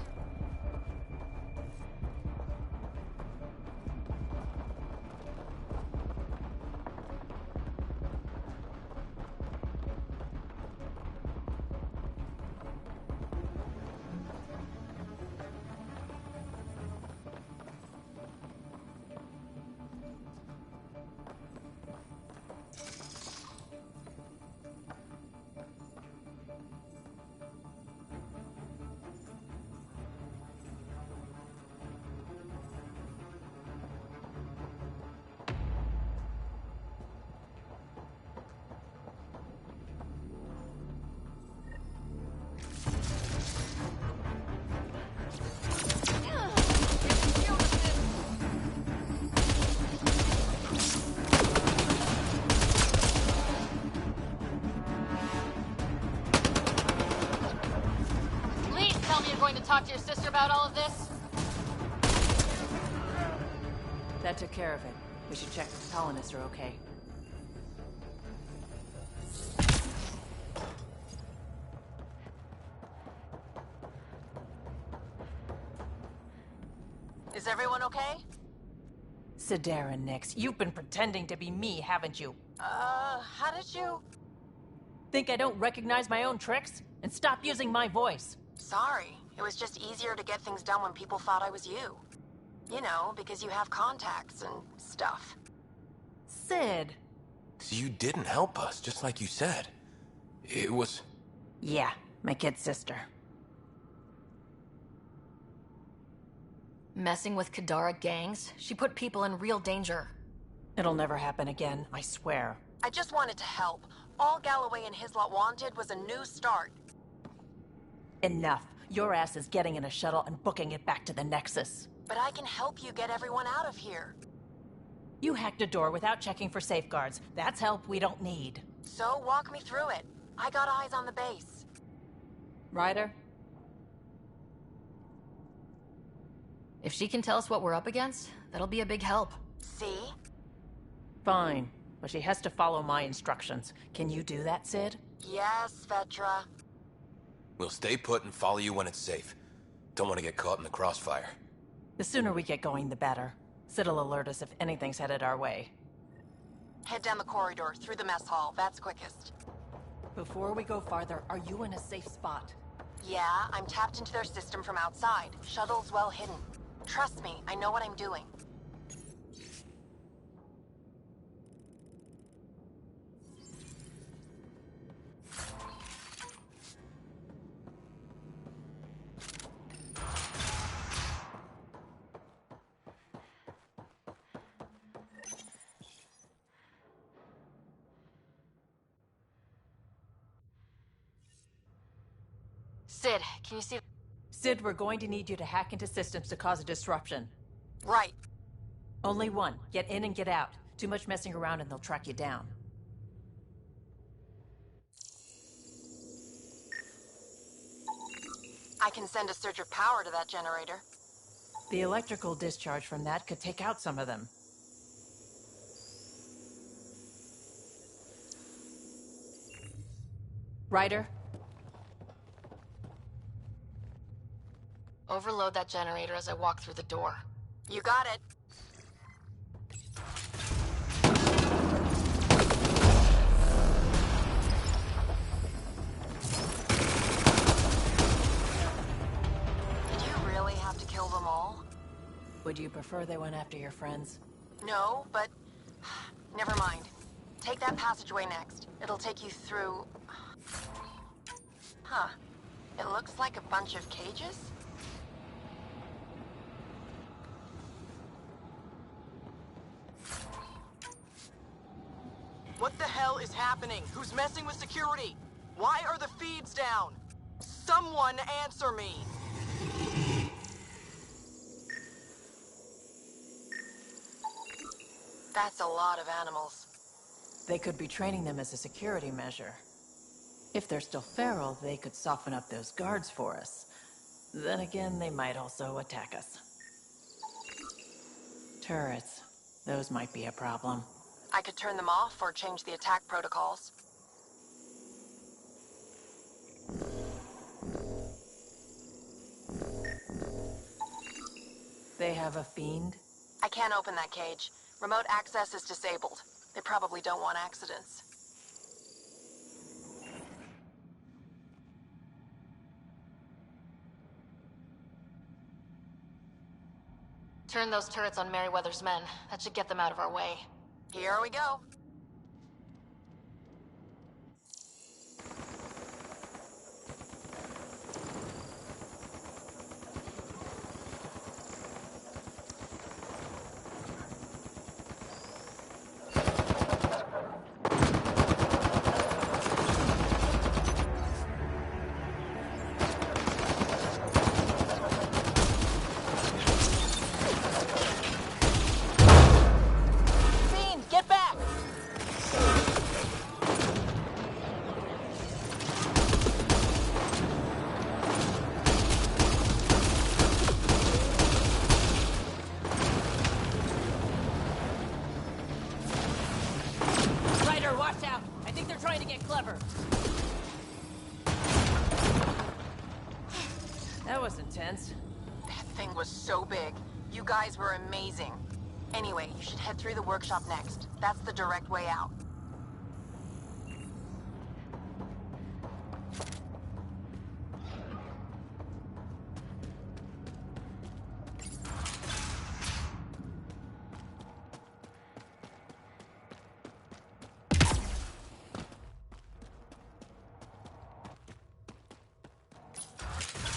Talk to your sister about all of this? That took care of it. We should check if the colonists are okay. Is everyone okay? Sidera, Nix, you've been pretending to be me, haven't you? How did you... Think I don't recognize my own tricks? And stop using my voice. Sorry. It was just easier to get things done when people thought I was you. You know, because you have contacts and stuff. Sid. So you didn't help us, just like you said. It was... Yeah, my kid sister. Messing with Kadara gangs? She put people in real danger. It'll never happen again, I swear. I just wanted to help. All Galloway and his lot wanted was a new start. Enough. Your ass is getting in a shuttle and booking it back to the Nexus. But I can help you get everyone out of here. You hacked a door without checking for safeguards. That's help we don't need. So walk me through it. I got eyes on the base. Ryder? If she can tell us what we're up against, that'll be a big help. See? Fine, but she has to follow my instructions. Can you do that, Sid? Yes, Vetra. We'll stay put and follow you when it's safe. Don't want to get caught in the crossfire. The sooner we get going, the better. Sid'll alert us if anything's headed our way. Head down the corridor, through the mess hall. That's quickest. Before we go farther, are you in a safe spot? Yeah, I'm tapped into their system from outside. Shuttle's well hidden. Trust me, I know what I'm doing. Sid, can you see... Sid, we're going to need you to hack into systems to cause a disruption. Right. Only one. Get in and get out. Too much messing around and they'll track you down. I can send a surge of power to that generator. The electrical discharge from that could take out some of them. Ryder? Overload that generator as I walk through the door. You got it. Did you really have to kill them all? Would you prefer they went after your friends? No, but... Never mind. Take that passageway next. It'll take you through... Huh. It looks like a bunch of cages? What the hell is happening? Who's messing with security? Why are the feeds down? Someone answer me! That's a lot of animals. They could be training them as a security measure. If they're still feral, they could soften up those guards for us. Then again, they might also attack us. Turrets. Those might be a problem. I could turn them off or change the attack protocols. They have a fiend? I can't open that cage. Remote access is disabled. They probably don't want accidents. Turn those turrets on Merryweather's men. That should get them out of our way. Here we go. That was intense. That thing was so big. You guys were amazing. Anyway, you should head through the workshop next. That's the direct way out.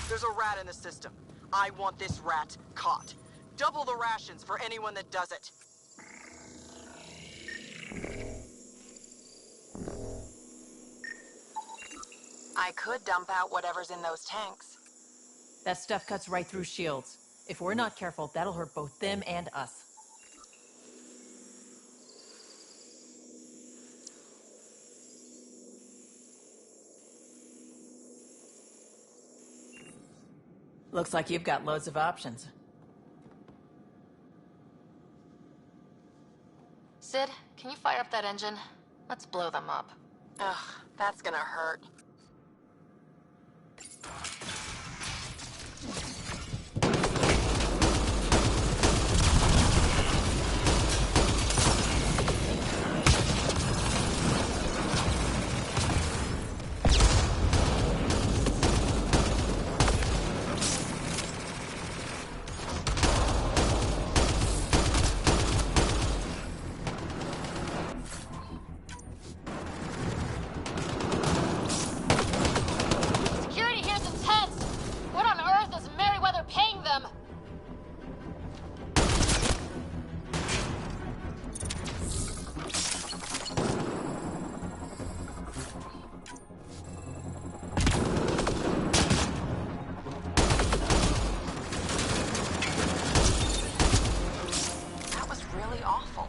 There's a rat in the system. I want this rat caught. Double the rations for anyone that does it. I could dump out whatever's in those tanks. That stuff cuts right through shields. If we're not careful, that'll hurt both them and us. Looks like you've got loads of options. Sid, can you fire up that engine? Let's blow them up. Ugh, that's gonna hurt. really awful.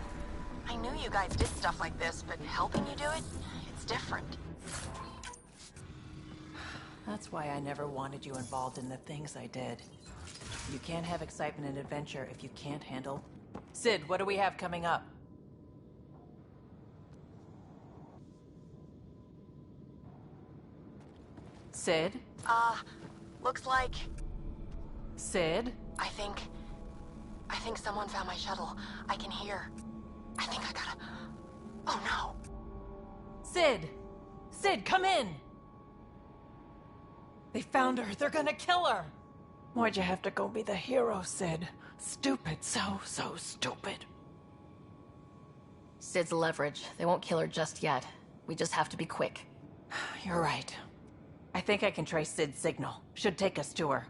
I knew you guys did stuff like this, but helping you do it, it's different. That's why I never wanted you involved in the things I did. You can't have excitement and adventure if you can't handle... Sid, what do we have coming up? Sid? Looks like... Sid? I think someone found my shuttle. I can hear. I think I gotta... Oh no! Sid! Sid, come in! They found her. They're gonna kill her! Why'd you have to go be the hero, Sid? Stupid. So stupid. Sid's leverage. They won't kill her just yet. We just have to be quick. You're right. I think I can trace Sid's signal. Should take us to her.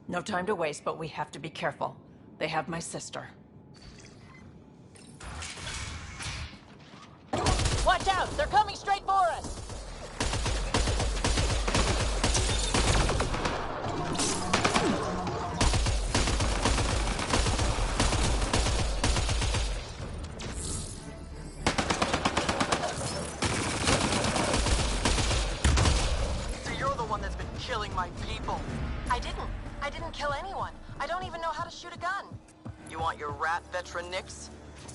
No time to waste, but we have to be careful. They have my sister. Watch out! They're coming straight for us! So you're the one that's been killing my people. I didn't kill anyone. I don't even know how to shoot a gun. You want your rat veteran nicks?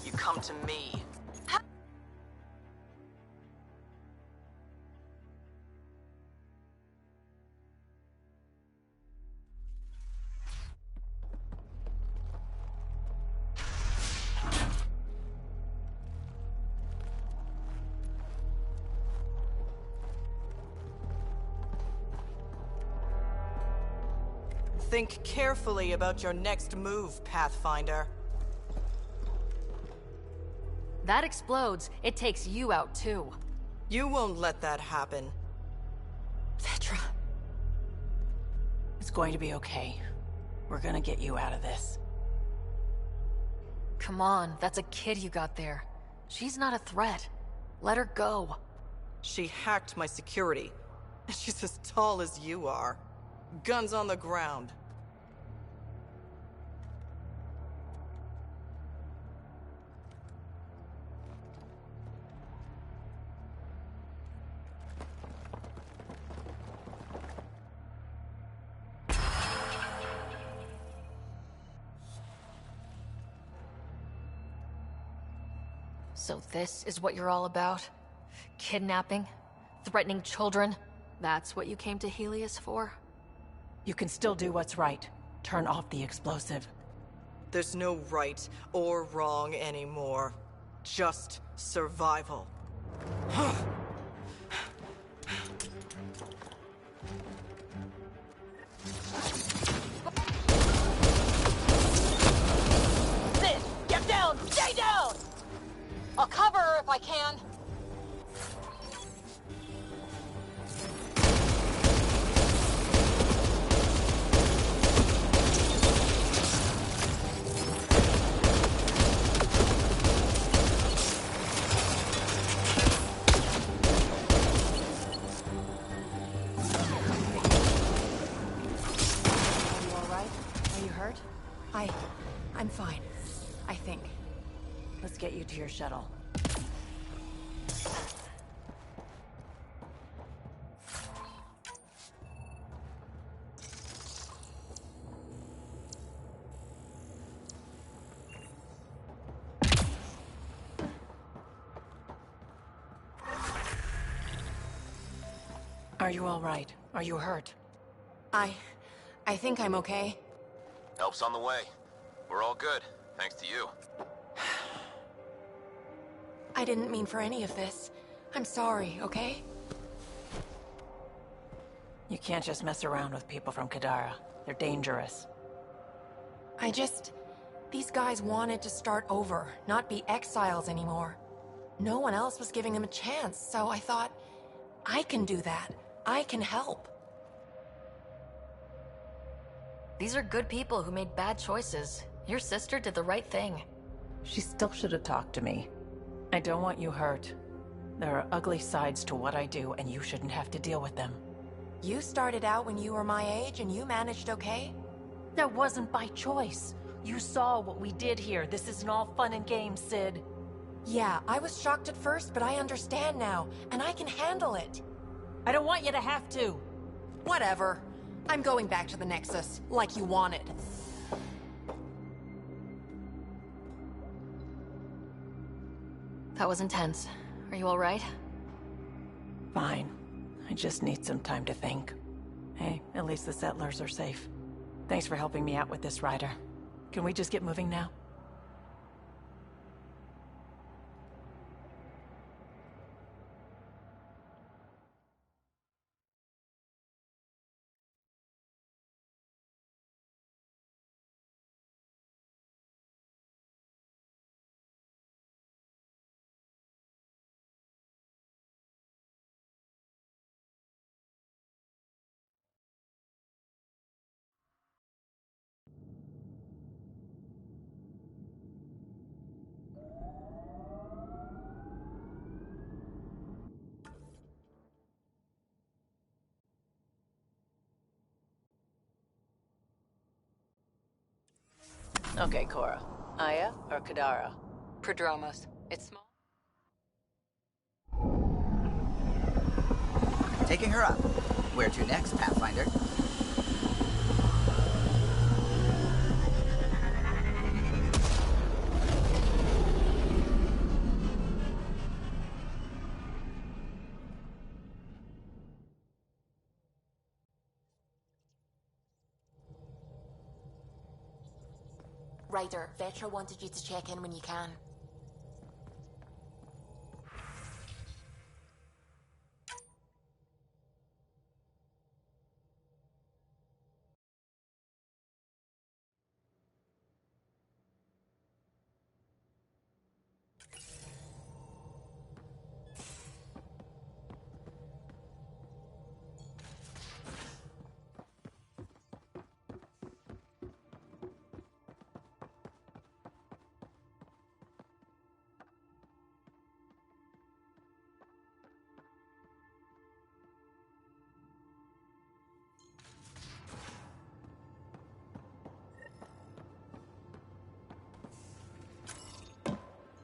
You come to me. Think carefully about your next move, Pathfinder. That explodes. It takes you out, too. You won't let that happen. Vetra. It's going to be okay. We're gonna get you out of this. Come on, that's a kid you got there. She's not a threat. Let her go. She hacked my security. She's as tall as you are. Guns on the ground. So this is what you're all about? Kidnapping? Threatening children? That's what you came to Helios for? You can still do what's right. Turn off the explosive. There's no right or wrong anymore. Just survival. Sid, get down! Stay down! I'll cover her if I can. I'm fine. I think. Let's get you to your shuttle. Are you all right? Are you hurt? I think I'm okay. Help's on the way. We're all good, thanks to you. I didn't mean for any of this. I'm sorry, okay? You can't just mess around with people from Kadara. They're dangerous. These guys wanted to start over, not be exiles anymore. No one else was giving them a chance, so I thought, I can do that. I can help. These are good people who made bad choices. Your sister did the right thing. She still should have talked to me. I don't want you hurt. There are ugly sides to what I do, and you shouldn't have to deal with them. You started out when you were my age, and you managed okay? That wasn't by choice. You saw what we did here. This isn't all fun and games, Sid. Yeah, I was shocked at first, but I understand now, and I can handle it. I don't want you to have to. Whatever. I'm going back to the Nexus, like you wanted. That was intense. Are you all right? Fine. I just need some time to think. Hey, at least the settlers are safe. Thanks for helping me out with this, Ryder. Can we just get moving now? Okay, Cora. Aya or Kadara? Prodromos. It's small. Taking her up. Where to next, Pathfinder? Ryder, Vetra wanted you to check in when you can.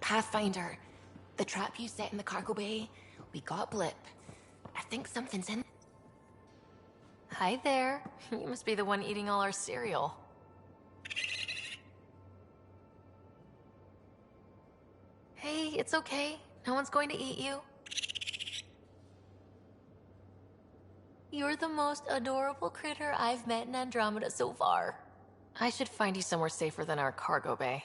Pathfinder, the trap you set in the cargo bay, we got a blip. I think something's in. Hi there. You must be the one eating all our cereal. Hey, it's okay. No one's going to eat you. You're the most adorable critter I've met in Andromeda so far. I should find you somewhere safer than our cargo bay.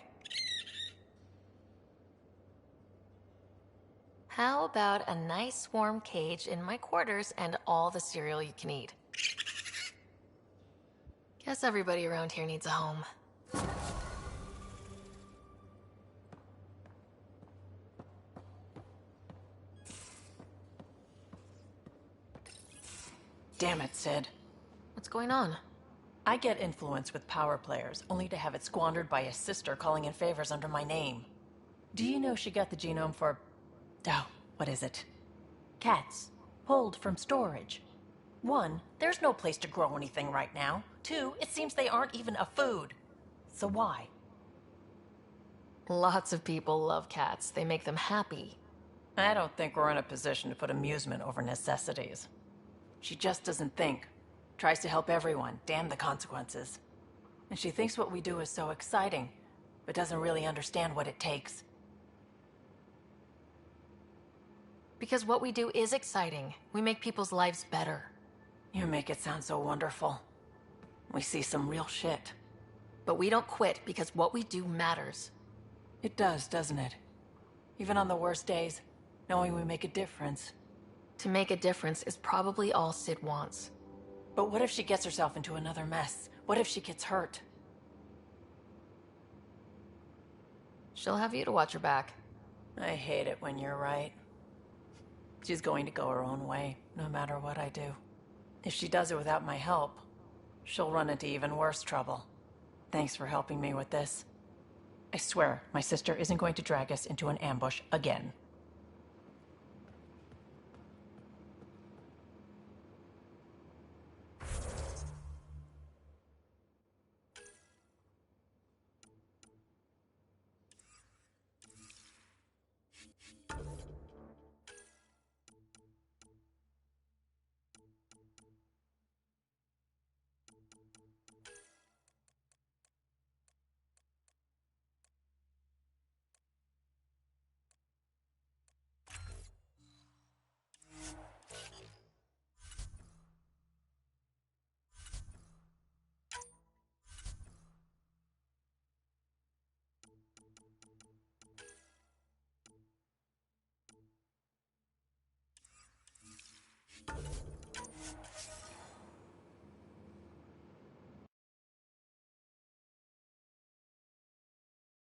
How about a nice warm cage in my quarters and all the cereal you can eat? Guess everybody around here needs a home. Damn it, Sid. What's going on? I get influence with power players, only to have it squandered by a sister calling in favors under my name. Do you know she got the genome for... oh, what is it? Cats. Pulled from storage. 1, there's no place to grow anything right now. 2, it seems they aren't even a food. So why? Lots of people love cats. They make them happy. I don't think we're in a position to put amusement over necessities. She just doesn't think. Tries to help everyone, damn the consequences. And she thinks what we do is so exciting, but doesn't really understand what it takes. Because what we do is exciting. We make people's lives better. You make it sound so wonderful. We see some real shit. But we don't quit because what we do matters. It does, doesn't it? Even on the worst days, knowing we make a difference. To make a difference is probably all Sid wants. But what if she gets herself into another mess? What if she gets hurt? She'll have you to watch her back. I hate it when you're right. She's going to go her own way, no matter what I do. If she does it without my help, she'll run into even worse trouble. Thanks for helping me with this. I swear, my sister isn't going to drag us into an ambush again.